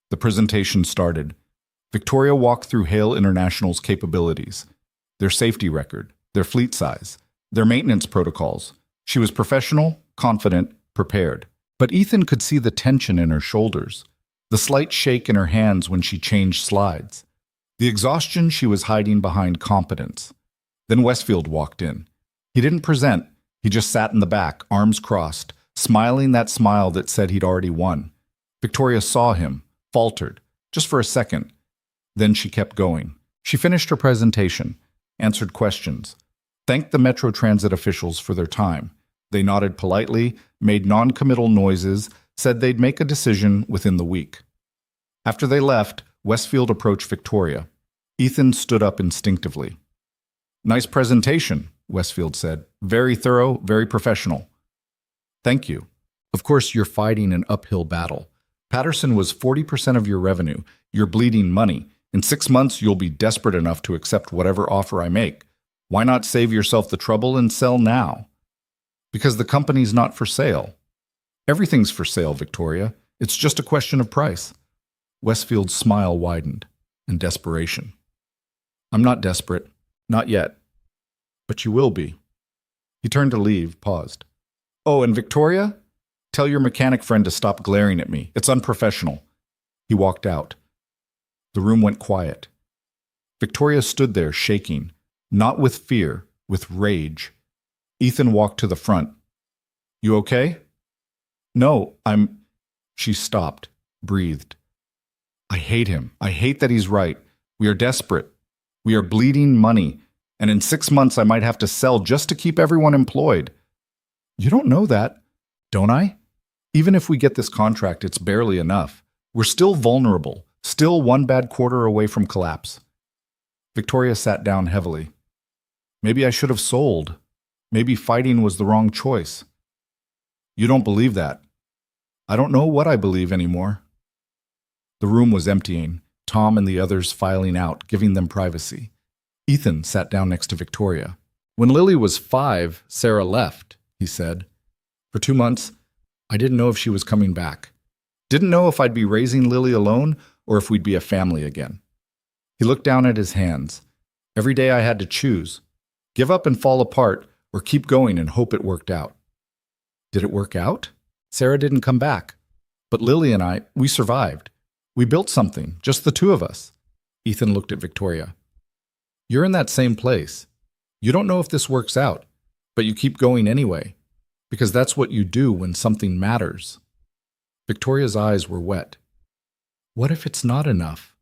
The presentation started. Victoria walked through Hale International's capabilities, their safety record, their fleet size, their maintenance protocols. She was professional, confident, prepared. But Ethan could see the tension in her shoulders, the slight shake in her hands when she changed slides, the exhaustion she was hiding behind competence. Then Westfield walked in. He didn't present, he just sat in the back, arms crossed, smiling that smile that said he'd already won. Victoria saw him, faltered, just for a second. Then she kept going. She finished her presentation, answered questions, thanked the Metro Transit officials for their time. They nodded politely, made non-committal noises, said they'd make a decision within the week. After they left, Westfield approached Victoria. Ethan stood up instinctively. "Nice presentation," Westfield said. "Very thorough, very professional." "Thank you. Of course, you're fighting an uphill battle. Patterson was 40% of your revenue. You're bleeding money. In 6 months, you'll be desperate enough to accept whatever offer I make. Why not save yourself the trouble and sell now?" "Because the company's not for sale." "Everything's for sale, Victoria. It's just a question of price." Westfield's smile widened, in desperation. "I'm not desperate. Not yet. But you will be." He turned to leave, paused. "Oh, and Victoria? Tell your mechanic friend to stop glaring at me. It's unprofessional." He walked out. The room went quiet. Victoria stood there, shaking, not with fear, with rage. Ethan walked to the front. "You okay?" "No, I'm—" She stopped, breathed. "I hate him. I hate that he's right. We are desperate. We are bleeding money. And in 6 months I might have to sell just to keep everyone employed." "You don't know that." "Don't I? Even if we get this contract, it's barely enough. We're still vulnerable, still 1 bad quarter away from collapse." Victoria sat down heavily. "Maybe I should have sold. Maybe fighting was the wrong choice." "You don't believe that." "I don't know what I believe anymore." The room was emptying, Tom and the others filing out, giving them privacy. Ethan sat down next to Victoria. "When Lily was 5, Sarah left," he said. "For 2 months, I didn't know if she was coming back. Didn't know if I'd be raising Lily alone or if we'd be a family again." He looked down at his hands. "Every day I had to choose. Give up and fall apart, or keep going and hope it worked out." "Did it work out?" "Sarah didn't come back. But Lily and I, we survived. We built something, just the 2 of us." Ethan looked at Victoria. "You're in that same place. You don't know if this works out, but you keep going anyway, because that's what you do when something matters." Victoria's eyes were wet. "What if it's not enough?"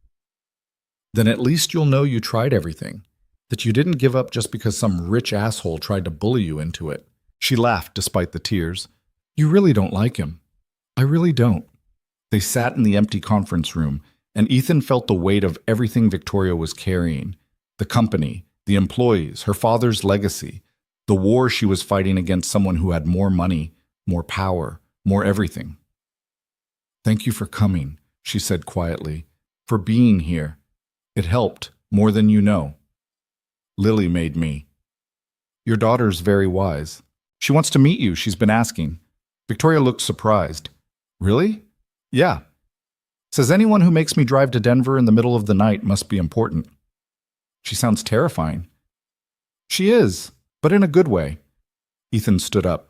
"Then at least you'll know you tried everything, that you didn't give up just because some rich asshole tried to bully you into it." She laughed despite the tears. "You really don't like him." "I really don't." They sat in the empty conference room, and Ethan felt the weight of everything Victoria was carrying. The company, the employees, her father's legacy, the war she was fighting against someone who had more money, more power, more everything. "Thank you for coming," she said quietly, "for being here. It helped, more than you know." Lily made me. Your daughter's very wise. She wants to meet you, she's been asking. Victoria looked surprised. Really? Yeah. Says anyone who makes me drive to Denver in the middle of the night must be important. She sounds terrifying. She is, but in a good way. Ethan stood up.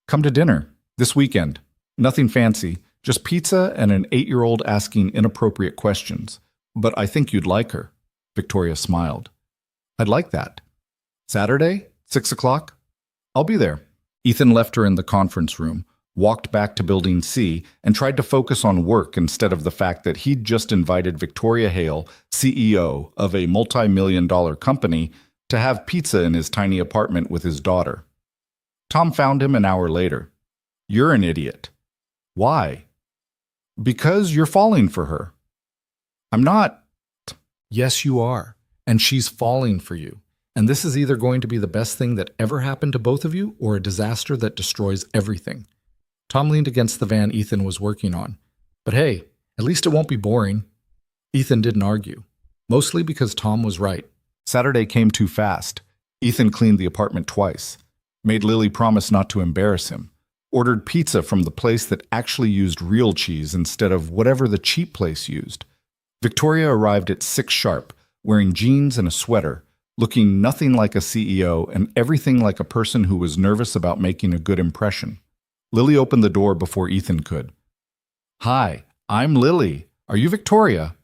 Come to dinner, this weekend. Nothing fancy, just pizza and an 8-year-old asking inappropriate questions. But I think you'd like her. Victoria smiled. I'd like that. Saturday, 6 o'clock? I'll be there. Ethan left her in the conference room, walked back to Building C, and tried to focus on work instead of the fact that he'd just invited Victoria Hale, CEO of a multi-million-dollar company, to have pizza in his tiny apartment with his daughter. Tom found him an hour later. You're an idiot. Why? Because you're falling for her. I'm not. Yes, you are. And she's falling for you. And this is either going to be the best thing that ever happened to both of you or a disaster that destroys everything. Tom leaned against the van Ethan was working on. But hey, at least it won't be boring. Ethan didn't argue, mostly because Tom was right. Saturday came too fast. Ethan cleaned the apartment twice, made Lily promise not to embarrass him, ordered pizza from the place that actually used real cheese instead of whatever the cheap place used. Victoria arrived at 6 sharp, wearing jeans and a sweater, looking nothing like a CEO and everything like a person who was nervous about making a good impression. Lily opened the door before Ethan could. Hi, I'm Lily. Are you Victoria?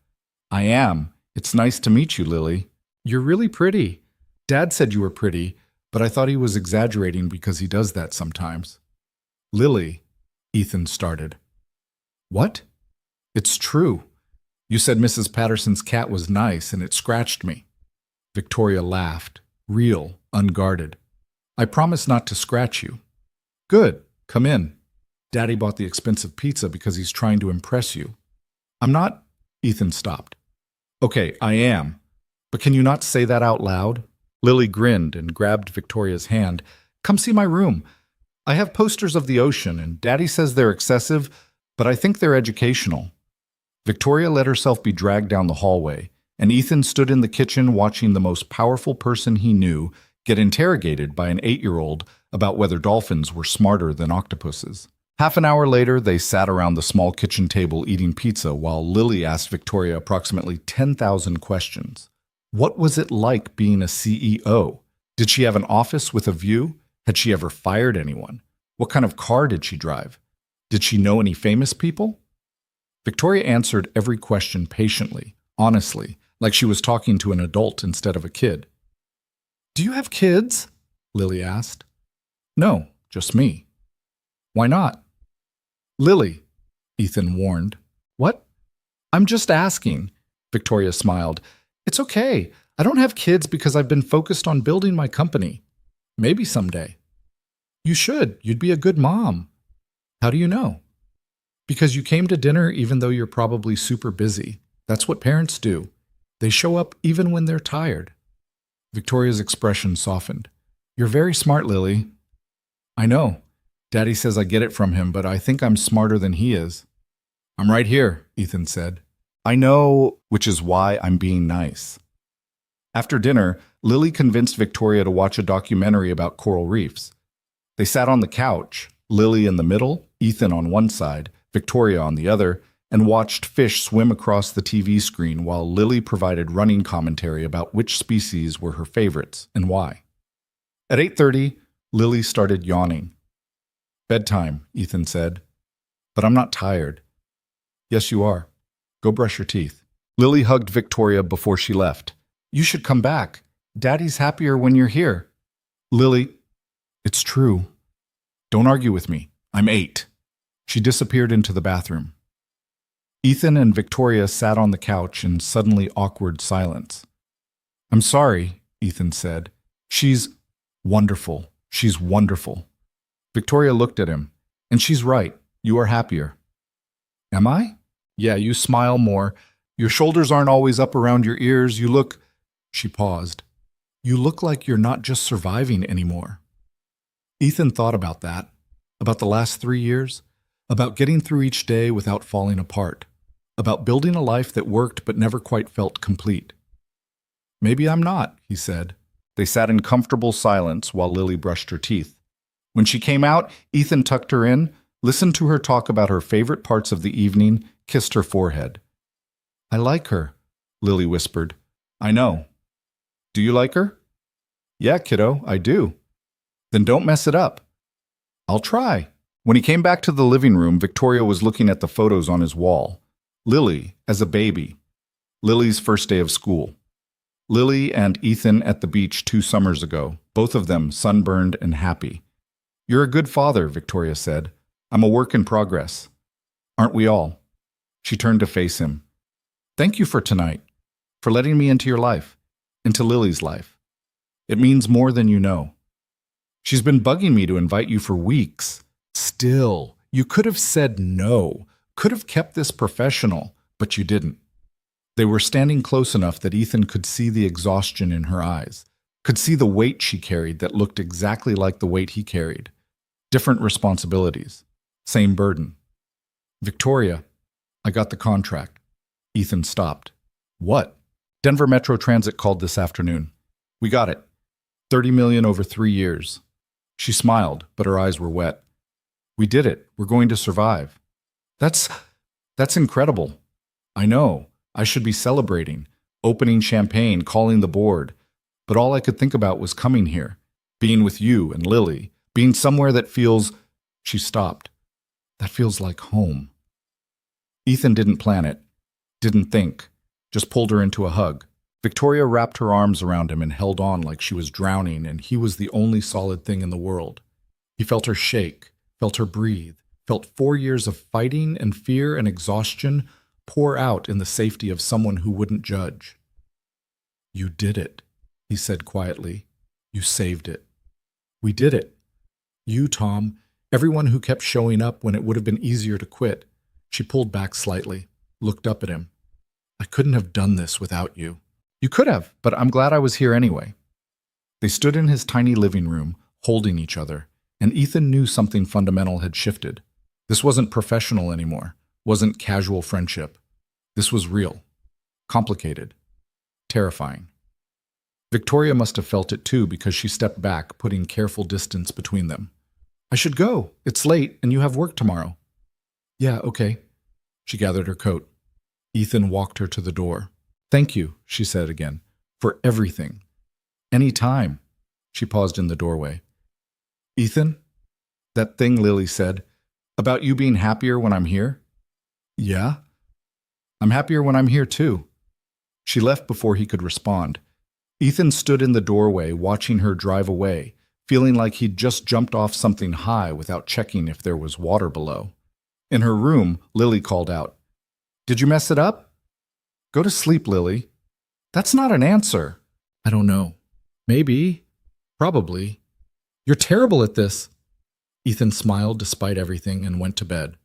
I am. It's nice to meet you, Lily. You're really pretty. Dad said you were pretty, but I thought he was exaggerating because he does that sometimes. Lily, Ethan started. What? It's true. You said Mrs. Patterson's cat was nice and it scratched me. Victoria laughed, real, unguarded. I promise not to scratch you. Good, come in. Daddy bought the expensive pizza because he's trying to impress you. I'm not. Ethan stopped. Okay, I am. But can you not say that out loud? Lily grinned and grabbed Victoria's hand. Come see my room. I have posters of the ocean, and Daddy says they're excessive, but I think they're educational. Victoria let herself be dragged down the hallway, and Ethan stood in the kitchen watching the most powerful person he knew get interrogated by an 8-year-old about whether dolphins were smarter than octopuses. Half an hour later, they sat around the small kitchen table eating pizza while Lily asked Victoria approximately 10,000 questions. What was it like being a CEO? Did she have an office with a view? Had she ever fired anyone? What kind of car did she drive? Did she know any famous people? Victoria answered every question patiently, honestly, like she was talking to an adult instead of a kid. Do you have kids? Lily asked. No, just me. Why not? Lily, Ethan warned. What? I'm just asking, Victoria smiled. It's okay. I don't have kids because I've been focused on building my company. Maybe someday. You should. You'd be a good mom. How do you know? Because you came to dinner even though you're probably super busy. That's what parents do. They show up even when they're tired. Victoria's expression softened. You're very smart, Lily. I know. Daddy says I get it from him, but I think I'm smarter than he is. I'm right here, Ethan said. I know, which is why I'm being nice. After dinner, Lily convinced Victoria to watch a documentary about coral reefs. They sat on the couch, Lily in the middle, Ethan on one side, Victoria on the other, and watched fish swim across the TV screen while Lily provided running commentary about which species were her favorites and why. At 8:30, Lily started yawning. Bedtime, Ethan said. But I'm not tired. Yes, you are. Go brush your teeth. Lily hugged Victoria before she left. You should come back. Daddy's happier when you're here. Lily, it's true. Don't argue with me. I'm 8. She disappeared into the bathroom. Ethan and Victoria sat on the couch in suddenly awkward silence. I'm sorry, Ethan said. She's wonderful. She's wonderful. Victoria looked at him. And she's right. You are happier. Am I? Yeah, you smile more. Your shoulders aren't always up around your ears. You look... She paused. You look like you're not just surviving anymore. Ethan thought about that, about the last 3 years, about getting through each day without falling apart, about building a life that worked but never quite felt complete. Maybe I'm not, he said. They sat in comfortable silence while Lily brushed her teeth. When she came out, Ethan tucked her in, listened to her talk about her favorite parts of the evening, kissed her forehead. I like her, Lily whispered. I know. Do you like her? Yeah, kiddo, I do. Then don't mess it up. I'll try. When he came back to the living room, Victoria was looking at the photos on his wall. Lily, as a baby. Lily's first day of school. Lily and Ethan at the beach 2 summers ago, both of them sunburned and happy. You're a good father, Victoria said. I'm a work in progress. Aren't we all? She turned to face him. Thank you for tonight, for letting me into your life, into Lily's life. It means more than you know. She's been bugging me to invite you for weeks. Still, you could have said no, could have kept this professional, but you didn't. They were standing close enough that Ethan could see the exhaustion in her eyes, could see the weight she carried that looked exactly like the weight he carried. Different responsibilities, same burden. Victoria, I got the contract. Ethan stopped. What? Denver Metro Transit called this afternoon. We got it. $30 million over 3 years. She smiled, but her eyes were wet. We did it. We're going to survive. That's incredible. I know. I should be celebrating, opening champagne, calling the board. But all I could think about was coming here, being with you and Lily, being somewhere that feels... She stopped. That feels like home. Ethan didn't plan it, didn't think, just pulled her into a hug. Victoria wrapped her arms around him and held on like she was drowning, and he was the only solid thing in the world. He felt her shake, felt her breathe, felt 4 years of fighting and fear and exhaustion pour out in the safety of someone who wouldn't judge. You did it, he said quietly. You saved it. We did it. You, Tom, everyone who kept showing up when it would have been easier to quit. She pulled back slightly, looked up at him. I couldn't have done this without you. You could have, but I'm glad I was here anyway. They stood in his tiny living room, holding each other, and Ethan knew something fundamental had shifted. This wasn't professional anymore, wasn't casual friendship. This was real, complicated, terrifying. Victoria must have felt it too because she stepped back, putting careful distance between them. I should go. It's late and you have work tomorrow. Yeah, okay. She gathered her coat. Ethan walked her to the door. Thank you, she said again, for everything. Any time. She paused in the doorway. Ethan, that thing Lily said, about you being happier when I'm here? Yeah? I'm happier when I'm here too. She left before he could respond. Ethan stood in the doorway watching her drive away, feeling like he'd just jumped off something high without checking if there was water below. In her room, Lily called out, Did you mess it up? Go to sleep, Lily. That's not an answer. I don't know. Maybe. Probably. You're terrible at this. Ethan smiled despite everything and went to bed.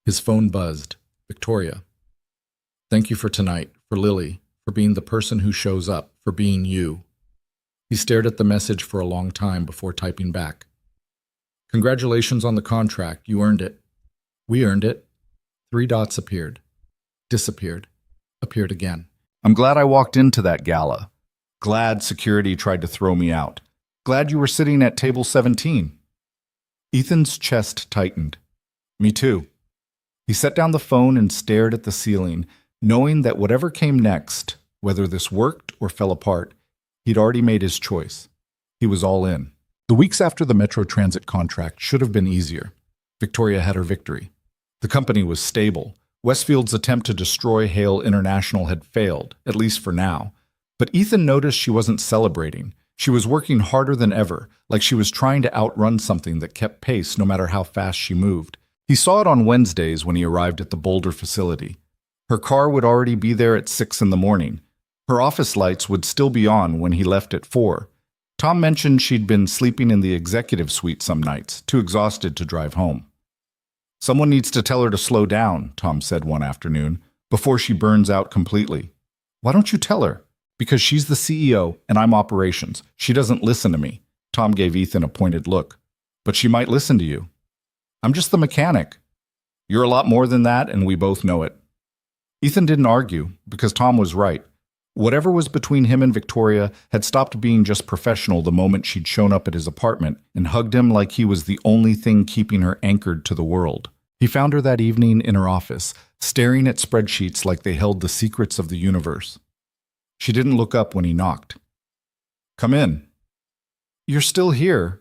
His phone buzzed. Victoria. Thank you for tonight, for Lily, for being the person who shows up, for being you. He stared at the message for a long time before typing back. Congratulations on the contract. You earned it. We earned it. 3 dots appeared. Disappeared. Appeared again. I'm glad I walked into that gala. Glad security tried to throw me out. Glad you were sitting at table 17. Ethan's chest tightened. Me too. He set down the phone and stared at the ceiling, knowing that whatever came next, whether this worked or fell apart, he'd already made his choice. He was all in. The weeks after the Metro Transit contract should have been easier. Victoria had her victory. The company was stable. Westfield's attempt to destroy Hale International had failed, at least for now. But Ethan noticed she wasn't celebrating. She was working harder than ever, like she was trying to outrun something that kept pace no matter how fast she moved. He saw it on Wednesdays when he arrived at the Boulder facility. Her car would already be there at 6 in the morning. Her office lights would still be on when he left at 4. Tom mentioned she'd been sleeping in the executive suite some nights, too exhausted to drive home. Someone needs to tell her to slow down, Tom said one afternoon, before she burns out completely. Why don't you tell her? Because she's the CEO and I'm operations. She doesn't listen to me. Tom gave Ethan a pointed look. But she might listen to you. I'm just the mechanic. You're a lot more than that, and we both know it. Ethan didn't argue, because Tom was right. Whatever was between him and Victoria had stopped being just professional the moment she'd shown up at his apartment and hugged him like he was the only thing keeping her anchored to the world. He found her that evening in her office, staring at spreadsheets like they held the secrets of the universe. She didn't look up when he knocked. "Come in." "You're still here."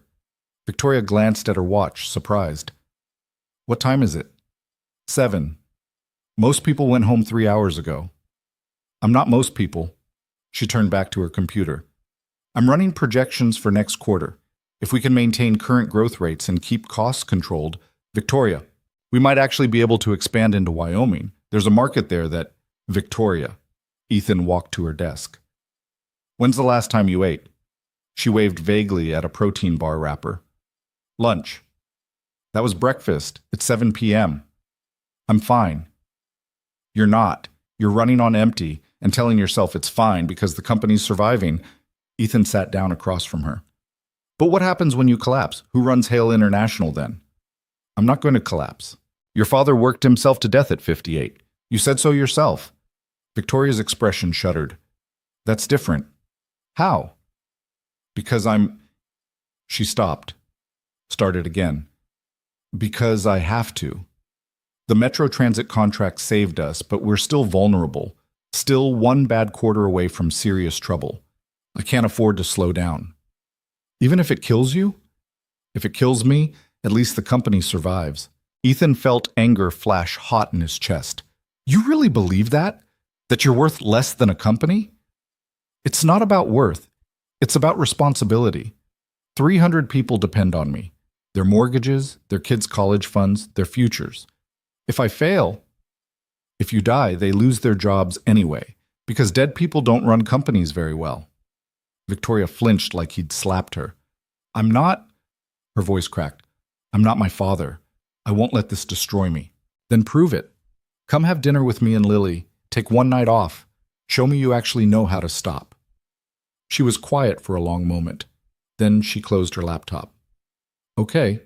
Victoria glanced at her watch, surprised. "What time is it?" 7. "Most people went home 3 hours ago." "I'm not most people." She turned back to her computer. "I'm running projections for next quarter. If we can maintain current growth rates and keep costs controlled, Victoria, we might actually be able to expand into Wyoming. There's a market there that—" "Victoria." Ethan walked to her desk. "When's the last time you ate?" She waved vaguely at a protein bar wrapper. "Lunch." "That was breakfast. It's 7 p.m. I'm fine." "You're not. You're running on empty and telling yourself it's fine because the company's surviving." Ethan sat down across from her. "But what happens when you collapse? Who runs Hale International then?" "I'm not going to collapse. Your father worked himself to death at 58. You said so yourself." Victoria's expression shuddered. "That's different." "How?" "Because I'm—" She stopped. Started again. "Because I have to. The Metro Transit contract saved us, but we're still vulnerable. Still one bad quarter away from serious trouble. I can't afford to slow down." "Even if it kills you?" "If it kills me, at least the company survives." Ethan felt anger flash hot in his chest. "You really believe that? That you're worth less than a company?" "It's not about worth. It's about responsibility. 300 people depend on me. Their mortgages, their kids' college funds, their futures. If I fail, if you die, they lose their jobs anyway, because dead people don't run companies very well." Victoria flinched like he'd slapped her. "I'm not—" Her voice cracked. "I'm not my father. I won't let this destroy me." "Then prove it. Come have dinner with me and Lily. Take one night off. Show me you actually know how to stop." She was quiet for a long moment. Then she closed her laptop. "Okay."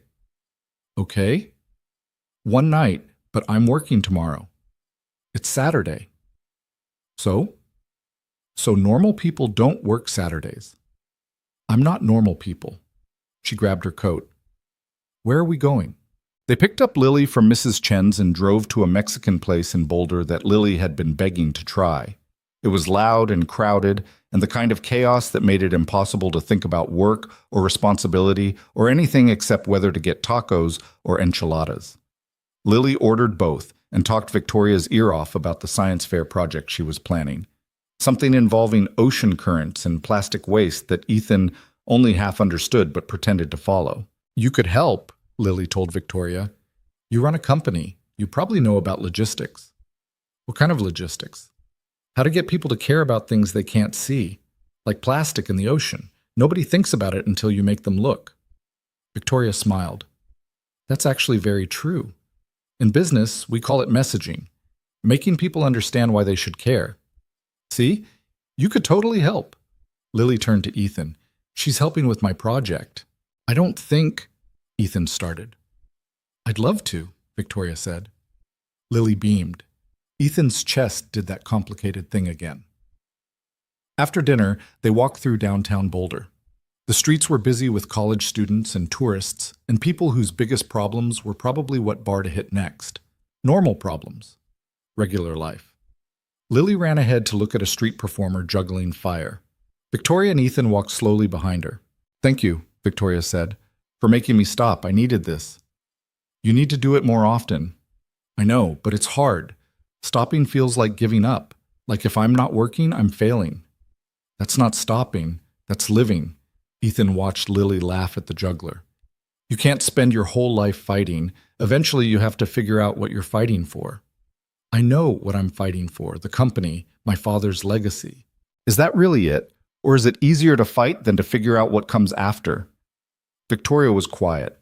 "Okay?" "One night, but I'm working tomorrow." "It's Saturday." "So?" "So normal people don't work Saturdays." "I'm not normal people." She grabbed her coat. "Where are we going?" They picked up Lily from Mrs. Chen's and drove to a Mexican place in Boulder that Lily had been begging to try. It was loud and crowded, and the kind of chaos that made it impossible to think about work or responsibility or anything except whether to get tacos or enchiladas. Lily ordered both and talked Victoria's ear off about the science fair project she was planning. Something involving ocean currents and plastic waste that Ethan only half understood but pretended to follow. "You could help," Lily told Victoria. "You run a company. You probably know about logistics." "What kind of logistics?" "How to get people to care about things they can't see, like plastic in the ocean. Nobody thinks about it until you make them look." Victoria smiled. "That's actually very true. In business, we call it messaging, making people understand why they should care. See? You could totally help." Lily turned to Ethan. "She's helping with my project." "I don't think—" Ethan started. "I'd love to," Victoria said. Lily beamed. Ethan's chest did that complicated thing again. After dinner, they walked through downtown Boulder. The streets were busy with college students and tourists, and people whose biggest problems were probably what bar to hit next. Normal problems. Regular life. Lily ran ahead to look at a street performer juggling fire. Victoria and Ethan walked slowly behind her. "Thank you," Victoria said, "for making me stop. I needed this." "You need to do it more often." "I know, but it's hard. Stopping feels like giving up. Like if I'm not working, I'm failing." "That's not stopping. That's living." Ethan watched Lily laugh at the juggler. "You can't spend your whole life fighting. Eventually you have to figure out what you're fighting for." "I know what I'm fighting for, the company, my father's legacy." "Is that really it? Or is it easier to fight than to figure out what comes after?" Victoria was quiet.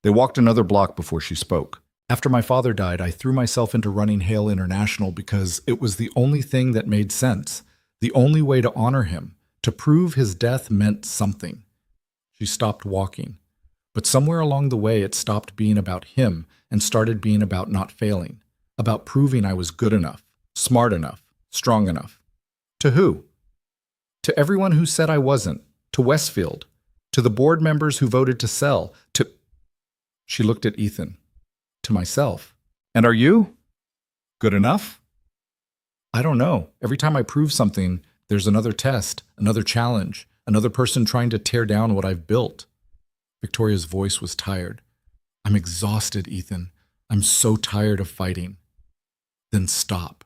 They walked another block before she spoke. "After my father died, I threw myself into running Hale International because it was the only thing that made sense, the only way to honor him, to prove his death meant something." She stopped walking. But somewhere along the way, it stopped being about him and started being about not failing, about proving I was good enough, smart enough, strong enough. To who? To everyone who said I wasn't. To Westfield. To the board members who voted to sell. To... She looked at Ethan. To myself. And are you? Good enough? I don't know. Every time I prove something, there's another test, another challenge, another person trying to tear down what I've built. Victoria's voice was tired. I'm exhausted, Ethan. I'm so tired of fighting. Then stop.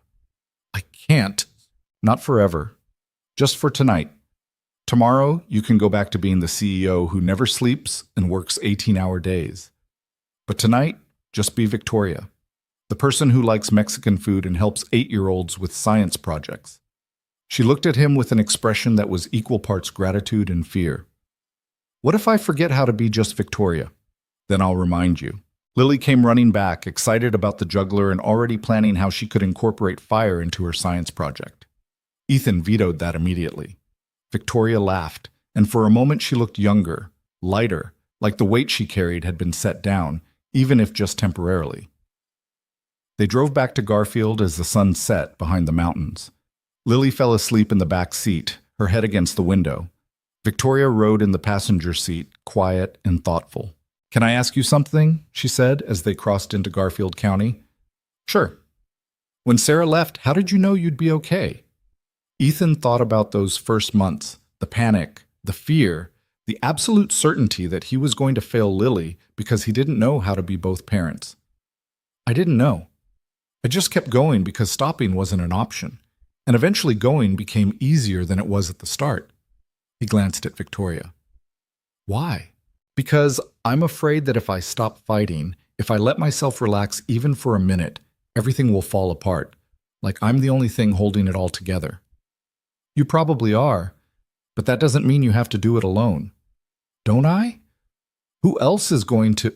I can't. Not forever. Just for tonight. Tomorrow, you can go back to being the CEO who never sleeps and works 18-hour days. But tonight, just be Victoria, the person who likes Mexican food and helps 8-year-olds with science projects. She looked at him with an expression that was equal parts gratitude and fear. What if I forget how to be just Victoria? Then I'll remind you. Lily came running back, excited about the juggler and already planning how she could incorporate fire into her science project. Ethan vetoed that immediately. Victoria laughed, and for a moment she looked younger, lighter, like the weight she carried had been set down, even if just temporarily. They drove back to Garfield as the sun set behind the mountains. Lily fell asleep in the back seat, her head against the window. Victoria rode in the passenger seat, quiet and thoughtful. Can I ask you something? She said as they crossed into Garfield County. Sure. When Sarah left, how did you know you'd be okay? Ethan thought about those first months, the panic, the fear, the absolute certainty that he was going to fail Lily because he didn't know how to be both parents. I didn't know. I just kept going because stopping wasn't an option, and eventually going became easier than it was at the start. He glanced at Victoria. Why? Because I'm afraid that if I stop fighting, if I let myself relax even for a minute, everything will fall apart, like I'm the only thing holding it all together. You probably are, but that doesn't mean you have to do it alone. Don't I? Who else is going to...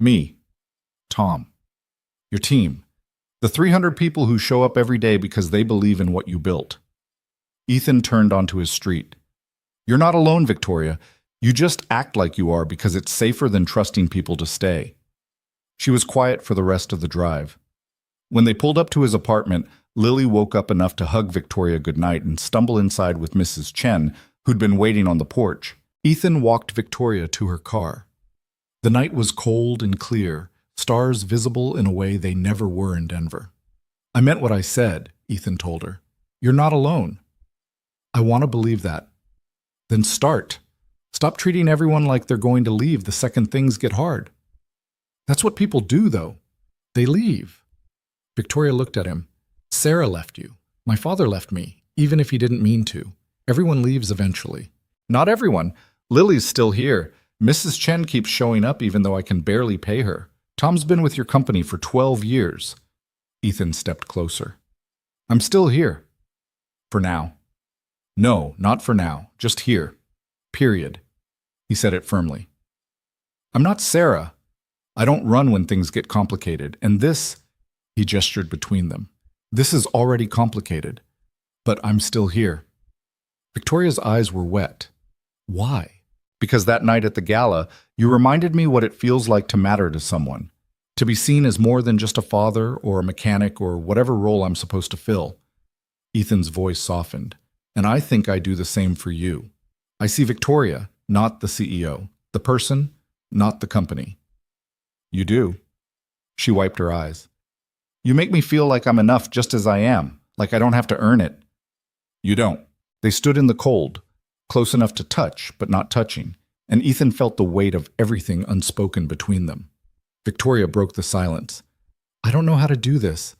Me. Tom. Your team. The 300 people who show up every day because they believe in what you built. Ethan turned onto his street. You're not alone, Victoria. You just act like you are because it's safer than trusting people to stay. She was quiet for the rest of the drive. When they pulled up to his apartment, Lily woke up enough to hug Victoria goodnight and stumble inside with Mrs. Chen, who'd been waiting on the porch. Ethan walked Victoria to her car. The night was cold and clear, stars visible in a way they never were in Denver. I meant what I said, Ethan told her. You're not alone. I want to believe that. Then start. Stop treating everyone like they're going to leave the second things get hard. That's what people do, though. They leave. Victoria looked at him. Sarah left you. My father left me, even if he didn't mean to. Everyone leaves eventually. Not everyone. Lily's still here. Mrs. Chen keeps showing up even though I can barely pay her. Tom's been with your company for 12 years. Ethan stepped closer. I'm still here. For now. No, not for now. Just here. Period. He said it firmly. I'm not Sarah. I don't run when things get complicated. And this, he gestured between them, this is already complicated. But I'm still here. Victoria's eyes were wet. Why? Because that night at the gala, you reminded me what it feels like to matter to someone, to be seen as more than just a father or a mechanic or whatever role I'm supposed to fill. Ethan's voice softened. And I think I do the same for you. I see Victoria, not the CEO, the person, not the company. You do. She wiped her eyes. You make me feel like I'm enough just as I am, like I don't have to earn it. You don't. They stood in the cold, close enough to touch, but not touching, and Ethan felt the weight of everything unspoken between them. Victoria broke the silence. I don't know how to do this.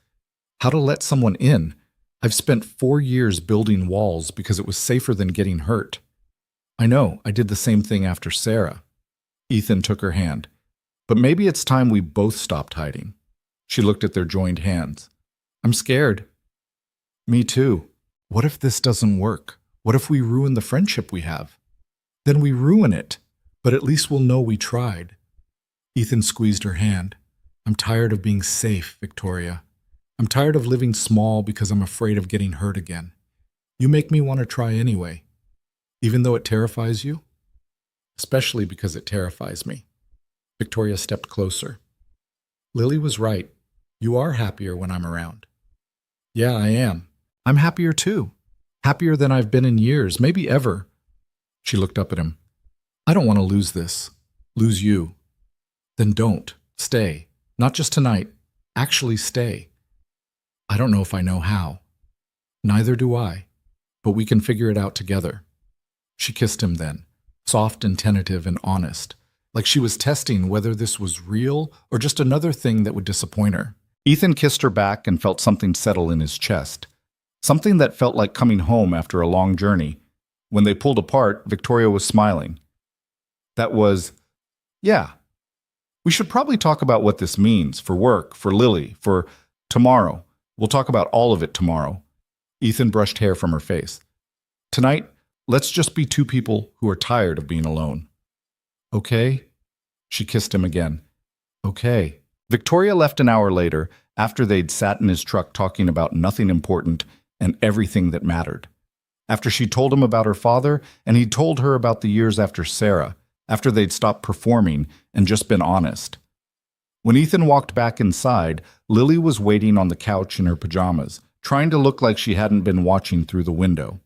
How to let someone in. I've spent 4 years building walls because it was safer than getting hurt. I know, I did the same thing after Sarah. Ethan took her hand. But maybe it's time we both stopped hiding. She looked at their joined hands. I'm scared. Me too. What if this doesn't work? What if we ruin the friendship we have? Then we ruin it, but at least we'll know we tried. Ethan squeezed her hand. I'm tired of being safe, Victoria. I'm tired of living small because I'm afraid of getting hurt again. You make me want to try anyway, even though it terrifies you. Especially because it terrifies me. Victoria stepped closer. Lily was right. You are happier when I'm around. Yeah, I am. I'm happier too. Happier than I've been in years, maybe ever. She looked up at him. I don't want to lose this. Lose you. Then don't. Stay. Not just tonight. Actually stay. I don't know if I know how. Neither do I. But we can figure it out together. She kissed him then, soft and tentative and honest, like she was testing whether this was real or just another thing that would disappoint her. Ethan kissed her back and felt something settle in his chest. Something that felt like coming home after a long journey. When they pulled apart, Victoria was smiling. That was, yeah. We should probably talk about what this means for work, for Lily, for tomorrow. We'll talk about all of it tomorrow. Ethan brushed hair from her face. Tonight, let's just be two people who are tired of being alone. Okay? She kissed him again. Okay. Victoria left an hour later, after they'd sat in his truck talking about nothing important and everything that mattered. After she told him about her father, and he told her about the years after Sarah, after they'd stopped performing and just been honest. When Ethan walked back inside, Lily was waiting on the couch in her pajamas, trying to look like she hadn't been watching through the window.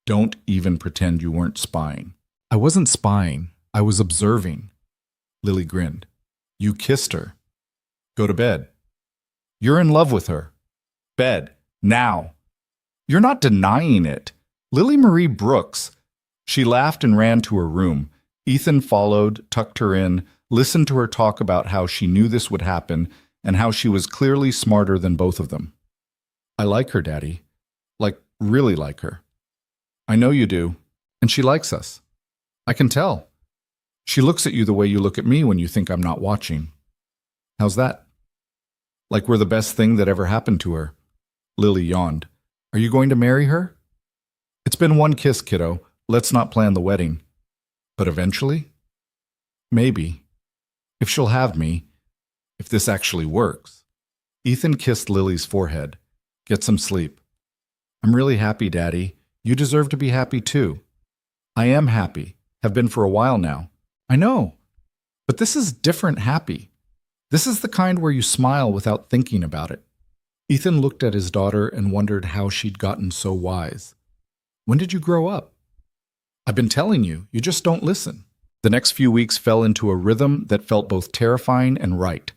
Don't even pretend you weren't spying. I wasn't spying. I was observing. Lily grinned. You kissed her. Go to bed. You're in love with her. Bed. Now. You're not denying it. Lily Marie Brooks. She laughed and ran to her room. Ethan followed, tucked her in, listened to her talk about how she knew this would happen and how she was clearly smarter than both of them. I like her, Daddy. Like, really like her. I know you do. And she likes us. I can tell. She looks at you the way you look at me when you think I'm not watching. How's that? Like we're the best thing that ever happened to her. Lily yawned. Are you going to marry her? It's been one kiss, kiddo. Let's not plan the wedding. But eventually? Maybe. If she'll have me. If this actually works. Ethan kissed Lily's forehead. Get some sleep. I'm really happy, Daddy. You deserve to be happy too. I am happy. Have been for a while now. I know. But this is different happy. This is the kind where you smile without thinking about it. Ethan looked at his daughter and wondered how she'd gotten so wise. When did you grow up? I've been telling you, you just don't listen. The next few weeks fell into a rhythm that felt both terrifying and right.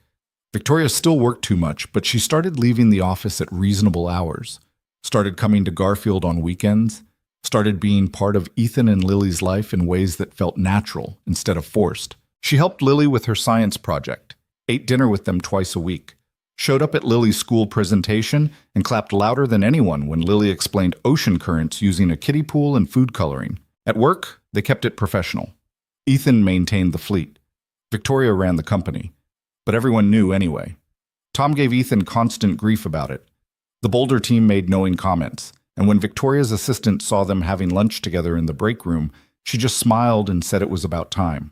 Victoria still worked too much, but she started leaving the office at reasonable hours, started coming to Garfield on weekends, started being part of Ethan and Lily's life in ways that felt natural instead of forced. She helped Lily with her science project, ate dinner with them twice a week, showed up at Lily's school presentation, and clapped louder than anyone when Lily explained ocean currents using a kiddie pool and food coloring. At work, they kept it professional. Ethan maintained the fleet. Victoria ran the company. But everyone knew anyway. Tom gave Ethan constant grief about it. The Boulder team made knowing comments, and when Victoria's assistant saw them having lunch together in the break room, she just smiled and said it was about time.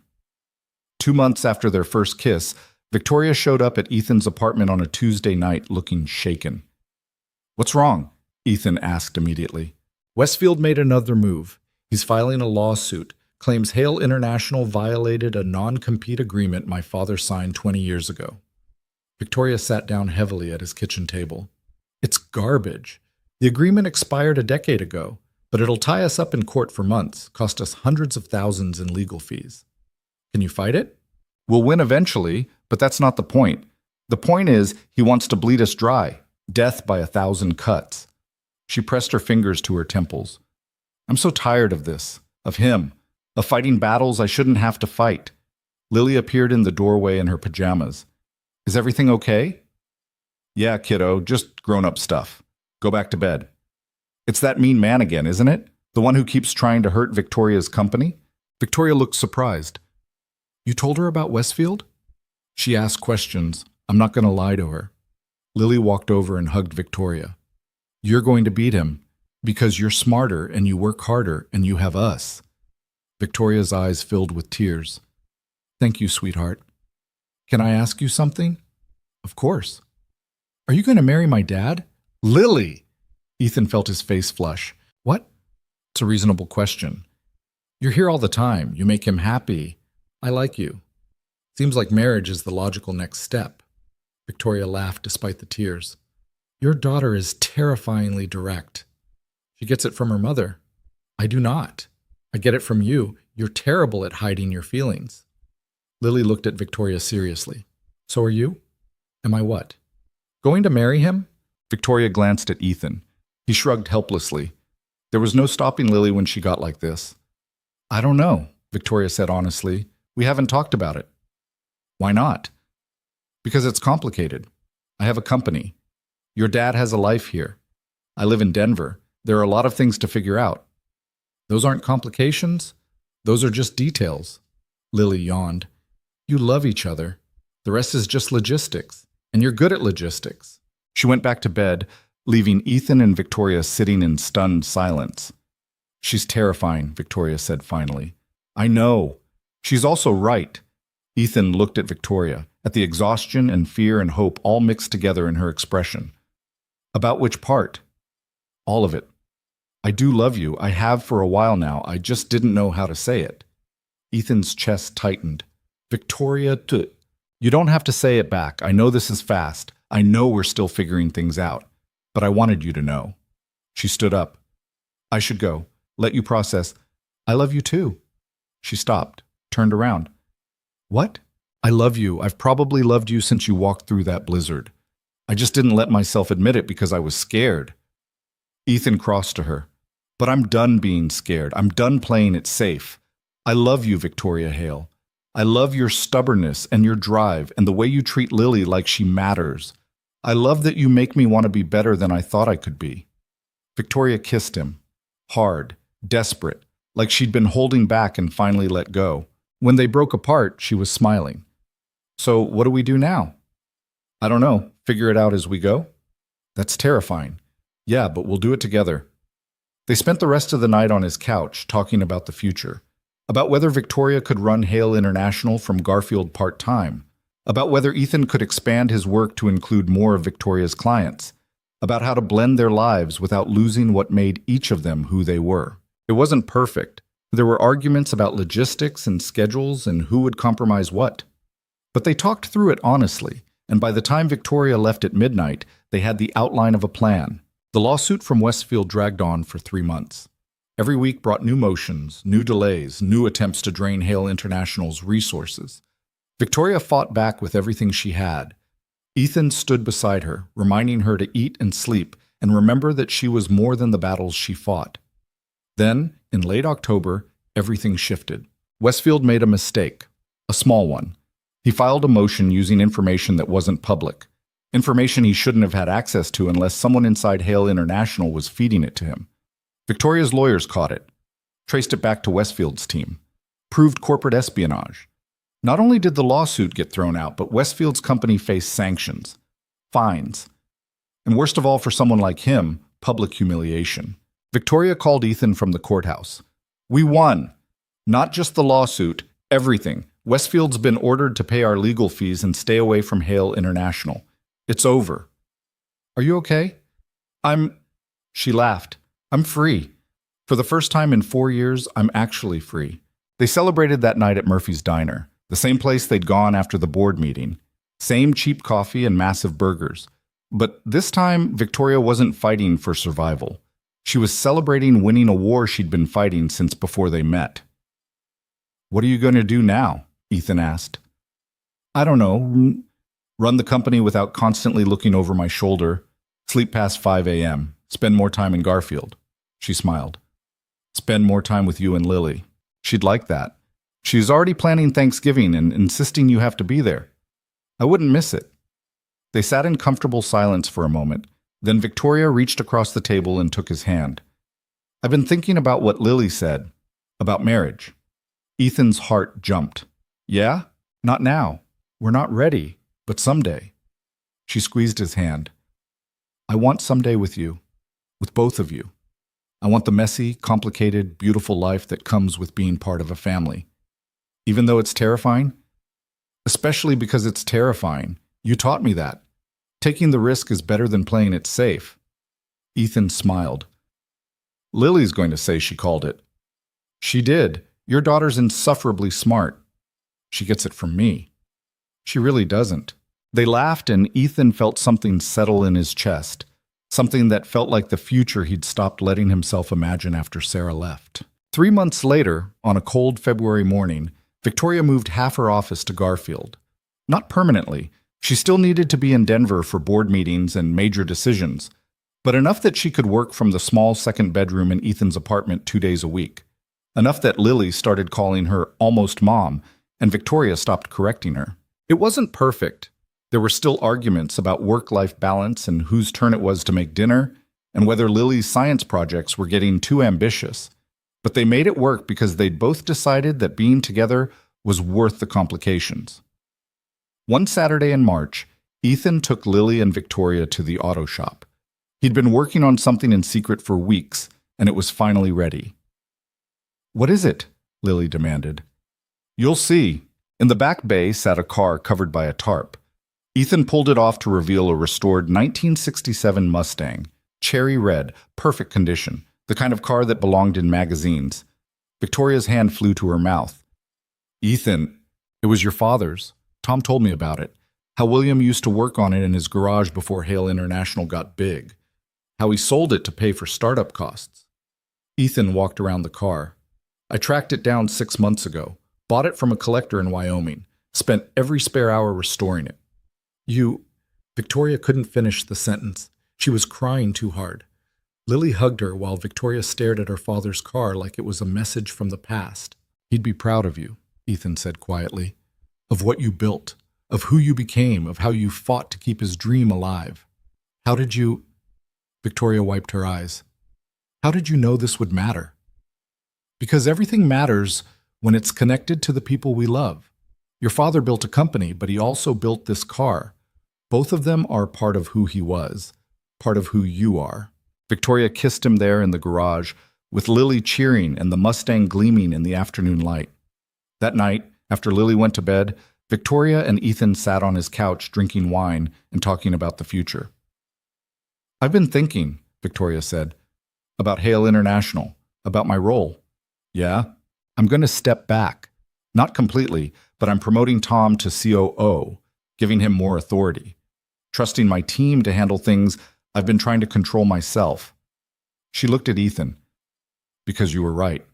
2 months after their first kiss, Victoria showed up at Ethan's apartment on a Tuesday night looking shaken. What's wrong? Ethan asked immediately. Westfield made another move. He's filing a lawsuit, claims Hale International violated a non-compete agreement my father signed 20 years ago. Victoria sat down heavily at his kitchen table. It's garbage. The agreement expired a decade ago, but it'll tie us up in court for months, cost us hundreds of thousands in legal fees. Can you fight it? We'll win eventually, but that's not the point. The point is, he wants to bleed us dry, death by 1,000 cuts. She pressed her fingers to her temples. I'm so tired of this, of him, of fighting battles I shouldn't have to fight. Lily appeared in the doorway in her pajamas. Is everything okay? Yeah, kiddo, just grown-up stuff. Go back to bed. It's that mean man again, isn't it? The one who keeps trying to hurt Victoria's company? Victoria looked surprised. You told her about Westfield? She asked questions. I'm not going to lie to her. Lily walked over and hugged Victoria. You're going to beat him, because you're smarter and you work harder and you have us. Victoria's eyes filled with tears. Thank you, sweetheart. Can I ask you something? Of course. Are you going to marry my dad? Lily! Ethan felt his face flush. What? It's a reasonable question. You're here all the time. You make him happy. I like you. Seems like marriage is the logical next step. Victoria laughed despite the tears. Your daughter is terrifyingly direct. She gets it from her mother. I do not. I get it from you. You're terrible at hiding your feelings. Lily looked at Victoria seriously. So are you? Am I what? Going to marry him? Victoria glanced at Ethan. He shrugged helplessly. There was no stopping Lily when she got like this. I don't know, Victoria said honestly. We haven't talked about it. Why not? Because it's complicated. I have a company. Your dad has a life here. I live in Denver. There are a lot of things to figure out. Those aren't complications. Those are just details. Lily yawned. You love each other. The rest is just logistics. And you're good at logistics. She went back to bed, leaving Ethan and Victoria sitting in stunned silence. She's terrifying, Victoria said finally. I know. She's also right. Ethan looked at Victoria, at the exhaustion and fear and hope all mixed together in her expression. About which part? All of it. I do love you. I have for a while now. I just didn't know how to say it. Ethan's chest tightened. Victoria, you don't have to say it back. I know this is fast. I know we're still figuring things out. But I wanted you to know. She stood up. I should go. Let you process. I love you too. She stopped, turned around. What? I love you. I've probably loved you since you walked through that blizzard. I just didn't let myself admit it because I was scared. Ethan crossed to her. But I'm done being scared. I'm done playing it safe. I love you, Victoria Hale. I love your stubbornness and your drive and the way you treat Lily like she matters. I love that you make me want to be better than I thought I could be. Victoria kissed him. Hard, desperate, like she'd been holding back and finally let go. When they broke apart, she was smiling. So what do we do now? I don't know. Figure it out as we go? That's terrifying. Yeah, but we'll do it together. They spent the rest of the night on his couch talking about the future, about whether Victoria could run Hale International from Garfield part-time, about whether Ethan could expand his work to include more of Victoria's clients, about how to blend their lives without losing what made each of them who they were. It wasn't perfect. There were arguments about logistics and schedules and who would compromise what. But they talked through it honestly, and by the time Victoria left at midnight, they had the outline of a plan. The lawsuit from Westfield dragged on for 3 months. Every week brought new motions, new delays, new attempts to drain Hale International's resources. Victoria fought back with everything she had. Ethan stood beside her, reminding her to eat and sleep and remember that she was more than the battles she fought. Then, in late October, everything shifted. Westfield made a mistake, a small one. He filed a motion using information that wasn't public, information he shouldn't have had access to unless someone inside Hale International was feeding it to him. Victoria's lawyers caught it, traced it back to Westfield's team, proved corporate espionage. Not only did the lawsuit get thrown out, but Westfield's company faced sanctions, fines, and worst of all for someone like him, public humiliation. Victoria called Ethan from the courthouse. We won. Not just the lawsuit, everything. Westfield's been ordered to pay our legal fees and stay away from Hale International. It's over. Are you okay? She laughed. I'm free. For the first time in 4 years, I'm actually free. They celebrated that night at Murphy's Diner, the same place they'd gone after the board meeting. Same cheap coffee and massive burgers. But this time, Victoria wasn't fighting for survival. She was celebrating winning a war she'd been fighting since before they met. What are you going to do now? Ethan asked. I don't know. Run the company without constantly looking over my shoulder. Sleep past 5 a.m. Spend more time in Garfield. She smiled. Spend more time with you and Lily. She'd like that. She's already planning Thanksgiving and insisting you have to be there. I wouldn't miss it. They sat in comfortable silence for a moment. Then Victoria reached across the table and took his hand. I've been thinking about what Lily said, about marriage. Ethan's heart jumped. Yeah? Not now. We're not ready, but someday. She squeezed his hand. I want someday with you, with both of you. I want the messy, complicated, beautiful life that comes with being part of a family. Even though it's terrifying? Especially because it's terrifying. You taught me that. Taking the risk is better than playing it safe. Ethan smiled. Lily's going to say she called it. She did. Your daughter's insufferably smart. She gets it from me. She really doesn't. They laughed and Ethan felt something settle in his chest. something that felt like the future he'd stopped letting himself imagine after Sarah left. 3 months later, on a cold February morning, Victoria moved half her office to Garfield. Not permanently. She still needed to be in Denver for board meetings and major decisions, but enough that she could work from the small second bedroom in Ethan's apartment 2 days a week. Enough that Lily started calling her almost mom, and Victoria stopped correcting her. It wasn't perfect. There were still arguments about work-life balance and whose turn it was to make dinner, and whether Lily's science projects were getting too ambitious. But they made it work because they'd both decided that being together was worth the complications. One Saturday in March, Ethan took Lily and Victoria to the auto shop. He'd been working on something in secret for weeks, and it was finally ready. "What is it?" Lily demanded. "You'll see." In the back bay sat a car covered by a tarp. Ethan pulled it off to reveal a restored 1967 Mustang, cherry red, perfect condition, the kind of car that belonged in magazines. Victoria's hand flew to her mouth. "Ethan, it was your father's. Tom told me about it. How William used to work on it in his garage before Hale International got big. How he sold it to pay for startup costs." Ethan walked around the car. "I tracked it down 6 months ago, bought it from a collector in Wyoming, spent every spare hour restoring it." Victoria couldn't finish the sentence. She was crying too hard. Lily hugged her while Victoria stared at her father's car like it was a message from the past. "He'd be proud of you," Ethan said quietly. "Of what you built, of who you became, of how you fought to keep his dream alive. How did you—" Victoria wiped her eyes. "How did you know this would matter?" "Because everything matters when it's connected to the people we love. Your father built a company, but he also built this car. Both of them are part of who he was, part of who you are." Victoria kissed him there in the garage, with Lily cheering and the Mustang gleaming in the afternoon light. That night, after Lily went to bed, Victoria and Ethan sat on his couch drinking wine and talking about the future. "I've been thinking," Victoria said, "about Hale International, about my role. Yeah, I'm going to step back. Not completely, but I'm promoting Tom to COO, giving him more authority. Trusting my team to handle things I've been trying to control myself." She looked at Ethan. "Because you were right.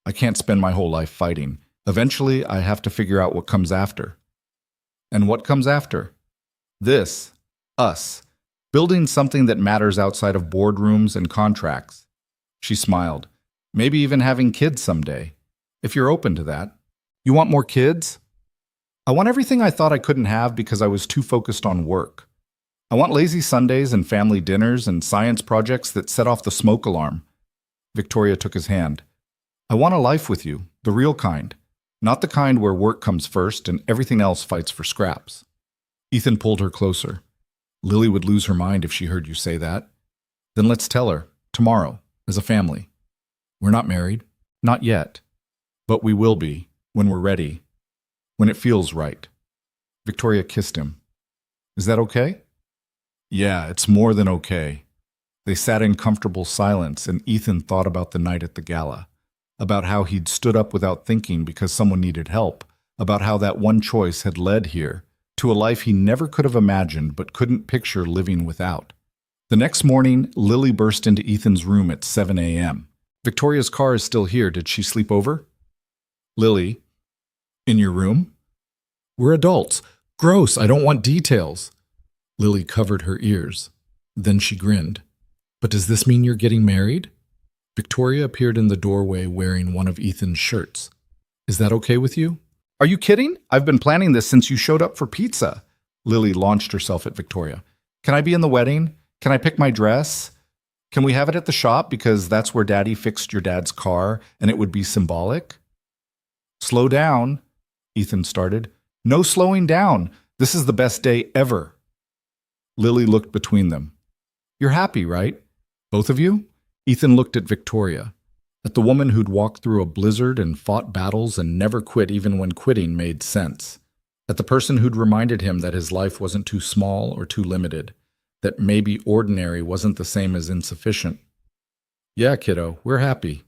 I can't spend my whole life fighting. Eventually, I have to figure out what comes after." "And what comes after?" "This. Us. Building something that matters outside of boardrooms and contracts." She smiled. "Maybe even having kids someday. If you're open to that." "You want more kids?" "I want everything I thought I couldn't have because I was too focused on work. I want lazy Sundays and family dinners and science projects that set off the smoke alarm." Victoria took his hand. "I want a life with you, the real kind. Not the kind where work comes first and everything else fights for scraps." Ethan pulled her closer. "Lily would lose her mind if she heard you say that." "Then let's tell her, tomorrow, as a family. We're not married. Not yet. But we will be, when we're ready. When it feels right." Victoria kissed him. "Is that okay?" "Yeah, it's more than okay." They sat in comfortable silence, and Ethan thought about the night at the gala, about how he'd stood up without thinking because someone needed help, about how that one choice had led here, to a life he never could have imagined but couldn't picture living without. The next morning, Lily burst into Ethan's room at 7 a.m. "Victoria's car is still here. Did she sleep over?" "Lily, in your room?" "We're adults. Gross, I don't want details." Lily covered her ears. Then she grinned. "But does this mean you're getting married?" Victoria appeared in the doorway wearing one of Ethan's shirts. "Is that okay with you?" "Are you kidding? I've been planning this since you showed up for pizza." Lily launched herself at Victoria. "Can I be in the wedding? Can I pick my dress? Can we have it at the shop because that's where Daddy fixed your dad's car and it would be symbolic?" "Slow down," Ethan started. "No slowing down. This is the best day ever." Lily looked between them. "You're happy, right? Both of you?" Ethan looked at Victoria, at the woman who'd walked through a blizzard and fought battles and never quit even when quitting made sense, at the person who'd reminded him that his life wasn't too small or too limited, that maybe ordinary wasn't the same as insufficient. "Yeah, kiddo, we're happy."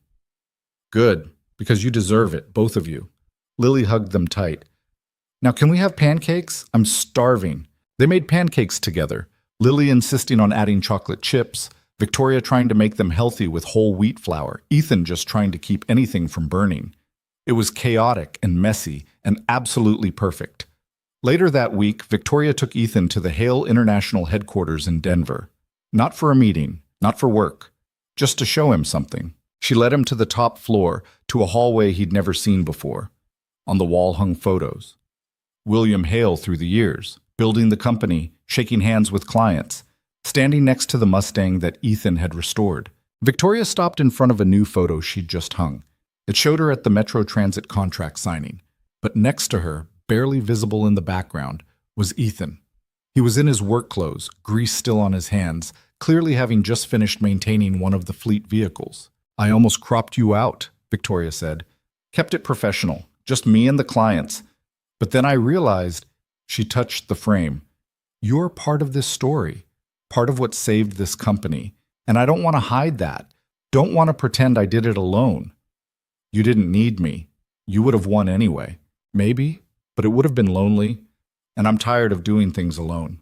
"Good, because you deserve it, both of you." Lily hugged them tight. "Now can we have pancakes? I'm starving." They made pancakes together. Lily insisting on adding chocolate chips, Victoria trying to make them healthy with whole wheat flour, Ethan just trying to keep anything from burning. It was chaotic and messy and absolutely perfect. Later that week, Victoria took Ethan to the Hale International headquarters in Denver. Not for a meeting, not for work, just to show him something. She led him to the top floor, to a hallway he'd never seen before. On the wall hung photos. William Hale through the years, building the company, shaking hands with clients, standing next to the Mustang that Ethan had restored. Victoria stopped in front of a new photo she'd just hung. It showed her at the Metro Transit contract signing. But next to her, barely visible in the background, was Ethan. He was in his work clothes, grease still on his hands, clearly having just finished maintaining one of the fleet vehicles. "I almost cropped you out," Victoria said. "Kept it professional, just me and the clients. But then I realized," she touched the frame, "you're part of this story, part of what saved this company. And I don't want to hide that. Don't want to pretend I did it alone. You didn't need me. You would have won anyway. Maybe, but it would have been lonely. And I'm tired of doing things alone."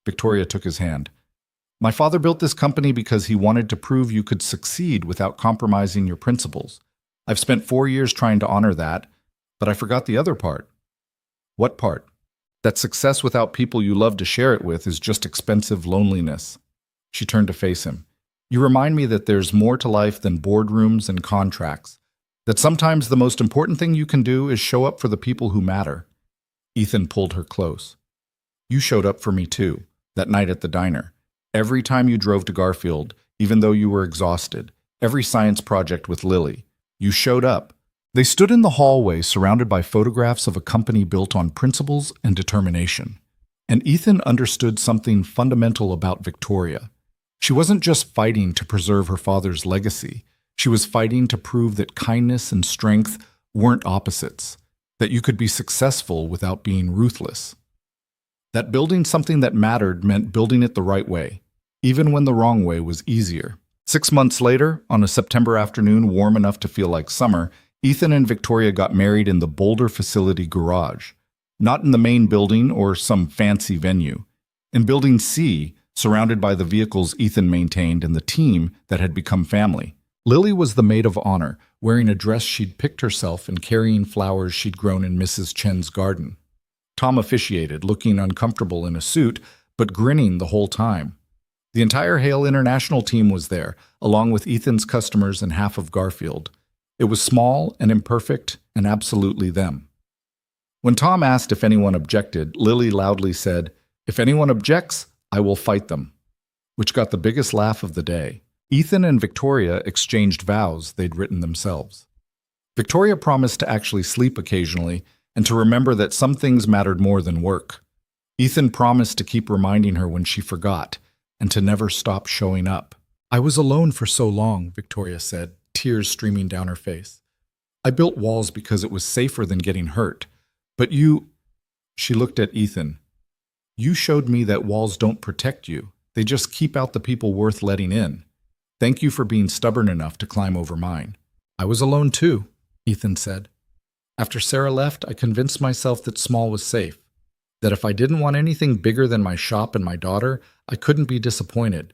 Victoria took his hand. "My father built this company because he wanted to prove you could succeed without compromising your principles. I've spent 4 years trying to honor that, but I forgot the other part." "What part?" "That success without people you love to share it with is just expensive loneliness." She turned to face him. "You remind me that there's more to life than boardrooms and contracts. That sometimes the most important thing you can do is show up for the people who matter." Ethan pulled her close. "You showed up for me too, that night at the diner. Every time you drove to Garfield, even though you were exhausted. Every science project with Lily. You showed up." They stood in the hallway surrounded by photographs of a company built on principles and determination. And Ethan understood something fundamental about Victoria. She wasn't just fighting to preserve her father's legacy. She was fighting to prove that kindness and strength weren't opposites, that you could be successful without being ruthless. That building something that mattered meant building it the right way, even when the wrong way was easier. 6 months later, on a September afternoon warm enough to feel like summer, Ethan and Victoria got married in the Boulder facility garage. Not in the main building or some fancy venue. In Building C, surrounded by the vehicles Ethan maintained and the team that had become family. Lily was the maid of honor, wearing a dress she'd picked herself and carrying flowers she'd grown in Mrs. Chen's garden. Tom officiated, looking uncomfortable in a suit, but grinning the whole time. The entire Hale International team was there, along with Ethan's customers and half of Garfield. It was small and imperfect and absolutely them. When Tom asked if anyone objected, Lily loudly said, "If anyone objects, I will fight them," which got the biggest laugh of the day. Ethan and Victoria exchanged vows they'd written themselves. Victoria promised to actually sleep occasionally and to remember that some things mattered more than work. Ethan promised to keep reminding her when she forgot and to never stop showing up. "I was alone for so long," Victoria said, tears streaming down her face. "I built walls because it was safer than getting hurt. But you—" She looked at Ethan. "You showed me that walls don't protect you. They just keep out the people worth letting in. Thank you for being stubborn enough to climb over mine." "I was alone too," Ethan said. "After Sarah left, I convinced myself that small was safe. That if I didn't want anything bigger than my shop and my daughter, I couldn't be disappointed.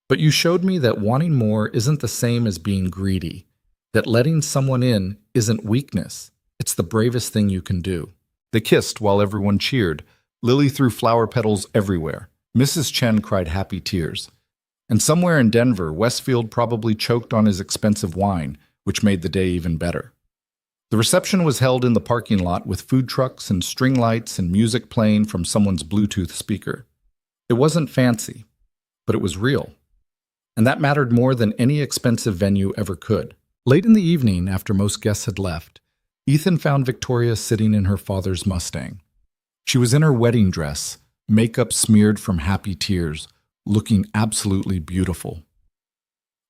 But you showed me that wanting more isn't the same as being greedy. That letting someone in isn't weakness. It's the bravest thing you can do." They kissed while everyone cheered. Lily threw flower petals everywhere. Mrs. Chen cried happy tears. And somewhere in Denver, Westfield probably choked on his expensive wine, which made the day even better. The reception was held in the parking lot with food trucks and string lights and music playing from someone's Bluetooth speaker. It wasn't fancy, but it was real. And that mattered more than any expensive venue ever could. Late in the evening, after most guests had left, Ethan found Victoria sitting in her father's Mustang. She was in her wedding dress, makeup smeared from happy tears, looking absolutely beautiful.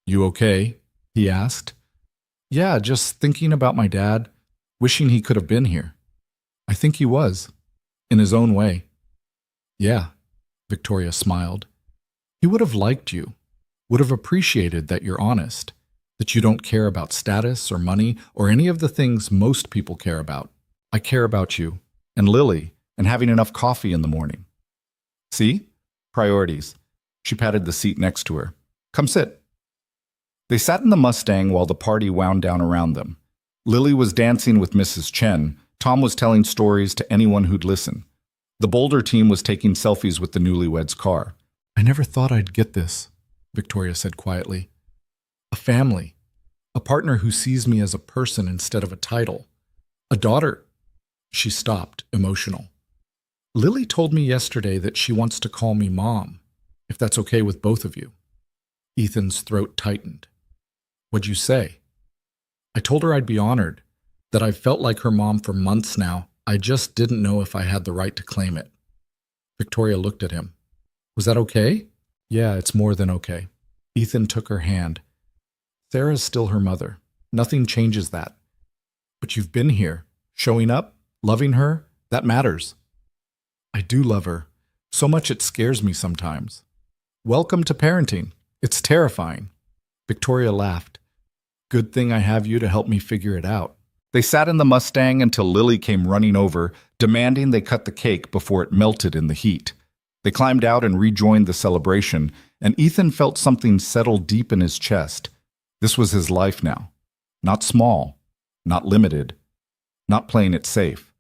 "You okay?" he asked. "Yeah, just thinking about my dad, wishing he could have been here." "I think he was, in his own way." "Yeah," Victoria smiled. "He would have liked you, would have appreciated that you're honest, that you don't care about status or money or any of the things most people care about. I care about you, and Lily, and having enough coffee in the morning." "See? Priorities. She patted the seat next to her. Come sit. They sat in the Mustang while the party wound down around them. Lily was dancing with Mrs. Chen. Tom was telling stories to anyone who'd listen. The Boulder team was taking selfies with the newlyweds' car. I never thought I'd get this, Victoria said quietly. A family. A partner who sees me as a person instead of a title. A daughter. She stopped, emotional. Lily told me yesterday that she wants to call me Mom, if that's okay with both of you. Ethan's throat tightened. What'd you say? I told her I'd be honored, that I've felt like her mom for months now. I just didn't know if I had the right to claim it. Victoria looked at him. Was that okay? Yeah, it's more than okay. Ethan took her hand. Sarah's still her mother. Nothing changes that. But you've been here, showing up, loving her, that matters. I do love her. So much it scares me sometimes. Welcome to parenting. It's terrifying. Victoria laughed. Good thing I have you to help me figure it out. They sat in the Mustang until Lily came running over, demanding they cut the cake before it melted in the heat. They climbed out and rejoined the celebration, and Ethan felt something settle deep in his chest. This was his life now. Not small, not limited, not playing it safe.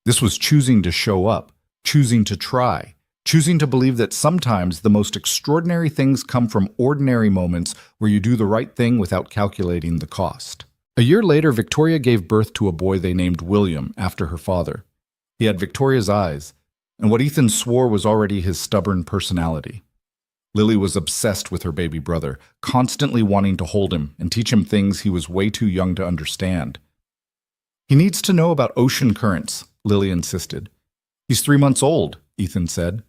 This was choosing to show up, choosing to try, choosing to believe that sometimes the most extraordinary things come from ordinary moments where you do the right thing without calculating the cost. A year later, Victoria gave birth to a boy they named William after her father. He had Victoria's eyes, and what Ethan swore was already his stubborn personality. Lily was obsessed with her baby brother, constantly wanting to hold him and teach him things he was way too young to understand. He needs to know about ocean currents, Lily insisted. He's 3 months old, Ethan said.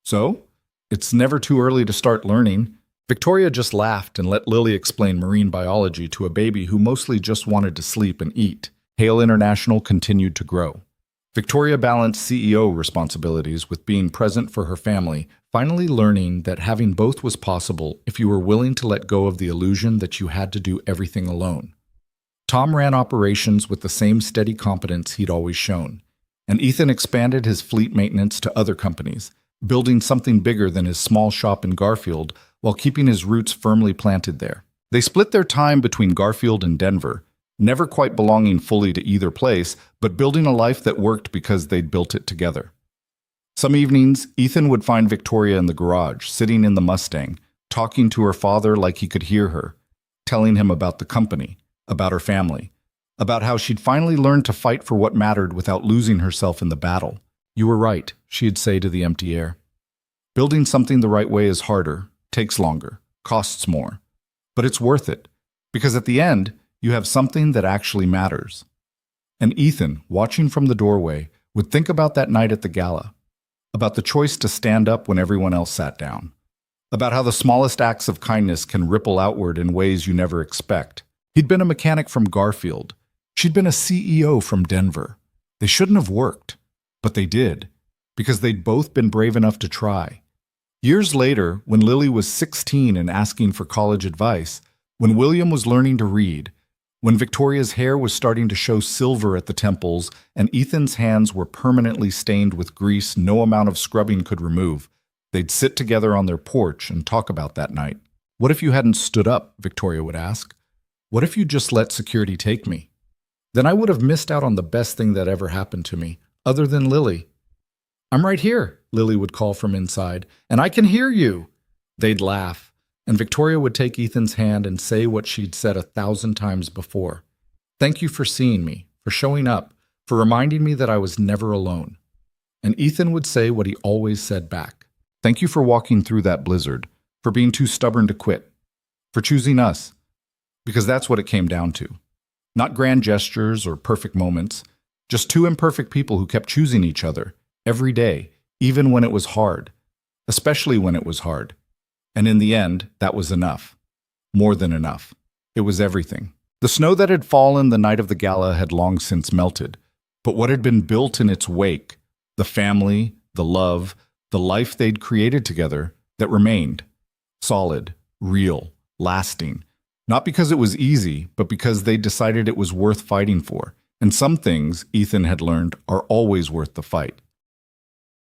So? It's never too early to start learning. Victoria just laughed and let Lily explain marine biology to a baby who mostly just wanted to sleep and eat. Hale International continued to grow. Victoria balanced CEO responsibilities with being present for her family, finally learning that having both was possible if you were willing to let go of the illusion that you had to do everything alone. Tom ran operations with the same steady competence he'd always shown, and Ethan expanded his fleet maintenance to other companies, building something bigger than his small shop in Garfield while keeping his roots firmly planted there. They split their time between Garfield and Denver, never quite belonging fully to either place, but building a life that worked because they'd built it together. Some evenings, Ethan would find Victoria in the garage, sitting in the Mustang, talking to her father like he could hear her, telling him about the company, about her family, about how she'd finally learned to fight for what mattered without losing herself in the battle. You were right, she'd say to the empty air. Building something the right way is harder, takes longer, costs more. But it's worth it, because at the end, you have something that actually matters. And Ethan, watching from the doorway, would think about that night at the gala, about the choice to stand up when everyone else sat down, about how the smallest acts of kindness can ripple outward in ways you never expect. He'd been a mechanic from Garfield. She'd been a CEO from Denver. They shouldn't have worked, but they did, because they'd both been brave enough to try. Years later, when Lily was 16 and asking for college advice, when William was learning to read, when Victoria's hair was starting to show silver at the temples and Ethan's hands were permanently stained with grease no amount of scrubbing could remove, they'd sit together on their porch and talk about that night. What if you hadn't stood up, Victoria would ask. What if you just let security take me? Then I would have missed out on the best thing that ever happened to me, other than Lily. I'm right here, Lily would call from inside, and I can hear you. They'd laugh, and Victoria would take Ethan's hand and say what she'd said 1,000 times before. Thank you for seeing me, for showing up, for reminding me that I was never alone. And Ethan would say what he always said back. Thank you for walking through that blizzard, for being too stubborn to quit, for choosing us. Because that's what it came down to. Not grand gestures or perfect moments, just two imperfect people who kept choosing each other, every day, even when it was hard, especially when it was hard. And in the end, that was enough. More than enough. It was everything. The snow that had fallen the night of the gala had long since melted, but what had been built in its wake, the family, the love, the life they'd created together, that remained. Solid, real, lasting. Not because it was easy, but because they decided it was worth fighting for. And some things, Ethan had learned, are always worth the fight.